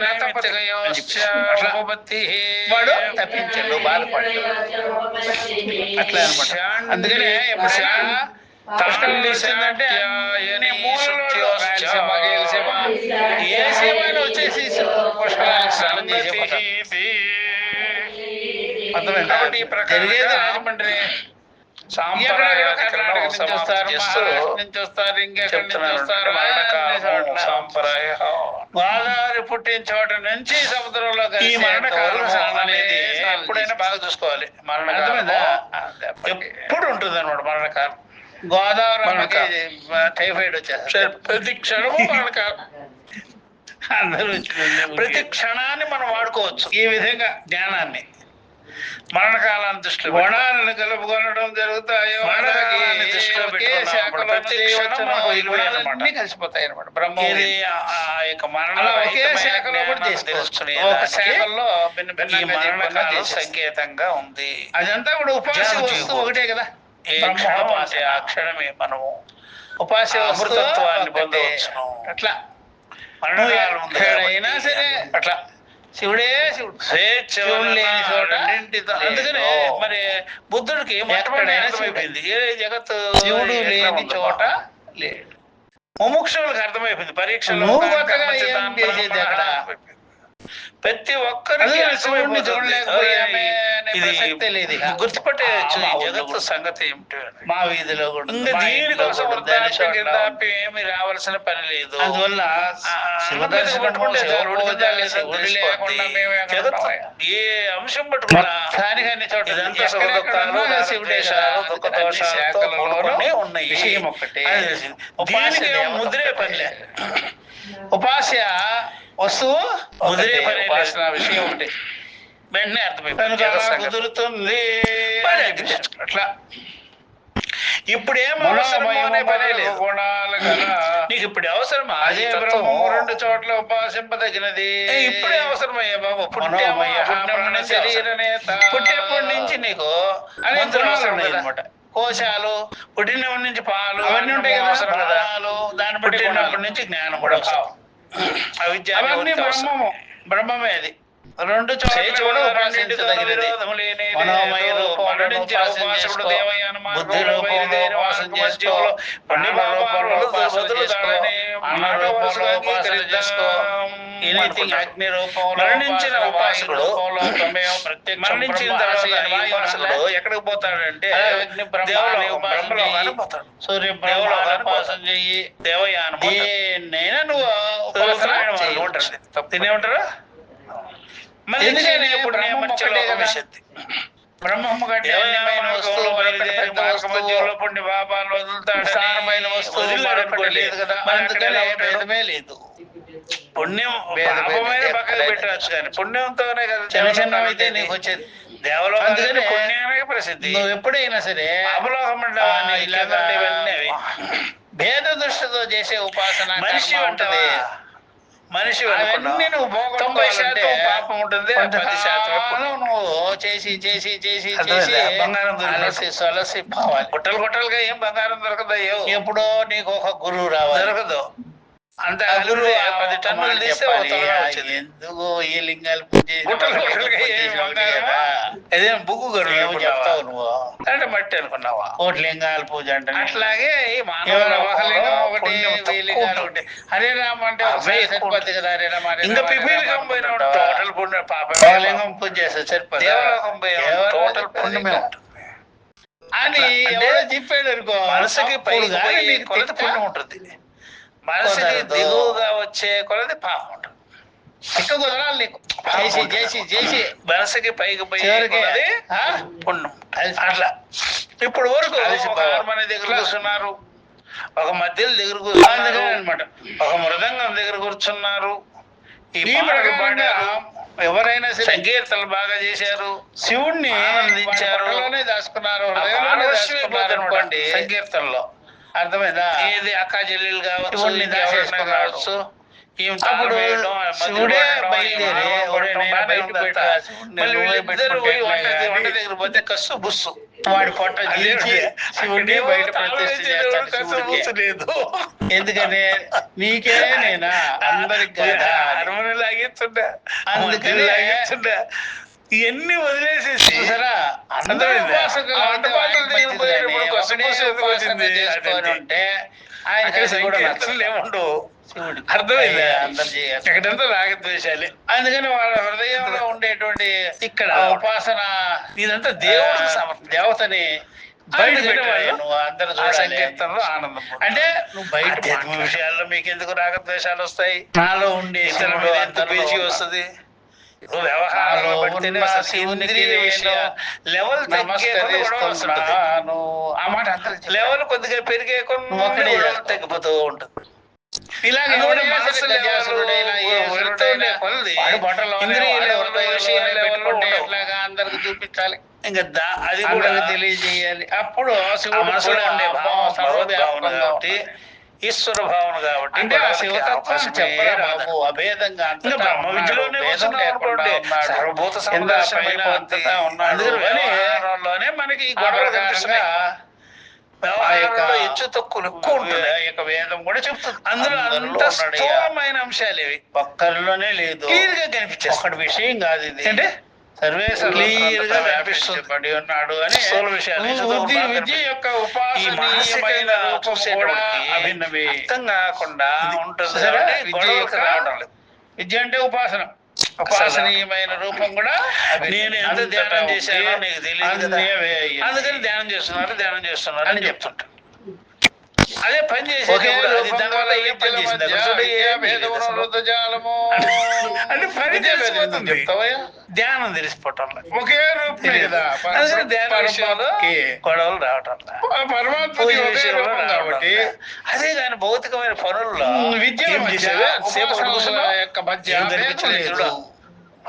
Speaker 1: వాడు తప్పించాడు, బాధపడ్డాడు. అట్లా అనమాట. అందుకనే పుష్కరంటే అన్ని మూలలో రాయలసీమ గేలసీమ ఏ సీమైనా వచ్చేసి పుష్కరాలకు స్నానం చేసే
Speaker 2: కాబట్టి
Speaker 1: జరిగేది రాజమండ్రి. గోదావరి పుట్టిన చోట నుంచి సముద్రంలో
Speaker 2: ఈ మరణకాలం
Speaker 1: అనేది ఎప్పుడైనా బాగా చూసుకోవాలి. మరణకాలం ఎప్పుడు ఉంటుంది అనమాట. మరణకాలం గోదావరి టైఫాయిడ్ వచ్చేస్తారు
Speaker 2: ప్రతి క్షణము మరణకాలం.
Speaker 1: అందరూ ప్రతి క్షణాన్ని మనం వాడుకోవచ్చు ఈ విధంగా జ్ఞానాన్ని. మరణకాలాన్ని దృష్టిలో గుణాలను కలుపుకొనడం జరుగుతాయో దృష్టిలో పెట్టుకుని కలిసిపోతాయి అనమాట. బ్రహ్మ ఒకే శాఖలో కూడా చేసుకోవచ్చు. ఒక శాఖల్లో భిన్న భిన్న సంకేతంగా ఉంది. అదంతా కూడా ఉపాస వస్తువు ఒకటే కదా. ఆ క్షణమే మనము ఉపాస అమృతత్వాన్ని పొందవచ్చు. అట్లా అయినా సరే అట్లా శివుడే శివుడు, శివుడు లేని చోట. అందుకనే మరి బుద్ధుడికి అర్థమైపోయింది ఏ జగత్తు శివుడు లేని చోట లేడు. ముముక్షులకు అర్థమైపోయింది. పరీక్షలు నువ్వు కొత్తగా ఏం చేసేది అక్కడ. ప్రతి ఒక్కరికి శివుడిని చూడలేకపోయామే లేదు. గుర్తుపట్టేయచ్చు ఈ జగత్తు సంగతి ఏమిటి. మా వీధిలో కూడా దీనికోసం ఏమి రావాల్సిన పని లేదు. అందువల్ల ఏ అంశం పట్టుకున్నా అన్ని చోట్ల ఉన్నాయి. విషయం ఒక్కటే, ముద్రే పనిలే. ఉపాస్య వస్తువు ముద్రే పని. విషయం ఒకటి
Speaker 2: వెంటనే
Speaker 1: కనుక అలా
Speaker 2: అర్థమైపోతుంది
Speaker 1: కుదురుతుంది
Speaker 2: మరి
Speaker 1: అని
Speaker 2: అది
Speaker 1: చెప్పేశాడు.
Speaker 2: అట్లా ఇప్పుడు ఏం అవసరమో అనే పనే లేదు.
Speaker 1: గుణాలు గల
Speaker 2: నీకు ఇప్పుడు అవసరమా
Speaker 1: అదే బ్రహ్మము రెండు చోట్ల ఉపాసింపదగినది.
Speaker 2: ఇప్పుడే అవసరమయ్యా బాబు.
Speaker 1: మనోమయ
Speaker 2: పుట్టేప్పటి నుంచి నీకు అనే
Speaker 1: గుణాలు ఉన్నాయి
Speaker 2: అనమాట. కోశాలు పుట్టినప్పటి నుంచి పాలు
Speaker 1: అవన్నీ ఉంటాయి కదా,
Speaker 2: అవసరం కదా.
Speaker 1: ప్రాణాలు, దాన్ని బట్టి
Speaker 2: పుట్టినప్పటి నుంచి జ్ఞానం కూడా అవసరం. అవిద్య
Speaker 1: అవన్నీ బ్రహ్మము.
Speaker 2: బ్రహ్మమే అది.
Speaker 1: రెండు చోట్ల
Speaker 2: కూడా
Speaker 1: ఉపాసించదగినది.
Speaker 2: విరోధము లేని
Speaker 1: మనోమయ
Speaker 2: లేదు.
Speaker 1: రూపములను
Speaker 2: నుంచి
Speaker 1: ఉపాసన
Speaker 2: ఉపాసకుడు
Speaker 1: చేసుకో.
Speaker 2: దేవయాన
Speaker 1: బుద్ధి రూపంలో ఉపాసన చేసుకో.
Speaker 2: పండి
Speaker 1: ప్రాణ రూపంలో ఉపాసన చేసుకో. అన్న రూపంలో ఉపాసన చేసుకో.
Speaker 2: ఎనీథింగ్ అగ్ని రూపంలో
Speaker 1: మరణించిన
Speaker 2: ఉపాసన,
Speaker 1: ఉపాసకుడు
Speaker 2: వాయు రూపంలో ప్రమేయం, ప్రత్యక్షం
Speaker 1: మరణించిన
Speaker 2: బ్రహ్మ,
Speaker 1: తర్వాత
Speaker 2: ఆశయం,
Speaker 1: వాయు
Speaker 2: ఉపాసకుడు
Speaker 1: ఉపాసన
Speaker 2: ఎక్కడికి పోతాడంటే
Speaker 1: అగ్ని బ్రహ్మ
Speaker 2: దేవలోకం,
Speaker 1: ఉపాసన
Speaker 2: బ్రహ్మలోకానికి
Speaker 1: చెయ్యి.
Speaker 2: పోతాడు.
Speaker 1: సూర్య
Speaker 2: దేవలోకానికి
Speaker 1: బ్రహ్మ ఉపాసన
Speaker 2: పోతాడు.
Speaker 1: చెయ్యి.
Speaker 2: దేవయానం
Speaker 1: దేన్నైనా నువ్వు ఉపాసన చేయవచ్చు.
Speaker 2: తినేమంటారు.
Speaker 1: ఎందుకని బ్రహ్మం ఒక్కటే కదా. బ్రహ్మము కంటే అన్యమైన వస్తువు బయలుదేరి మార్గ మధ్యంలో పుణ్య పాపాలు వదులుతాడని స్థానమైన వస్తువు మరొకటి లేదు కదా. అందుకనే భేదమే లేదు.
Speaker 2: పుణ్యం
Speaker 1: భేదమే
Speaker 2: పాపమైన
Speaker 1: లేదు.
Speaker 2: పక్కన పెట్టవచ్చు కానీ పుణ్యంతోనే కదా
Speaker 1: చిన్న చిన్న
Speaker 2: దేవలోకానికి
Speaker 1: అయితే నీకు వచ్చేది.
Speaker 2: దేవలోకం
Speaker 1: అందుకనే
Speaker 2: పుణ్యానికి ప్రసిద్ధి.
Speaker 1: నువ్వు ఎప్పుడైనా సరే
Speaker 2: పాపలోకం అంటే
Speaker 1: ఇలాగా
Speaker 2: ఇవన్నీ అవి.
Speaker 1: భేద దృష్టితో చేసే ఉపాసన
Speaker 2: మనిషి
Speaker 1: కర్మ
Speaker 2: ఉంటది. మనిషి
Speaker 1: అవన్నీ నువ్వు
Speaker 2: 90% పాపం ఉంటుంది, 10% పుణ్యం.
Speaker 1: నువ్వు చేసి చేసి చేసి
Speaker 2: అర్థమైందా?
Speaker 1: చేసి
Speaker 2: బంగారం దొరికినట్టు.
Speaker 1: అలసి సొలసి పోవాలి.
Speaker 2: గుట్టలు గుట్టలుగా ఏం బంగారం దొరకదయ్యో.
Speaker 1: ఎప్పుడో నీకు ఒక గురువు రావాలి.
Speaker 2: దొరకదు. అంత
Speaker 1: ఆ గురువు
Speaker 2: 10 టన్నులు తీస్తే ఒక
Speaker 1: చెప్పాలి.
Speaker 2: తులం వచ్చింది.
Speaker 1: ఎందుకు ఈ లింగాలు పూజ చేసిన
Speaker 2: గుట్టలు
Speaker 1: వాళ్ళకి
Speaker 2: గుట్టలుగా
Speaker 1: పూజ
Speaker 2: ఏం
Speaker 1: చేసిన వాడికి
Speaker 2: బంగారమా?
Speaker 1: కదా.
Speaker 2: ఏదైనా బుగ్గు గరువు
Speaker 1: ఏమో
Speaker 2: అనుకున్నావా?
Speaker 1: చెప్తావు నువ్వు.
Speaker 2: అంటే మట్టి అనుకున్నావా?
Speaker 1: కోటి లింగాల పూజ అంటే
Speaker 2: అట్లాగే ఈ మానవ
Speaker 1: కేవలం ఒక
Speaker 2: లోకంలో
Speaker 1: లింగం ఒకటి
Speaker 2: పుణ్యం
Speaker 1: వెయ్యి
Speaker 2: తక్కువ
Speaker 1: లింగాలు
Speaker 2: ఉంటుంది.
Speaker 1: ఒకటి. హరే రామ అంటే
Speaker 2: అవే
Speaker 1: ఒకసారి
Speaker 2: ఎక్కువ
Speaker 1: సరిపోద్ది కదా. హరే రామ హరే
Speaker 2: ఇంకా
Speaker 1: రామ, హరే
Speaker 2: పిపీలికం
Speaker 1: రామ
Speaker 2: పోయిన
Speaker 1: అనుకుంటావా?
Speaker 2: టోటల్ పుణ్యం
Speaker 1: ఒక
Speaker 2: పాపమే.
Speaker 1: లింగం పూజ చేస్తే సరిపోదా?
Speaker 2: దేవలోకం పోయిన
Speaker 1: కేవలం
Speaker 2: టోటల్ పుణ్యమే ఉంటుంది.
Speaker 1: అని
Speaker 2: అంటే
Speaker 1: ఎవరో చెప్పాడు అనుకో.
Speaker 2: మనసుకి పైకి
Speaker 1: అప్పుడు కానీ
Speaker 2: పోయి
Speaker 1: నీకు
Speaker 2: కొలది
Speaker 1: తిక్క.
Speaker 2: పుణ్యం ఉంటుంది. మనసుకి
Speaker 1: కుదరదు.
Speaker 2: దిగువగా వచ్చే కొలది పాపం ఉంటుంది.
Speaker 1: తిక్క కుదరాలి నీకు. చేసి చేసి చేసి
Speaker 2: మనసుకి పైకి పోయి
Speaker 1: చివరికి
Speaker 2: కొలది
Speaker 1: ఆ?
Speaker 2: పుణ్యం.
Speaker 1: అలసి-
Speaker 2: అట్లా ఇప్పుడు వరకు
Speaker 1: అలసిపోవాలి.
Speaker 2: ఒక హార్మోని దగ్గర కూర్చున్నారు, ఒక మధ్యల దగ్గర
Speaker 1: అందుకనే
Speaker 2: కూర్చున్నారు,
Speaker 1: అన్నమాట.
Speaker 2: ఒక మృదంగం దగ్గర కూర్చున్నారు. ఈ
Speaker 1: ఈ
Speaker 2: పాటలు
Speaker 1: ప్రకారంగా
Speaker 2: పాడారు,
Speaker 1: ఎవరైనా సరే
Speaker 2: సంకీర్తనలు బాగా చేశారు,
Speaker 1: శివుణ్ణి
Speaker 2: ఆనందించారు.
Speaker 1: పట్టలోనే దాచుకున్నారు,
Speaker 2: ఆ
Speaker 1: హృదయంలోనే
Speaker 2: పారవశ్యం
Speaker 1: దాచుకున్నారు
Speaker 2: అయిపోతుంది
Speaker 1: అనుకోండి.
Speaker 2: సంకీర్తనలో.
Speaker 1: అర్థమైందా?
Speaker 2: ఏది అక్క చెల్లెలు కావచ్చు,
Speaker 1: శివుణ్ణి
Speaker 2: ఇంకెవరైనా
Speaker 1: దాచేసుకున్నాడు.
Speaker 2: కావచ్చు, ఈమె
Speaker 1: అప్పుడు
Speaker 2: తాళం వేయడం,
Speaker 1: శివుడే
Speaker 2: మధ్యలో కొట్టడం,
Speaker 1: బయలుదేరి
Speaker 2: ఈమె
Speaker 1: ఒరే
Speaker 2: కొట్టడం
Speaker 1: నాయనా
Speaker 2: బాగానే
Speaker 1: బయట
Speaker 2: ఉందంతా.
Speaker 1: పెట్టు, ఆ శివుణ్ణి
Speaker 2: మళ్ళీ
Speaker 1: నువ్వే
Speaker 2: వీళ్ళిద్దరూ
Speaker 1: పెట్టుకుంటే
Speaker 2: పోయి
Speaker 1: ఎట్లా
Speaker 2: వంట
Speaker 1: కానీ?
Speaker 2: దగ్గర పోతే కస్సు బుస్సు.
Speaker 1: వాడి పొట్ట
Speaker 2: అదే
Speaker 1: జీల్చి శివుణ్ణి
Speaker 2: అక్కడేమో
Speaker 1: బయట
Speaker 2: తాళం
Speaker 1: ప్రతిష్ఠ
Speaker 2: వేసేటప్పుడు
Speaker 1: చేస్తాడు
Speaker 2: కస్సు
Speaker 1: శివుడికి.
Speaker 2: బుస్సు లేదు.
Speaker 1: ఎందుకని నీకే నేనా అందరికి కాదా?
Speaker 2: హార్మోని లాగిస్తుండే,
Speaker 1: అందుకని
Speaker 2: మధ్యలో లాగిస్తుండే. ఇవన్నీ వదిలేసేసి
Speaker 1: చూసారా? అందరూ
Speaker 2: అర్థమైందా?
Speaker 1: ఉపాసకులు
Speaker 2: ఆ
Speaker 1: అంటే
Speaker 2: వంట పాటలు
Speaker 1: ఆయనకి
Speaker 2: దగ్గర
Speaker 1: మంచిది
Speaker 2: పోయేటప్పుడు
Speaker 1: కానీ
Speaker 2: కస్సు
Speaker 1: ఒకడే
Speaker 2: బుస్సు ఎందుకు
Speaker 1: ఉపాసన
Speaker 2: వచ్చింది?
Speaker 1: చేసుకొని
Speaker 2: అదంతే.
Speaker 1: ఉంటే ఆయనకి
Speaker 2: అక్కడ
Speaker 1: అది కూడా
Speaker 2: సంకీర్తనలు
Speaker 1: నచ్చదు.
Speaker 2: ఏముండవు.
Speaker 1: శివుడికి.
Speaker 2: అర్థమైందా?
Speaker 1: అందరు చేయాలి.
Speaker 2: ఇక్కడంతా రాగద్వేషాలే.
Speaker 1: అందుకని వాళ్ళ హృదయంలో ఉండేటువంటి
Speaker 2: ఇక్కడ
Speaker 1: ఆ ఉపాసన
Speaker 2: ఇదంతా దేవుడికి సమర్పణ.
Speaker 1: దేవతని బయట
Speaker 2: అందుకని
Speaker 1: పెట్టాలి.
Speaker 2: వాళ్ళు
Speaker 1: నువ్వు అందరూ
Speaker 2: ఆ
Speaker 1: చూడాలి.
Speaker 2: సంకీర్తనలో ఆనందం
Speaker 1: అంటే నువ్వు బయట
Speaker 2: ఆధ్యాత్మిక
Speaker 1: మాట్లాడు.
Speaker 2: విషయాల్లో మీకు ఎందుకు రాగద్వేషాలు వస్తాయి?
Speaker 1: నాలో ఉండే
Speaker 2: ఇతరుల
Speaker 1: శివుడు
Speaker 2: మీద ఎంత
Speaker 1: అందరిలో
Speaker 2: పేచీ
Speaker 1: ఉన్నాడు.
Speaker 2: వస్తుంది? ఇప్పుడు వ్యవహారంలో
Speaker 1: నాలో
Speaker 2: పడితేనే
Speaker 1: ఉన్న
Speaker 2: అసలు
Speaker 1: శివునికి
Speaker 2: ఇంద్రియ
Speaker 1: నేను
Speaker 2: విషయ లెవెల్ తగ్గే కొద్ది గొడవ వస్తుంటుంది.
Speaker 1: నమస్కరిస్తున్నాను. ఆ మాట అందరూ చెప్పాలి.
Speaker 2: లెవెల్ కొద్దిగా పెరిగే
Speaker 1: నువ్వు ఒక్కడే
Speaker 2: కొద్ది
Speaker 1: చేస్తావు.
Speaker 2: తగ్గిపోతూ ఉంటుంది.
Speaker 1: ఇలాగే
Speaker 2: అందుకని
Speaker 1: ఎవడైనా
Speaker 2: మనసు
Speaker 1: సరే గజాసురుడైనా,
Speaker 2: లెవెల్
Speaker 1: ఈశ్వరుడైనా
Speaker 2: కొలది
Speaker 1: వాడు బట్టలోనే,
Speaker 2: ఇంద్రియ
Speaker 1: వాడు
Speaker 2: లెవెల్,
Speaker 1: హృదయంలోనే
Speaker 2: విషయ లెవెల్
Speaker 1: పెట్టుకుంటే
Speaker 2: ఉండవు.
Speaker 1: ఎట్లాగా అందరికి చూపించాలి,
Speaker 2: ఇంకా అది కూడా
Speaker 1: అందరికి తెలియజేయాలి. అప్పుడు
Speaker 2: ఆ
Speaker 1: శివుడు
Speaker 2: మనసులో
Speaker 1: కూడా
Speaker 2: ఉండే భావం భగవద్భావన
Speaker 1: సర్వవ్యాపకంగా
Speaker 2: కాబట్టి,
Speaker 1: ఉంటాడు.
Speaker 2: ఈశ్వర భావన కాబట్టి
Speaker 1: అంటే ఆ
Speaker 2: గొడవలకి
Speaker 1: శివతత్వాన్ని
Speaker 2: అవకాశమే
Speaker 1: చెప్పరా
Speaker 2: రాదు.
Speaker 1: బాబు? అభేదంగా
Speaker 2: ఇంకా
Speaker 1: అంతటా
Speaker 2: బ్రహ్మ
Speaker 1: ఉన్నాడు,
Speaker 2: విద్యలోనే
Speaker 1: భేదం
Speaker 2: కూర్చున్నాం
Speaker 1: లేకుండా
Speaker 2: అనుకోండి,
Speaker 1: ఉన్నాడు,
Speaker 2: సర్వభూత
Speaker 1: కింద
Speaker 2: సమదర్శనం
Speaker 1: పైన
Speaker 2: అయిపోద్ది.
Speaker 1: అంతటా ఉన్నాడు
Speaker 2: అందుకని
Speaker 1: అని
Speaker 2: వ్యవహారంలోనే మనకి ఈ
Speaker 1: ఆ
Speaker 2: గొడవలు
Speaker 1: ప్రకారంగా
Speaker 2: కనిపిస్తున్నాయి. వ్యవహారంలో హెచ్చు తక్కువలు ఎక్కువ ఉంటున్నాయి.
Speaker 1: ఈ యొక్క వేదం కూడా చెప్తుంది
Speaker 2: అందులో
Speaker 1: అందరిలో
Speaker 2: అంత
Speaker 1: ఉన్నాడు ఇక.
Speaker 2: స్థూలమైన అంశాలు ఇవి
Speaker 1: ఒక్కరిలోనే లేదు.
Speaker 2: క్లియర్ గా కనిపించేస్తాయి.
Speaker 1: ఒకటి విషయం కాదు ఇది.
Speaker 2: అంటే
Speaker 1: సర్వే
Speaker 2: క్లియర్ గా
Speaker 1: వ్యాపిస్తుంది
Speaker 2: కనిపిస్తుంది.
Speaker 1: పడి ఉన్నాడు అని
Speaker 2: స్థూల విషయాలు
Speaker 1: విద్య విద్య యొక్క
Speaker 2: ఈ
Speaker 1: ఉపాసనీయమైన
Speaker 2: మానసికంగా
Speaker 1: రూపం కూడా
Speaker 2: చూసేటోడికి
Speaker 1: అభిన్నమే.
Speaker 2: అర్థం కాకుండా ఉంటుంది
Speaker 1: చూసారా?
Speaker 2: కాబట్టి
Speaker 1: విద్య
Speaker 2: గొడవలకు
Speaker 1: యొక్క
Speaker 2: రావడం లేదు.
Speaker 1: విద్య అంటే ఉపాసన. ఉపాసనీయమైన రూపం కూడా అభిన్నమే.
Speaker 2: నేను ఎంత
Speaker 1: అంతటా
Speaker 2: ధ్యానం
Speaker 1: ఉంది,
Speaker 2: చేశానో నీకు తెలియదు కదా.
Speaker 1: అన్యవే అయ్యింది.
Speaker 2: అందుకని ధ్యానం చేస్తున్నారు అని చెప్తుంటాను. అదే పని
Speaker 1: ఒకే
Speaker 2: చేసేటప్పుడు అది
Speaker 1: రూపం
Speaker 2: దానివల్ల
Speaker 1: గల
Speaker 2: ఏం పని
Speaker 1: విద్యల
Speaker 2: చేసింది?
Speaker 1: మధ్య
Speaker 2: అసలు ఏం
Speaker 1: విద్యా
Speaker 2: లేదు
Speaker 1: భేదమును
Speaker 2: అసలు.
Speaker 1: రుద్రజాలము.
Speaker 2: అంటే పని
Speaker 1: విద్యా భేదం ఎందుకు
Speaker 2: తెలిసిపోతుంది.
Speaker 1: చెప్తావయ్యా?
Speaker 2: ధ్యానం తెలిసిపోవటం లేదు.
Speaker 1: ఒకే రూపమే కదా.
Speaker 2: అందుకని ధ్యాన విషయంలో
Speaker 1: పరమాత్మకి.
Speaker 2: గొడవలు రావటం లేదు.
Speaker 1: పరమాత్మకి
Speaker 2: పూజ
Speaker 1: ఒకే
Speaker 2: విషయంలో
Speaker 1: రూపం
Speaker 2: రావటం
Speaker 1: కాబట్టి
Speaker 2: లేదు. అదే కానీ భౌతికమైన పనుల్లో
Speaker 1: విద్యల
Speaker 2: ఏం
Speaker 1: మధ్య
Speaker 2: చేసేవి? సేపు
Speaker 1: ఉపాసనల
Speaker 2: కూర్చున్నావు?
Speaker 1: యొక్క మధ్య
Speaker 2: ఏం
Speaker 1: భేదం
Speaker 2: కనిపించలేదు
Speaker 1: లేదు.
Speaker 2: చూడు.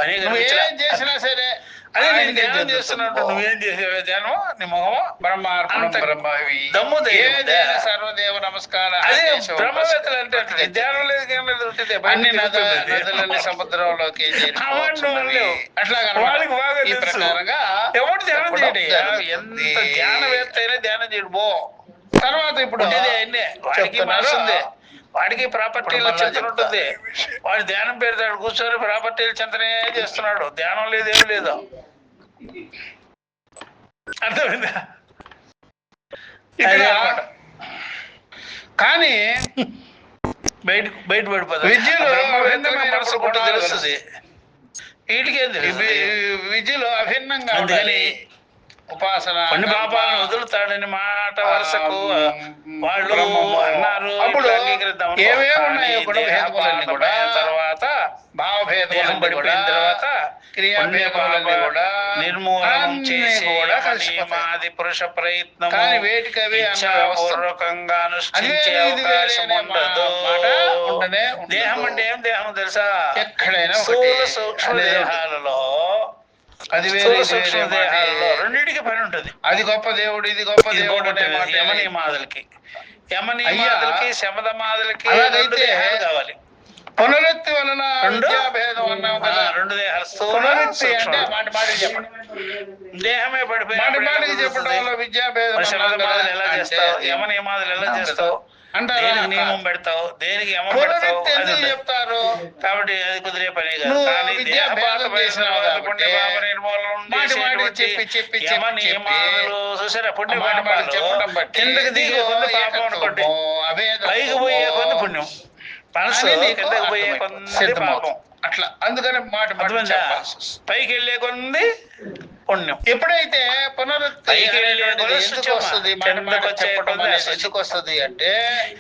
Speaker 2: పని
Speaker 1: నువ్వేం చేసినా సరే
Speaker 2: అదే నేను
Speaker 1: ఆయనకే
Speaker 2: ధ్యానం
Speaker 1: చెందుతుంది.
Speaker 2: చేస్తున్నట్టు నువ్వేం చేసేవే ధ్యానం నీ మొహమా
Speaker 1: బ్రహ్మార్పణం
Speaker 2: అంత
Speaker 1: బ్రహ్మవి
Speaker 2: దమ్ము ధైర్యం ఉందా?
Speaker 1: ఏదైనా సర్వదేవ నమస్కారం
Speaker 2: అదే బ్రహ్మవేత్తలు అంటే అట్లా ధ్యానం లేదు ఏం లేదు ఉంటుంది
Speaker 1: అన్ని నదులన్నీ సముద్రంలోకి చేరిపోతున్నవి. అట్లా
Speaker 2: వాళ్ళకి బాగా
Speaker 1: ఈ
Speaker 2: తెలుసు.
Speaker 1: ప్రకారంగా
Speaker 2: ఎవడు ధ్యానం
Speaker 1: చెప్పడం
Speaker 2: చేయడు
Speaker 1: జరుగుతుంది.
Speaker 2: ఎంత ధ్యానవేత్త అయినా ధ్యానం చేయడు బో
Speaker 1: తర్వాత ఇప్పుడు
Speaker 2: ఉండేది ఆయన్నే. వాడికి
Speaker 1: చెప్తున్నారు.
Speaker 2: మనసు ఉంది, వాడికి ప్రాపర్టీల
Speaker 1: ఇప్పుడు మళ్ళా
Speaker 2: చింతన ఉంటుంది. వాడు ధ్యానం పెడతాడు కూర్చొని ప్రాపర్టీల చింతనే చేస్తున్నాడు, ధ్యానం లేదేం లేదు. అర్థమైందా? ఇక్కడ
Speaker 1: అదే అన్నమాట. కానీ
Speaker 2: బయట పడిపోతుంది
Speaker 1: విద్యలో
Speaker 2: బ్రహ్మవేత్తలకి
Speaker 1: అభిన్నమైన
Speaker 2: మనసు గుట్ట
Speaker 1: గుణాలు
Speaker 2: తెలుస్తుంది, వీటికేం తెలుస్తుంది?
Speaker 1: విద్యలో అభిన్నంగా
Speaker 2: అందుకని
Speaker 1: ఉండాలి. ఉపాసన
Speaker 2: కొన్ని
Speaker 1: కర్మ,
Speaker 2: పాపాలను వదులుతాడని మాట వరుసకు వాళ్ళు
Speaker 1: బ్రహ్మము.
Speaker 2: అన్నారు.
Speaker 1: అప్పుడు
Speaker 2: ఇట్లా అంగీకరిద్దాం అనుకో.
Speaker 1: ఏవేవి
Speaker 2: కానీ
Speaker 1: ఉన్నాయో కూడా
Speaker 2: దేహ
Speaker 1: భేదములన్నీ
Speaker 2: పాపం
Speaker 1: కూడా
Speaker 2: అయిన తర్వాత దేహం
Speaker 1: భావభేదములన్నీ
Speaker 2: పడిపోయిన
Speaker 1: కూడా
Speaker 2: తర్వాత
Speaker 1: క్రియాభేదములన్నీ కూడా
Speaker 2: నిర్మూలనం
Speaker 1: అన్నీ
Speaker 2: చేసి
Speaker 1: కూడా కలిసిపోతాయి.
Speaker 2: నియమాది పురుష ప్రయత్నం
Speaker 1: కానీ వేటికవి
Speaker 2: పూర్వకంగా అనుష్ఠించే అవకాశం ఉండదు. దేహం అంటే ఏం దేహం తెలుసా?
Speaker 1: ఎక్కడైనా
Speaker 2: స్థూల సూక్ష్మ దేహాలలో
Speaker 1: అది
Speaker 2: స్థూల సూక్ష్మ దేహాలలో రెండింటికి పని ఉంటుంది.
Speaker 1: అది గొప్ప దేవుడు ఇది గొప్ప
Speaker 2: ఇది
Speaker 1: దేవుడు అనే
Speaker 2: బాగుంటుంది.
Speaker 1: మాట
Speaker 2: యమనియమాదులకి యమనియమాదులకి శమదమాదులకి
Speaker 1: అలాగైతే
Speaker 2: రెండు దేహాలు కావాలి.
Speaker 1: పునరుక్తి వలన
Speaker 2: రెండు
Speaker 1: విద్యాభేదం అన్నాం కదా.
Speaker 2: రెండు దేహాలు స్థూల
Speaker 1: పునరుక్తి
Speaker 2: సూక్ష్మ.
Speaker 1: అంటే మాటి మాటికి చెప్పండి.
Speaker 2: దేహమే
Speaker 1: మాటి మాటికి చెప్పడం వల్ల విద్యాభేదం అన్నాం కదా.
Speaker 2: శమదమాదులు ఎలా
Speaker 1: అంటే
Speaker 2: చేస్తావు, యమనియమాదులు ఎలా చేస్తావు,
Speaker 1: అంటారా?
Speaker 2: దేనికి నియమం పెడతావు, దేనికి యమం పెడతావు,
Speaker 1: పునరుక్తి
Speaker 2: అది
Speaker 1: ఎందుకు
Speaker 2: ఉంటుంది.
Speaker 1: చెప్తారు?
Speaker 2: కాబట్టి అది కుదిరే పని కాదు.
Speaker 1: నువ్వు
Speaker 2: కానీ
Speaker 1: విద్యాభేదం
Speaker 2: దేహపాత
Speaker 1: చేసినావు కాబట్టి
Speaker 2: పుణ్యపాప నిర్మూలనం
Speaker 1: మాటి మాటికి
Speaker 2: చేసేటువంటి
Speaker 1: చెప్పి
Speaker 2: యమ నియమాదులు చూసారా?
Speaker 1: మాటి మాటికి
Speaker 2: పుణ్యపాపాలు
Speaker 1: చెప్పడం బట్టి
Speaker 2: కిందకి దిగే కొద్ది పాపం అనుకోండి, పైకి పోయే కొద్ది పుణ్యం. మనసు కిందకి పోయే కొద్ది పాపం.
Speaker 1: అట్లా అందుకని మాటి మాటి
Speaker 2: అర్థమైందా?
Speaker 1: చెప్పాల్సి వస్తుంది.
Speaker 2: పైకి వెళ్ళే కొద్ది పుణ్యం.
Speaker 1: ఎప్పుడైతే పునరుక్తి
Speaker 2: పైకి
Speaker 1: అనేటువంటిది
Speaker 2: వెళ్ళే
Speaker 1: ఎందుకు
Speaker 2: శుచమ,
Speaker 1: వస్తుంది, మాటి
Speaker 2: కిందకు
Speaker 1: మాటి
Speaker 2: వచ్చే
Speaker 1: చెప్పడం
Speaker 2: కొద్ది
Speaker 1: అనేది
Speaker 2: అశుచి.
Speaker 1: ఎందుకు వస్తుంది అంటే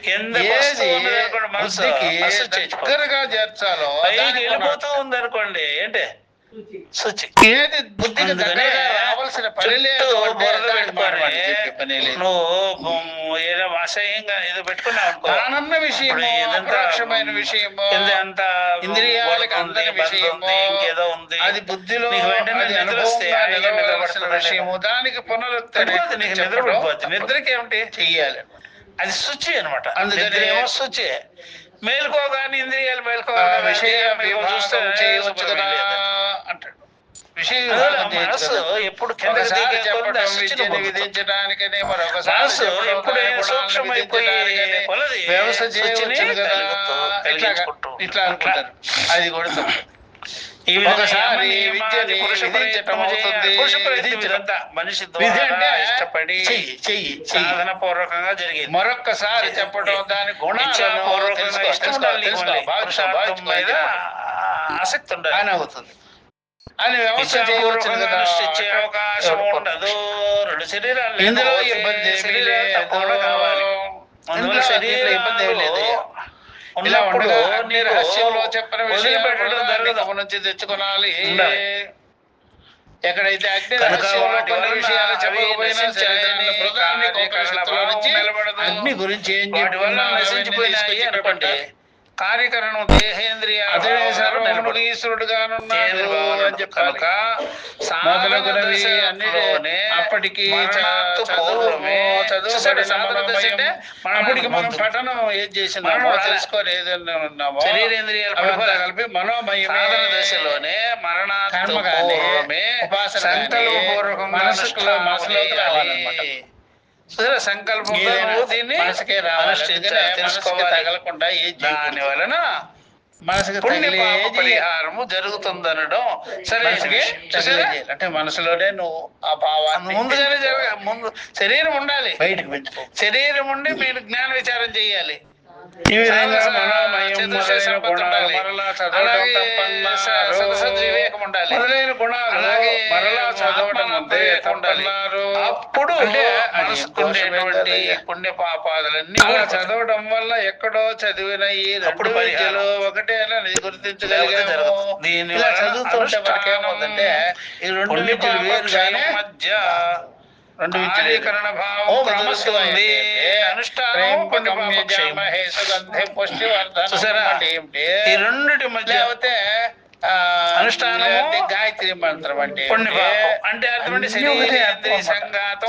Speaker 2: కిందకు వస్తూ ఉన్నది అనుకోండి మనసు,
Speaker 1: బుద్ధికి
Speaker 2: అశుచి అయిపోతుంది.
Speaker 1: దగ్గరగా చేర్చాలో
Speaker 2: పైకి
Speaker 1: దానికి
Speaker 2: వెళ్ళిపోతూ ఉంది అనుకోండి ఏంటి శుచి.
Speaker 1: ఏది బుద్ధికి
Speaker 2: అందుకనే
Speaker 1: దగ్గరగా రావాల్సిన పని లేదు
Speaker 2: చుట్టూ
Speaker 1: అంటే
Speaker 2: బురద
Speaker 1: దానికి మాటి మాటి
Speaker 2: పెట్టుకొని
Speaker 1: చెప్పే పని లేదు.
Speaker 2: నువ్వు ఏదో అసహ్యంగా ఏదో పెట్టుకున్నావు అనుకో,
Speaker 1: తానన్న విషయము
Speaker 2: ఇప్పుడు ఇదంతా
Speaker 1: అపరోక్షమైన విషయము
Speaker 2: కింద అంతా
Speaker 1: ఇంద్రియాలకు
Speaker 2: బురద
Speaker 1: అందని
Speaker 2: ఉంది, బంధ
Speaker 1: విషయము
Speaker 2: ఉంది, ఇంకేదో ఉంది.
Speaker 1: అది బుద్ధిలో
Speaker 2: నీకు వెంటనే
Speaker 1: అది
Speaker 2: నిద్ర వస్తే
Speaker 1: అనుభవంగా
Speaker 2: హాయిగా నిద్ర
Speaker 1: నిలవలసిన
Speaker 2: పడుతుంది.
Speaker 1: విషయము దానికి పునరుక్తి
Speaker 2: పడిపోతుంది, నీకు నిద్ర
Speaker 1: చెప్పడం
Speaker 2: పడిపోతుంది. నిద్రకి ఏమిటి
Speaker 1: చెయ్యాలి.
Speaker 2: అది శుచి అనమాట.
Speaker 1: అందుకని
Speaker 2: నిద్ర ఏమో శుచి. మేలుకోగానే ఇంద్రియాలు
Speaker 1: ఆ
Speaker 2: మేలుకోగానే
Speaker 1: విషయ
Speaker 2: చూస్తే
Speaker 1: విభాగం చేయవచ్చు కదా
Speaker 2: శుభ్రం
Speaker 1: అంటాడు. విషయ
Speaker 2: లేదు.
Speaker 1: విభాగం చేయొచ్చు
Speaker 2: మనసు
Speaker 1: కదా.
Speaker 2: ఎప్పుడు కిందకి
Speaker 1: ఒకసారి
Speaker 2: దిగే కొద్ది
Speaker 1: చెప్పడం
Speaker 2: అశుచిని
Speaker 1: విద్యని
Speaker 2: పొందుతుంది.
Speaker 1: విధించడానికనే మరొకసారి
Speaker 2: మనసు
Speaker 1: చెప్పడం
Speaker 2: ఎప్పుడు
Speaker 1: దాని గుణాలను
Speaker 2: సూక్ష్మమైపోయి
Speaker 1: విధించడానికనే
Speaker 2: కొలది
Speaker 1: వ్యవస్థ
Speaker 2: శుచిని
Speaker 1: చేయవచ్చును కదా.
Speaker 2: కలిగించుకుంటూ
Speaker 1: ఇట్లా అనుకుంటారు. అది కూడా తప్పు.
Speaker 2: ఈ విధంగా
Speaker 1: ఒకసారి
Speaker 2: యమ
Speaker 1: విద్యని
Speaker 2: నియమాది పురుష
Speaker 1: విధించటం
Speaker 2: ప్రయత్నం
Speaker 1: అవుతుంది.
Speaker 2: చేయాలి. పురుష ప్రయత్నం ఇదంతా మనిషి
Speaker 1: విధి
Speaker 2: ద్వారా
Speaker 1: అంటే
Speaker 2: ఇష్టపడి
Speaker 1: చెయ్యి
Speaker 2: సాధన పూర్వకంగా జరిగేది.
Speaker 1: మరొక్కసారి చెప్పడం దాని గుణాలను
Speaker 2: ఇచ్ఛాపూర్వకంగా
Speaker 1: తెలుసుకో,
Speaker 2: ఇష్టం
Speaker 1: తెలుసుకో,
Speaker 2: ఉండాలి.
Speaker 1: తెలుసుకో,
Speaker 2: మళ్ళీ
Speaker 1: భావించుకో,
Speaker 2: పురుషార్థం
Speaker 1: భావించుకో
Speaker 2: మీద
Speaker 1: అని
Speaker 2: ఆసక్తి ఉండాలి.
Speaker 1: అని అవుతుంది. అని వ్యవస్థ చేయవచ్చు
Speaker 2: ఇచ్ఛాపూర్వకంగా
Speaker 1: కదా.
Speaker 2: అనుష్ఠించే అవకాశం ఉండదు. రెండు శరీరాలు
Speaker 1: ఇందులో
Speaker 2: లేకపోతే
Speaker 1: ఇబ్బంది ఏమీ
Speaker 2: శరీరాలు
Speaker 1: లేదు.
Speaker 2: తప్పకుండా కావాలి. అందువల్ల
Speaker 1: ఇందులో ఇబ్బంది ఏమీ లేదు. ఇలా
Speaker 2: ఉన్నప్పుడు
Speaker 1: ఉండగా అగ్ని
Speaker 2: నీకు
Speaker 1: రహస్యంలో చెప్పిన
Speaker 2: వదిలిపెట్టడం
Speaker 1: విషయం
Speaker 2: జరగదు.
Speaker 1: నుంచి తెచ్చుకోవాలి.
Speaker 2: ఉండాలి.
Speaker 1: ఎక్కడైతే అగ్ని
Speaker 2: కనుక
Speaker 1: రహస్యంలో
Speaker 2: వాటి
Speaker 1: కొన్ని
Speaker 2: వలన
Speaker 1: విషయాలు
Speaker 2: అవి
Speaker 1: చెప్పకపోయినా సరే
Speaker 2: నశించాయని
Speaker 1: దాని ప్రధాని
Speaker 2: కానీ
Speaker 1: ఉపనిషత్తులో నుంచి
Speaker 2: నిలబడదు.
Speaker 1: అగ్ని గురించి ఏం
Speaker 2: వాటి వల్ల
Speaker 1: చెప్పుకున్నాం అవన్నీ
Speaker 2: నశించిపోయినాయి
Speaker 1: తీసుకొచ్చి
Speaker 2: అనుకోండి. కార్యకరణం దేహేంద్రియాలు
Speaker 1: అదే సర్వమునుడు
Speaker 2: నిలబడదు.
Speaker 1: ఈశ్వరుడుగానున్నాడు అని చెప్పాలి.
Speaker 2: కనుక సాధన
Speaker 1: మొదలగునవి
Speaker 2: దశలోనే
Speaker 1: అన్నిటిలోనే అప్పటికి
Speaker 2: మరణాత్తు పూర్వమే
Speaker 1: చదువుబడిన
Speaker 2: సాధన దశ అంటే
Speaker 1: అప్పటికి మనం
Speaker 2: మనోమయం.
Speaker 1: పఠనం ఏది చేసినామో
Speaker 2: మనం రాలే.
Speaker 1: తెలుసుకొని ఏదైనా ఉన్నామో
Speaker 2: శరీరేంద్రియాలు
Speaker 1: అవంతా
Speaker 2: పడిపోలే.
Speaker 1: కలిపి మనోమయమే.
Speaker 2: సాధన దశలోనే మరణాత్తు
Speaker 1: కర్మ గాని,
Speaker 2: పూర్వమే
Speaker 1: ఉపాసన గాని
Speaker 2: సంకల్పపూర్వకంగా
Speaker 1: మనసులోకి రావాలన్నమాట.
Speaker 2: సంకల్పంతో
Speaker 1: ఏదైనా
Speaker 2: నువ్వు దీన్ని
Speaker 1: మనసుకే రావాలి.
Speaker 2: అనుష్ఠించాలి,
Speaker 1: అందుకనే మనసుకి
Speaker 2: తెలుసుకోవాలి.
Speaker 1: తగలకుండా ఏది
Speaker 2: దాని
Speaker 1: చేయకూడదు.
Speaker 2: వలన
Speaker 1: మనసుకి
Speaker 2: పుణ్య
Speaker 1: తగిలే
Speaker 2: పాప
Speaker 1: చేయాలి.
Speaker 2: పరిహారము జరుగుతుందనడం సరే.
Speaker 1: మనసుకి తగిలే చేయాలి. అంటే మనసులోనే నువ్వు ఆ భావాన్ని
Speaker 2: ముందుగానే ముందు శరీరం ఉండాలి.
Speaker 1: బయటకు పెంచుకో.
Speaker 2: శరీరం ఉండి మీరు జ్ఞాన విచారం చేయాలి.
Speaker 1: ఈ విధంగా
Speaker 2: సాధన
Speaker 1: మనోమయం
Speaker 2: చతుర్దశ
Speaker 1: మొదలైన
Speaker 2: సంపత్తి
Speaker 1: గుణాలు
Speaker 2: ఉండాలి.
Speaker 1: మరలా చదవడం
Speaker 2: అలాగే
Speaker 1: తప్పన్నారు.
Speaker 2: సదసద్ వివేకం ఉండాలి.
Speaker 1: మొదలైన గుణాలు
Speaker 2: అలాగే
Speaker 1: మరలా చదవడం
Speaker 2: ఆత్మ
Speaker 1: అంతే
Speaker 2: వివేకం ఉండాలి.
Speaker 1: తప్పన్నారు.
Speaker 2: అప్పుడు
Speaker 1: అంటే అది
Speaker 2: మనసుకుండేటువంటి
Speaker 1: దోషమే
Speaker 2: పుణ్య పాపాదులన్నీ
Speaker 1: అలా
Speaker 2: కూడా
Speaker 1: చదవడం వల్ల ఎక్కడో చదివిన ఈ
Speaker 2: అప్పుడు
Speaker 1: రెండు
Speaker 2: పరిహారం.
Speaker 1: విద్యలు ఒకటేనా గుర్తించగలిగాము.
Speaker 2: జరుగుతుంది. దీని
Speaker 1: ఇలా
Speaker 2: వలన
Speaker 1: చదువుతుంటే
Speaker 2: అనుష్ఠానం
Speaker 1: మనకేమవుతుందంటే ఈ రెండు
Speaker 2: పుణ్య
Speaker 1: విద్యలు వేరుగానే
Speaker 2: మధ్య
Speaker 1: రెండు విద్యలు
Speaker 2: కార్యకరణ భావం
Speaker 1: ఓం
Speaker 2: కలుగుతుంది. అనుష్ఠానం పుణ్య పాప క్షయం. చూసారా? ఈ రెండిటి మధ్య
Speaker 1: లేకపోతే అనుష్ఠానము
Speaker 2: గాయత్రి మంత్రం అంటే
Speaker 1: పుణ్య పాపం అంటే అర్థం ఏంటి? శరీరేంద్రియ సంఘాతం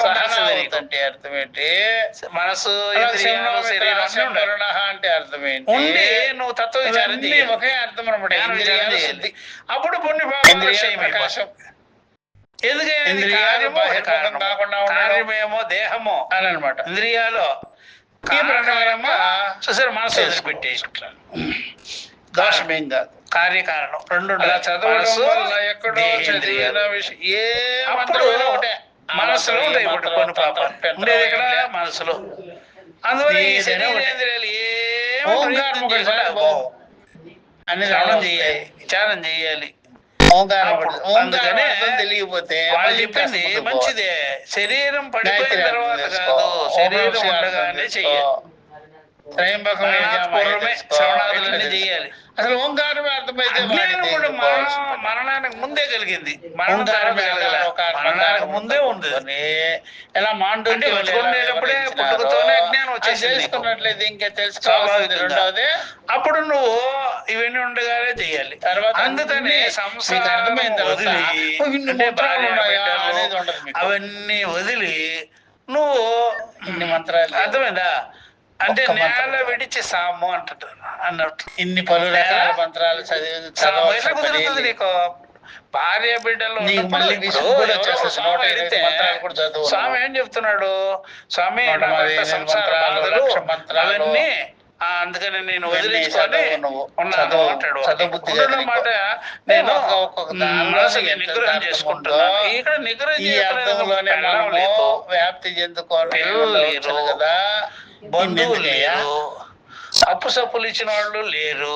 Speaker 2: అంటే అర్థం ఏంటి?
Speaker 1: మనసు
Speaker 2: ఇంద్రియాలు,
Speaker 1: శరీరం
Speaker 2: శరీరం అంటే అర్థం ఏంటి?
Speaker 1: ఉండి నువ్వు తత్వ విచారం
Speaker 2: ఇవన్నీ
Speaker 1: చేయాలి.
Speaker 2: ఒకే అర్థం అనమాట.
Speaker 1: జ్ఞాన విచారం
Speaker 2: ఇంద్రియాలు
Speaker 1: చేయాలి.
Speaker 2: శుద్ధి.
Speaker 1: అప్పుడు పుణ్య పాపం
Speaker 2: ఇంద్రియాల ప్రకాశం.
Speaker 1: ఎందుకంటే
Speaker 2: ఇంద్రియాలు బహిర్ముఖం కాకుండా ఉండడం.
Speaker 1: కార్యమేమో దేహము
Speaker 2: అని అనమాట.
Speaker 1: ఇంద్రియాలు
Speaker 2: ఈ ప్రకారంగా
Speaker 1: చూసారు మనసు వదిలిపెట్టేసి
Speaker 2: దోషమేం కాదు.
Speaker 1: కార్యకారణం రెండు
Speaker 2: అలా
Speaker 1: ఉండాలి.
Speaker 2: చదవడం
Speaker 1: మనసు,
Speaker 2: వల్ల ఎక్కడో
Speaker 1: దేహేంద్రియాలు.
Speaker 2: చదివిన విషయం ఏ
Speaker 1: అప్పుడు
Speaker 2: మంత్రమైనా ఒకటే.
Speaker 1: మనసులో
Speaker 2: ఆ
Speaker 1: ఉంటాయి
Speaker 2: మంత్రం,
Speaker 1: కొన్ని పాపాలు
Speaker 2: తంత్రం,
Speaker 1: ఉండేది ఇక్కడ
Speaker 2: యంత్రం,
Speaker 1: మనసులో. అందువల్ల ఈ
Speaker 2: ఏదైనా ఒకటే.
Speaker 1: శరీరేంద్రియాలు
Speaker 2: ఓంకారం ఒకటి చాలు. అన్ని
Speaker 1: శ్రవణం
Speaker 2: శ్రవణం
Speaker 1: చేయాలి, విచారం చేయాలి.
Speaker 2: ఓంకారం
Speaker 1: అప్పుడు
Speaker 2: ఒకటి. ఓంకారం
Speaker 1: అందుకనే
Speaker 2: అర్థం తెలియకపోతే
Speaker 1: వాళ్ళు
Speaker 2: మళ్ళీ
Speaker 1: చెప్పింది
Speaker 2: ప్రశ్నకు
Speaker 1: మంచిదే. శరీరం పడిపోయిన
Speaker 2: గాయత్రి
Speaker 1: తర్వాత
Speaker 2: అర్థం
Speaker 1: కాదు,
Speaker 2: చేసుకో.
Speaker 1: శరీరం
Speaker 2: ఓం నమః
Speaker 1: ఉండగానే
Speaker 2: అర్థం
Speaker 1: చెయ్యాలి.
Speaker 2: చేసుకో. త్రయంబకం
Speaker 1: పూర్వమే శ్రవణాదులన్నీ
Speaker 2: ఇట్లా
Speaker 1: చేయాలి.
Speaker 2: అసలు ఓంకారం అర్థమైతే
Speaker 1: అజ్ఞానం
Speaker 2: వాడితే
Speaker 1: కూడా
Speaker 2: పోవాల్సిన పని.
Speaker 1: మరణానికి ముందే కలిగింది. మరణం
Speaker 2: ఓంకారం
Speaker 1: తర్వాత కలగల. మరణానికి ముందే ఉంది.
Speaker 2: ఎలా మాండు
Speaker 1: అంటే వచ్చుకునేటప్పుడే పుట్టుకతోనే అజ్ఞానం వచ్చేసింది.
Speaker 2: తెలుసుకున్నట్లయితే ఇంకా తెలుసుకోవాల్సింది
Speaker 1: స్వాభావికంగా.
Speaker 2: రెండవది.
Speaker 1: అప్పుడు నువ్వు ఇవన్నీ ఉండగానే చెయ్యాలి.
Speaker 2: తర్వాత
Speaker 1: అందుకనే
Speaker 2: మీకు
Speaker 1: సంసారం
Speaker 2: అర్థమైన తర్వాత
Speaker 1: వదిలి,
Speaker 2: ఓ, ఇన్ని
Speaker 1: అంటే
Speaker 2: మంత్రాలు
Speaker 1: భార్య
Speaker 2: ఉన్నాయా
Speaker 1: బిడ్డలు
Speaker 2: అనేది ఉండదు మీకు.
Speaker 1: అవన్నీ వదిలి నువ్వు
Speaker 2: ఇన్ని మంత్రాలు
Speaker 1: అర్థమైందా? అంటే
Speaker 2: ఒక్క మంత్రం.
Speaker 1: నేల విడిచి సాము అంటుంటారు అన్నట్టు.
Speaker 2: ఇన్ని పలు రకాల మంత్రాలు చదివి
Speaker 1: సాము ఎట్లా
Speaker 2: చదవాల్సిన పని
Speaker 1: కుదురుతుంది
Speaker 2: లేదు.
Speaker 1: నీకు? భార్య బిడ్డలు
Speaker 2: నీకు
Speaker 1: ఉన్నప్పుడు
Speaker 2: మళ్ళీ
Speaker 1: ఇప్పుడు
Speaker 2: విసుగు కూడా
Speaker 1: ఎవరో
Speaker 2: వచ్చేస్తుంది.
Speaker 1: స్వామి
Speaker 2: 120
Speaker 1: అడిగితే
Speaker 2: మంత్రాలు కూడా చదువు.
Speaker 1: స్వామి ఏం చెప్తున్నాడు? స్వామి
Speaker 2: 130
Speaker 1: నాకు అంత సంసార
Speaker 2: మంత్రాలు,
Speaker 1: బాధలు,
Speaker 2: 1,00,000 మంత్రాలు,
Speaker 1: అవన్నీ అందుకని నేను
Speaker 2: ఇవన్నీ
Speaker 1: వదిలించుకొని
Speaker 2: చదువు నువ్వు.
Speaker 1: ఉన్నాను
Speaker 2: చదువు,
Speaker 1: అంటాడు.
Speaker 2: చదువుబుద్ధి
Speaker 1: ఉండడం
Speaker 2: లేదు
Speaker 1: మాట
Speaker 2: నీకు.
Speaker 1: నేను
Speaker 2: ఒక్కొక్క దానిలో
Speaker 1: మనసుని
Speaker 2: ఎంత
Speaker 1: నిగ్రహం
Speaker 2: అర్థం
Speaker 1: చేసుకుంటున్నాను.
Speaker 2: ఉందో,
Speaker 1: ఇక్కడ నిగ్రహం
Speaker 2: ఈ
Speaker 1: చేయకపోతే
Speaker 2: అర్థంలోనే
Speaker 1: పెళ్ళాం
Speaker 2: మనము
Speaker 1: లేదు,
Speaker 2: వ్యాప్తి చెందుకోవాలి
Speaker 1: పిల్లలు లేరు,
Speaker 2: కదా.
Speaker 1: బంధువులు
Speaker 2: ఇన్నెందుకయ్యా?
Speaker 1: లేరు, అప్పు సప్పులు ఇచ్చిన వాళ్ళు లేరు.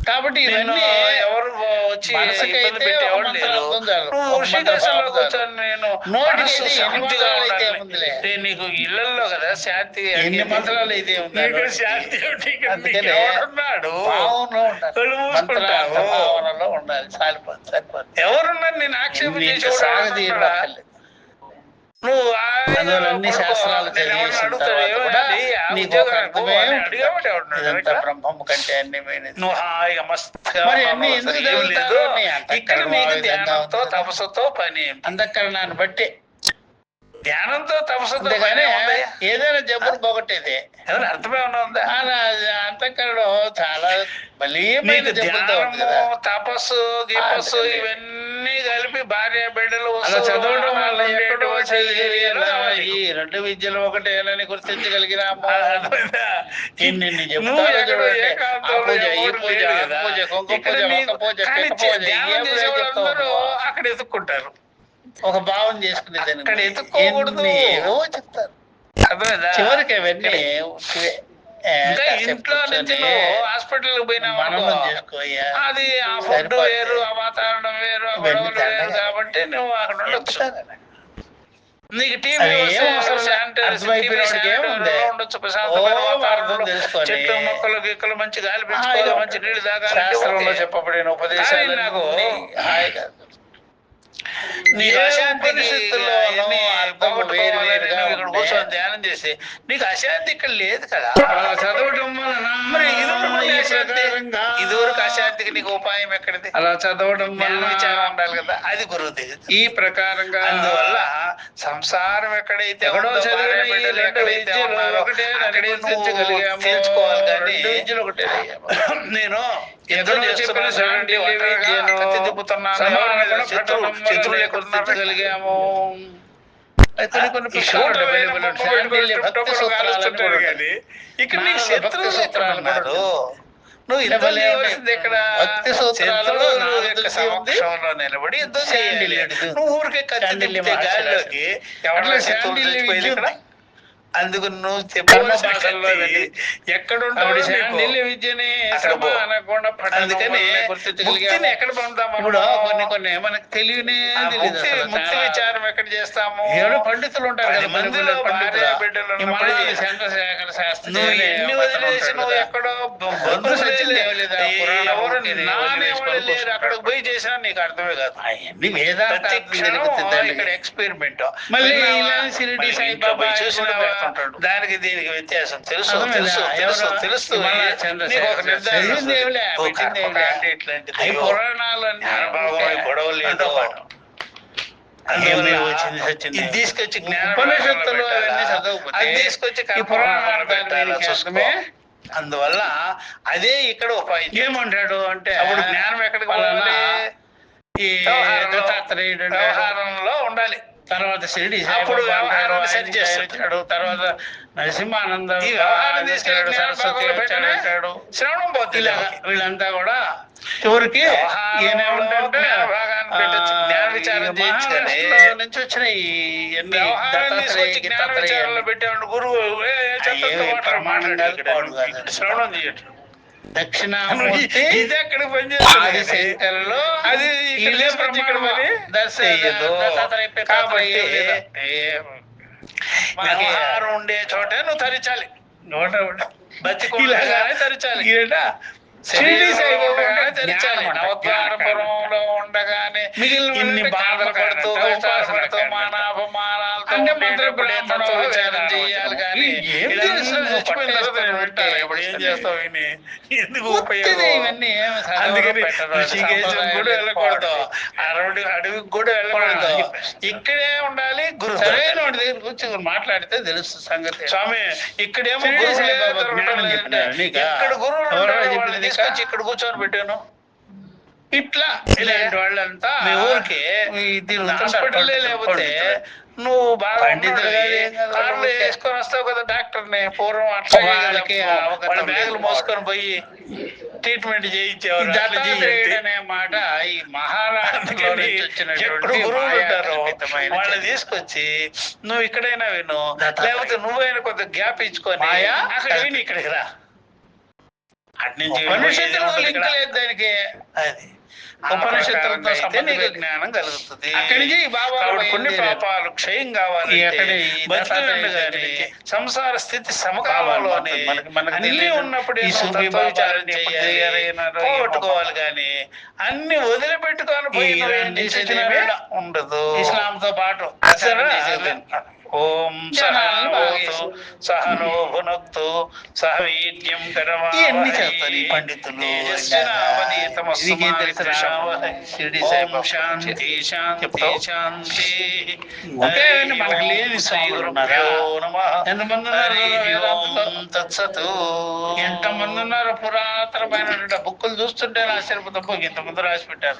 Speaker 2: కాబట్టి
Speaker 1: నిన్ను
Speaker 2: ఇవన్నీ
Speaker 1: ఎవరు వచ్చి
Speaker 2: మనసుకైతే
Speaker 1: ఇబ్బంది పెట్టేవాడు
Speaker 2: ఒక మంత్రం
Speaker 1: లేరు.
Speaker 2: అర్థం చాలు.
Speaker 1: నువ్వు
Speaker 2: ఒక మంత్రం
Speaker 1: ఋషికేశంలో
Speaker 2: భావం
Speaker 1: కూర్చొని నేను
Speaker 2: నోటికి
Speaker 1: మనసు
Speaker 2: అయితే ఎన్ని
Speaker 1: శాంతిగా
Speaker 2: మంత్రాలు అయితే
Speaker 1: ఉండాలి.
Speaker 2: ఏముందిలే.
Speaker 1: నేను నీకు ఇళ్లలో కదా శాంతి
Speaker 2: ఎన్ని మంత్రాలు అయితే ఉందో
Speaker 1: నీకు
Speaker 2: నోటికి.
Speaker 1: శాంతి ఏమిటి? ఇక్కడ
Speaker 2: అందుకనే
Speaker 1: నీకు ఎవడున్నాడు?
Speaker 2: భావంలో ఉండాలి.
Speaker 1: కళ్ళు మూసుకుంటావు.
Speaker 2: మంత్రార్థ భావనలో ఉండాలి. సరిపోతుంది.
Speaker 1: ఎవరున్నారు నేను ఆక్షేపం
Speaker 2: ఇన్ని
Speaker 1: చేసేవాడు
Speaker 2: సాగదీయడం
Speaker 1: ఎవరున్నాడా?
Speaker 2: అక్కర్లేదు.
Speaker 1: నువ్వు
Speaker 2: అందువల్ల అన్ని శాస్త్రాలు చదివేసిన తర్వాత కూడా నీకు ఒక అర్థమే ఉంటుంది. ఇదంతా బ్రహ్మము కంటే అన్యమైనది.
Speaker 1: నువ్వు హాయిగా మస్తుగా
Speaker 2: మరి అన్ని
Speaker 1: ఉన్నావు.
Speaker 2: ఎందుకు
Speaker 1: అసలు ఏం లేదు.
Speaker 2: చదువుతారు? నీ
Speaker 1: ఇక్కడ
Speaker 2: అంతఃకరణ
Speaker 1: నీకు
Speaker 2: ఆ విధంగా
Speaker 1: ధ్యానంతో
Speaker 2: ఉంది.
Speaker 1: తపస్సుతో పని ఏమిటి?
Speaker 2: అంతఃకరణాన్ని బట్టి
Speaker 1: ధ్యానంతో తపస్సుతో పని
Speaker 2: అంతేగాని
Speaker 1: ఏముందయ్యా?
Speaker 2: ఏదైనా జబ్బులు పోగొట్టేది.
Speaker 1: ఏమైనా అర్థమేమన్నా ఉందా?
Speaker 2: అంతఃకరణలో చాలా బలీయమైన
Speaker 1: నీకు
Speaker 2: జబ్బులతో ఉంది కదా.
Speaker 1: ధ్యానము, తపస్సు, గిపస్సు
Speaker 2: అందుకని.
Speaker 1: ఇవన్నీ కలిపి భార్య బిడ్డలు
Speaker 2: అలా చదవడం వల్ల
Speaker 1: వస్తువులు
Speaker 2: ఎక్కడో
Speaker 1: ఉండేటువంటి కావాలి.
Speaker 2: ఈ రెండు విద్యలు ఒకటేనని గుర్తించగలిగినాము.
Speaker 1: అర్థమైందా?
Speaker 2: ఇన్ని
Speaker 1: నువ్వు
Speaker 2: చెప్తారు
Speaker 1: ఎక్కడో
Speaker 2: చూడండి. ఆ
Speaker 1: ఏకాంతంలో
Speaker 2: పూజ, ఈ
Speaker 1: ఎవరు
Speaker 2: పూజ,
Speaker 1: లేరు
Speaker 2: ఆ
Speaker 1: కదా.
Speaker 2: పూజ, కుంకుమ
Speaker 1: ఇక్కడ
Speaker 2: పూజ,
Speaker 1: నీకు
Speaker 2: ఒక్క పూజ,
Speaker 1: కానీ
Speaker 2: టెక్క పూజ,
Speaker 1: ధ్యానం
Speaker 2: ఏం
Speaker 1: చేసే
Speaker 2: చెప్తావు
Speaker 1: వాళ్ళందరూ
Speaker 2: నువ్వు?
Speaker 1: అక్కడ ఎత్తుక్కుంటారు.
Speaker 2: ఒక భావం చేసుకునే
Speaker 1: అక్కడ ఎత్తుక్కోకూడదు.
Speaker 2: ఏవో చెప్తారు.
Speaker 1: అర్థమైందా?
Speaker 2: చివరికి అవన్నీ ఉట్టివే.
Speaker 1: ఇంకా
Speaker 2: కాసేపు
Speaker 1: ఇంట్లో నుంచి
Speaker 2: కూర్చొని
Speaker 1: నువ్వు హాస్పిటల్కి పోయినావు
Speaker 2: మననం
Speaker 1: అనుకో,
Speaker 2: చేసుకోయ్యా.
Speaker 1: అది ఆ ఫుడ్
Speaker 2: సరిపోద్ది.
Speaker 1: వేరు, ఆ వాతావరణం వేరు, ఆ
Speaker 2: ఇవన్నీ
Speaker 1: గొడవలు వేరు
Speaker 2: దండగా.
Speaker 1: కాబట్టి నువ్వు అక్కడ ఉండొచ్చు.
Speaker 2: చెప్తారు.
Speaker 1: నీకు టీవీ
Speaker 2: అవి ఏం
Speaker 1: వస్తే
Speaker 2: అవసరం లేదు.
Speaker 1: శానిటైజర్,
Speaker 2: అర్థమైపోయిన వాడికి
Speaker 1: టీవీ
Speaker 2: ఏముంది?
Speaker 1: శానిటైజర్లో ఉండొచ్చు. ప్రశాంతమైన
Speaker 2: ఓ
Speaker 1: వాతావరణంలో
Speaker 2: అర్థం తెలుసుకొని
Speaker 1: చెట్లు మొక్కలు గిక్కలు మంచి గాలి
Speaker 2: హాయిగా
Speaker 1: పెంచుకోవాలి, మంచి నీళ్లు తాగాలి.
Speaker 2: శాస్త్రంలో చెప్పబడిన ఉపదేశాలు
Speaker 1: కానీ నాకు
Speaker 2: హాయిగా
Speaker 1: నీకు
Speaker 2: ఏ
Speaker 1: అశాంతికి
Speaker 2: ఉపనిషత్తుల్లో
Speaker 1: ఇవన్నీ
Speaker 2: అర్థం
Speaker 1: పోగొట్టుకోవాలని
Speaker 2: వేరువేరుగా
Speaker 1: నువ్వు ఇక్కడ
Speaker 2: ఉంటే
Speaker 1: కూర్చొని ధ్యానం చేసి నీకు అశాంతి ఇక్కడ లేదు కదా.
Speaker 2: అలా చదవడం వలన
Speaker 1: మరి ఇదివరకు ఉండే
Speaker 2: ఈ
Speaker 1: అశాంతి,
Speaker 2: ప్రకారంగా
Speaker 1: ఇదివరకు అశాంతికి నీకు ఉపాయం ఎక్కడిది?
Speaker 2: అలా చదవడం
Speaker 1: జ్ఞాన
Speaker 2: వలన
Speaker 1: విచారం ఉండాలి కదా, అది గురువు తెలియదు.
Speaker 2: ఈ ప్రకారంగా
Speaker 1: అందువల్ల సంసారం ఎక్కడైతే
Speaker 2: ఎక్కడో
Speaker 1: ఉందో,
Speaker 2: చదివిన
Speaker 1: భార్య
Speaker 2: ఈ
Speaker 1: బిడ్డలు
Speaker 2: రెండు
Speaker 1: ఎక్కడైతే
Speaker 2: విద్యలు
Speaker 1: ఉన్నారో
Speaker 2: ఒకటే
Speaker 1: అక్కడే
Speaker 2: అని
Speaker 1: నువ్వు
Speaker 2: గుర్తించగలిగాము.
Speaker 1: తెలుసుకోవాలి. కానీ
Speaker 2: రెండు విద్యలు ఒకటే అయ్యాము.
Speaker 1: నేను
Speaker 2: ఎక్కడో
Speaker 1: ఎదురు
Speaker 2: చెప్పిన
Speaker 1: చేస్తున్నా
Speaker 2: శాంతి విద్యను
Speaker 1: కత్తి తిప్పుతున్నాను,
Speaker 2: సమాన
Speaker 1: ఎవరి
Speaker 2: శత్రువులు
Speaker 1: శత్రువులు
Speaker 2: గుర్తించగలిగాము. కొన్ని
Speaker 1: ఈ షూటర్ వేలు
Speaker 2: పుస్తకాలు
Speaker 1: బొమ్మ
Speaker 2: శాండిల్య
Speaker 1: పెట్టుకొని
Speaker 2: భక్తి
Speaker 1: చుట్టూ
Speaker 2: సూత్రాలని
Speaker 1: కాలుస్తుంటాడు
Speaker 2: కూడా
Speaker 1: కానీ ఇక్కడ
Speaker 2: నాలుగు
Speaker 1: నీకు
Speaker 2: భక్తి
Speaker 1: శత్రువులు
Speaker 2: సూత్రాలు
Speaker 1: ఉన్నారు.
Speaker 2: కూడా
Speaker 1: నువ్వు యుద్ధం
Speaker 2: భలే
Speaker 1: చేయవలసింది ఇక్కడ
Speaker 2: భక్తి సూత్రాలలో
Speaker 1: శత్రువుల
Speaker 2: నాలుగు
Speaker 1: యొక్క
Speaker 2: తెలిసి ఉంది.
Speaker 1: సమక్షంలో నిలబడి యుద్ధం చేయాలి.
Speaker 2: శాండిల్యుడు.
Speaker 1: నువ్వు ఊరికే కత్తి
Speaker 2: శాండిల్య
Speaker 1: తిప్పితే
Speaker 2: మహర్షి
Speaker 1: గాలిలోకి
Speaker 2: అట్లా
Speaker 1: ఎవరైనా శత్రువులు
Speaker 2: శాండిల్య
Speaker 1: చచ్చిపోయింది
Speaker 2: విద్య
Speaker 1: ఇక్కడ.
Speaker 2: ఉంది.
Speaker 1: అందుకు నువ్వు చెప్పవలసిన
Speaker 2: భాషల్లో
Speaker 1: కత్తి
Speaker 2: వెళ్ళి
Speaker 1: ఎక్కడుంటావు
Speaker 2: ఆవిడ
Speaker 1: నీకు?
Speaker 2: శాండిల్య విద్యని
Speaker 1: అక్కడ పో.
Speaker 2: సమాన గుణ పఠనం
Speaker 1: అందుకని
Speaker 2: వల్లనే
Speaker 1: ముక్తిని
Speaker 2: గుర్తించగలిగాము.
Speaker 1: ఎక్కడ పొందుతాం మనం?
Speaker 2: ఇప్పుడు కొన్ని మనకు తెలియనే
Speaker 1: ఆ
Speaker 2: తెలియదు
Speaker 1: ముక్తి
Speaker 2: అసలు.
Speaker 1: ముక్తి
Speaker 2: చాలా
Speaker 1: విచారం ఎక్కడ చేస్తాము?
Speaker 2: ఏడు పండితులు ఉంటారు
Speaker 1: 10
Speaker 2: కదా,
Speaker 1: మందిలో
Speaker 2: పండితులు.
Speaker 1: భార్య బిడ్డలు
Speaker 2: ఈ
Speaker 1: ఉన్నప్పుడు
Speaker 2: మనాలి
Speaker 1: చేయాలి.
Speaker 2: చంద్రశేఖర శాస్త్రి
Speaker 1: నువ్వు
Speaker 2: అనే
Speaker 1: ఎన్ని
Speaker 2: ఒక అతను
Speaker 1: వదిలేసి
Speaker 2: ఉంటాడు
Speaker 1: నువ్వు
Speaker 2: కదా.
Speaker 1: ఎక్కడో
Speaker 2: బంధువులు సచ్చినవి లేదా? పురాణం
Speaker 1: ఎవరు
Speaker 2: ఒకటి
Speaker 1: నానేవాళ్ళు
Speaker 2: వదిలేసుకొని
Speaker 1: లేరు, అక్కడికి పోయి చేసినా నీకు అర్థమే కాదు.
Speaker 2: అవన్నీ వేదాంత
Speaker 1: ప్రతి
Speaker 2: అర్థం
Speaker 1: క్షణం
Speaker 2: జరుగుతుంది.
Speaker 1: ఇక్కడ ఎక్స్పెరిమెంట్.
Speaker 2: మళ్ళీ ఇలా షిరిడి సాయిబాబా
Speaker 1: చూసిన
Speaker 2: కూడా
Speaker 1: మాట్లాడుతుంటాడు. దానికి దీనికి వ్యత్యాసం తెలుసు
Speaker 2: అర్థమైందా?
Speaker 1: తెలుసు తెలుసు
Speaker 2: ఎవరు?
Speaker 1: తెలుస్తూ
Speaker 2: మళ్ళా చంద్రశేఖర్
Speaker 1: నీకు ఒక నిర్ధారణ
Speaker 2: చదివింది ఏమిలే,
Speaker 1: ఓ
Speaker 2: పెట్టింది
Speaker 1: కర్మకాండ
Speaker 2: ఏమిలే.
Speaker 1: ఇట్లాంటిది,
Speaker 2: అవి
Speaker 1: అయ్యో,
Speaker 2: పురాణాలన్నీ
Speaker 1: జ్ఞానభాగం ఈ గొడవ లేదు.
Speaker 2: అంతో పాటు.
Speaker 1: అందువల్ల
Speaker 2: ఏమి వచ్చింది సచ్చింది?
Speaker 1: ఇది తీసుకొచ్చి జ్ఞాన
Speaker 2: ఉపనిషత్తులు
Speaker 1: భాగంలో
Speaker 2: అవన్నీ
Speaker 1: పెట్టాలా?
Speaker 2: చదవకపోతే
Speaker 1: అది తీసుకొచ్చి
Speaker 2: ఈ
Speaker 1: కర్మ
Speaker 2: పురాణాలు
Speaker 1: భాగంలో
Speaker 2: దాని
Speaker 1: పెట్టాలా
Speaker 2: మీదకి
Speaker 1: చూసుకో.
Speaker 2: అర్థమే.
Speaker 1: అందువల్ల అదే ఇక్కడ ఉపాయం.
Speaker 2: ఏమంటాడు అంటే
Speaker 1: అప్పుడు జ్ఞానం ఎక్కడికి
Speaker 2: పలానా
Speaker 1: పోవాలి?
Speaker 2: ఈ
Speaker 1: వ్యవహారంలో-
Speaker 2: దత్తాత్రేయుడు అంటాడు.
Speaker 1: వ్యవహారంలో ఉండాలి.
Speaker 2: తర్వాత షిరిడి
Speaker 1: అప్పుడు
Speaker 2: సాయిబాబా అంటాడు,
Speaker 1: వ్యవహారాన్ని
Speaker 2: ఆయన
Speaker 1: సరి చేస్తాడు.
Speaker 2: చేస్తాడు. తర్వాత నరసింహానంద
Speaker 1: ఈ వ్యవహారం తీసుకెళ్ళి
Speaker 2: అంటాడు,
Speaker 1: జ్ఞాన
Speaker 2: సరస్వతి
Speaker 1: భాగంలో
Speaker 2: వచ్చాడు
Speaker 1: పెట్టనే
Speaker 2: అంటాడు.
Speaker 1: శ్రవణం పోతుంది.
Speaker 2: ఇలాగా వీళ్ళంతా కూడా చివరికి ఈయనేమంటే
Speaker 1: జ్ఞాన భాగాన్ని పెట్టొచ్చు, జ్ఞాన విచారం చేయొచ్చు కానీ
Speaker 2: మహారాష్ట్రలో నుంచి వచ్చిన ఈ ఎన్ని
Speaker 1: వ్యవహారాన్ని
Speaker 2: దత్తాత్రేయ,
Speaker 1: తీసుకొచ్చి జ్ఞాన
Speaker 2: గిత్తాత్రేయ
Speaker 1: విచారంలో పెట్టాడు గురువు.
Speaker 2: అయ్యేవి ప్రమాణం కాదు, పాడు కాదు.
Speaker 1: శ్రవణం చేయటం.
Speaker 2: దక్షిణామూర్తి
Speaker 1: ఇది ఎక్కడికి పనిచేస్తుంది?
Speaker 2: ఆదిశంకరులు
Speaker 1: అది ఇక్కడ
Speaker 2: ఇదే
Speaker 1: తీసుకొచ్చి ఇక్కడ మరి
Speaker 2: చెయ్యదు.
Speaker 1: దత్తాత్రేయ,
Speaker 2: కాబట్టి
Speaker 1: మనకి వ్యవహారం ఉండే చోటే నువ్వు తరించాలి.
Speaker 2: నోట
Speaker 1: బతికుండగానే తరించాలి. షిరిడి సాయిబాబా ఉండగానే తరించాలి. నవద్వారపురంలో ఉండగానే ఇన్ని బాధలు పడుతూ కష్టాలు పడుతూ మానాపమానాలతో
Speaker 2: అంటే
Speaker 1: ఉండేటప్పుడే
Speaker 2: మంత్ర
Speaker 1: తత్వ
Speaker 2: బ్రాహ్మణులు
Speaker 1: విచారం చేయాలి కానీ
Speaker 2: ఏం
Speaker 1: ఇదంతా
Speaker 2: తెలుసు?
Speaker 1: చచ్చిపోయిన తర్వాత నేను
Speaker 2: పట్టేస్తాను
Speaker 1: వింటాను. ఇప్పుడు ఏం
Speaker 2: అంటే
Speaker 1: చేస్తావు ఇన్ని? ఎందుకు
Speaker 2: ఉత్తిదే
Speaker 1: ఉపయోగం?
Speaker 2: ఇవన్నీ ఏమి చదవరు,
Speaker 1: అందుకని
Speaker 2: పెట్టరు.
Speaker 1: ఋషికేశం కూడా
Speaker 2: సంప్రదాయాలు
Speaker 1: వెళ్ళకూడదు,
Speaker 2: పాడు.
Speaker 1: అడవికి కూడా వెళ్ళకూడదు.
Speaker 2: పాడు.
Speaker 1: ఇక్కడే ఉండాలి. గురు
Speaker 2: సరైన వాడి దగ్గర కూర్చొని మాట్లాడితే తెలుస్తుంది సంగతి.
Speaker 1: స్వామి ఇక్కడేమో
Speaker 2: షిరిడి
Speaker 1: గురువులే
Speaker 2: సాయిబాబా
Speaker 1: దొరకడం
Speaker 2: జ్ఞానం
Speaker 1: లేదంటే
Speaker 2: చెప్పినారు నీకా?
Speaker 1: ఇక్కడ గురువులు
Speaker 2: ఎవరో
Speaker 1: ఉంటారు,
Speaker 2: చెప్పింది
Speaker 1: వాళ్ళని
Speaker 2: నీకా?
Speaker 1: తీసుకొచ్చి ఇక్కడ కూర్చొని పెట్టాను.
Speaker 2: ఇట్లా ఇలాంటి వాళ్ళంతా
Speaker 1: మీ ఊరికి హాస్పిటల్ లేకపోతే నువ్వు బాగా
Speaker 2: పండితులు
Speaker 1: ఉన్నాడు
Speaker 2: కాదు, ఏం కాదు,
Speaker 1: కార్లు
Speaker 2: ఊరికే.
Speaker 1: వేసుకొని వస్తావు కదా డాక్టర్ని. పూర్వం అట్లా
Speaker 2: వాళ్ళకి అవగతం
Speaker 1: వాళ్ళ
Speaker 2: లేదు.
Speaker 1: బ్యాగులు మోసుకొని పోయి ట్రీట్మెంట్ చేయించేవారు. అట్లా
Speaker 2: దత్తాత్రేయుడు
Speaker 1: చేయొద్దు.
Speaker 2: అనే మాట ఈ మహారాష్ట్రలో
Speaker 1: అందుకని
Speaker 2: నుంచి
Speaker 1: ఎక్కడ
Speaker 2: వచ్చినటువంటి
Speaker 1: గురువులు ఉంటారో
Speaker 2: మాయాకల్పితమైన
Speaker 1: వాళ్ళని
Speaker 2: చర్య.
Speaker 1: తీసుకొచ్చి నువ్వు ఇక్కడైనా విను,
Speaker 2: దత్తాత్రేయుడు.
Speaker 1: లేకపోతే నువ్వైనా కొంత గ్యాప్ ఇచ్చుకొని
Speaker 2: మాయా
Speaker 1: అక్కడ విని ఇక్కడికి రా. అట్నుంచి
Speaker 2: ఉపనిషత్తులకు
Speaker 1: వెళ్ళిపోయేది
Speaker 2: లింక్
Speaker 1: ఇక్కడ.
Speaker 2: లేదు దానికి.
Speaker 1: అది
Speaker 2: ఉపనిషత్తులతో
Speaker 1: అయితే
Speaker 2: సంబంధం
Speaker 1: నీకు
Speaker 2: లేదు.
Speaker 1: జ్ఞానం కలుగుతుంది.
Speaker 2: అక్కడి నుంచి ఈ బాబాలు
Speaker 1: కాబట్టి పుణ్య
Speaker 2: బయలుదేరారు.
Speaker 1: పాపాలు క్షయం
Speaker 2: ఈ
Speaker 1: కావాలంటే
Speaker 2: ఎక్కడి ఈ
Speaker 1: బతికిండగానే
Speaker 2: దత్తాత్రేయుడికి
Speaker 1: సంసార స్థితి సమకాలంలోనే
Speaker 2: మనకు
Speaker 1: అన్ని
Speaker 2: తెలియదు.
Speaker 1: ఉన్నప్పుడే
Speaker 2: ఈ
Speaker 1: నువ్వు
Speaker 2: సూఫీ
Speaker 1: తత్వ విచారం
Speaker 2: బాబాలు ఎప్పుడు
Speaker 1: చేయాలి,
Speaker 2: తయారైనారో
Speaker 1: పోగొట్టుకోవాలి కానీ అన్ని వదిలిపెట్టుకొని పోయి
Speaker 2: ఈ
Speaker 1: నువ్వేం
Speaker 2: ఇరాన్ నుంచి
Speaker 1: చేసేదేమీ
Speaker 2: ఏమీ
Speaker 1: ఉండదు.
Speaker 2: ఇస్లాంతో పాటు
Speaker 1: సరే,
Speaker 2: చేసేది.
Speaker 1: ఓం
Speaker 2: జనాలను బాగా
Speaker 1: సహనోతు సహనో భునక్తు సహ వీర్యం
Speaker 2: ఇవన్నీ చేస్తారు ఈ పండితులు. నీకేం తెలుసురా? షిరిడి సాయిబాబా
Speaker 1: శాంతి శాంతి
Speaker 2: చెప్తావు?
Speaker 1: శాంతి.
Speaker 2: ఉపయోగాన్ని మనకు లేని స్వాములు ఉన్నారా? ఎంతమంది ఉన్నారు వేదాంతులో?
Speaker 1: తత్సతు.
Speaker 2: ఎంతమంది ఉన్నారు పురాతనమైన బుక్కులు చూస్తుంటే ఆశ్చర్యపోతాం. ఇంతమంది రాసి పెట్టారు.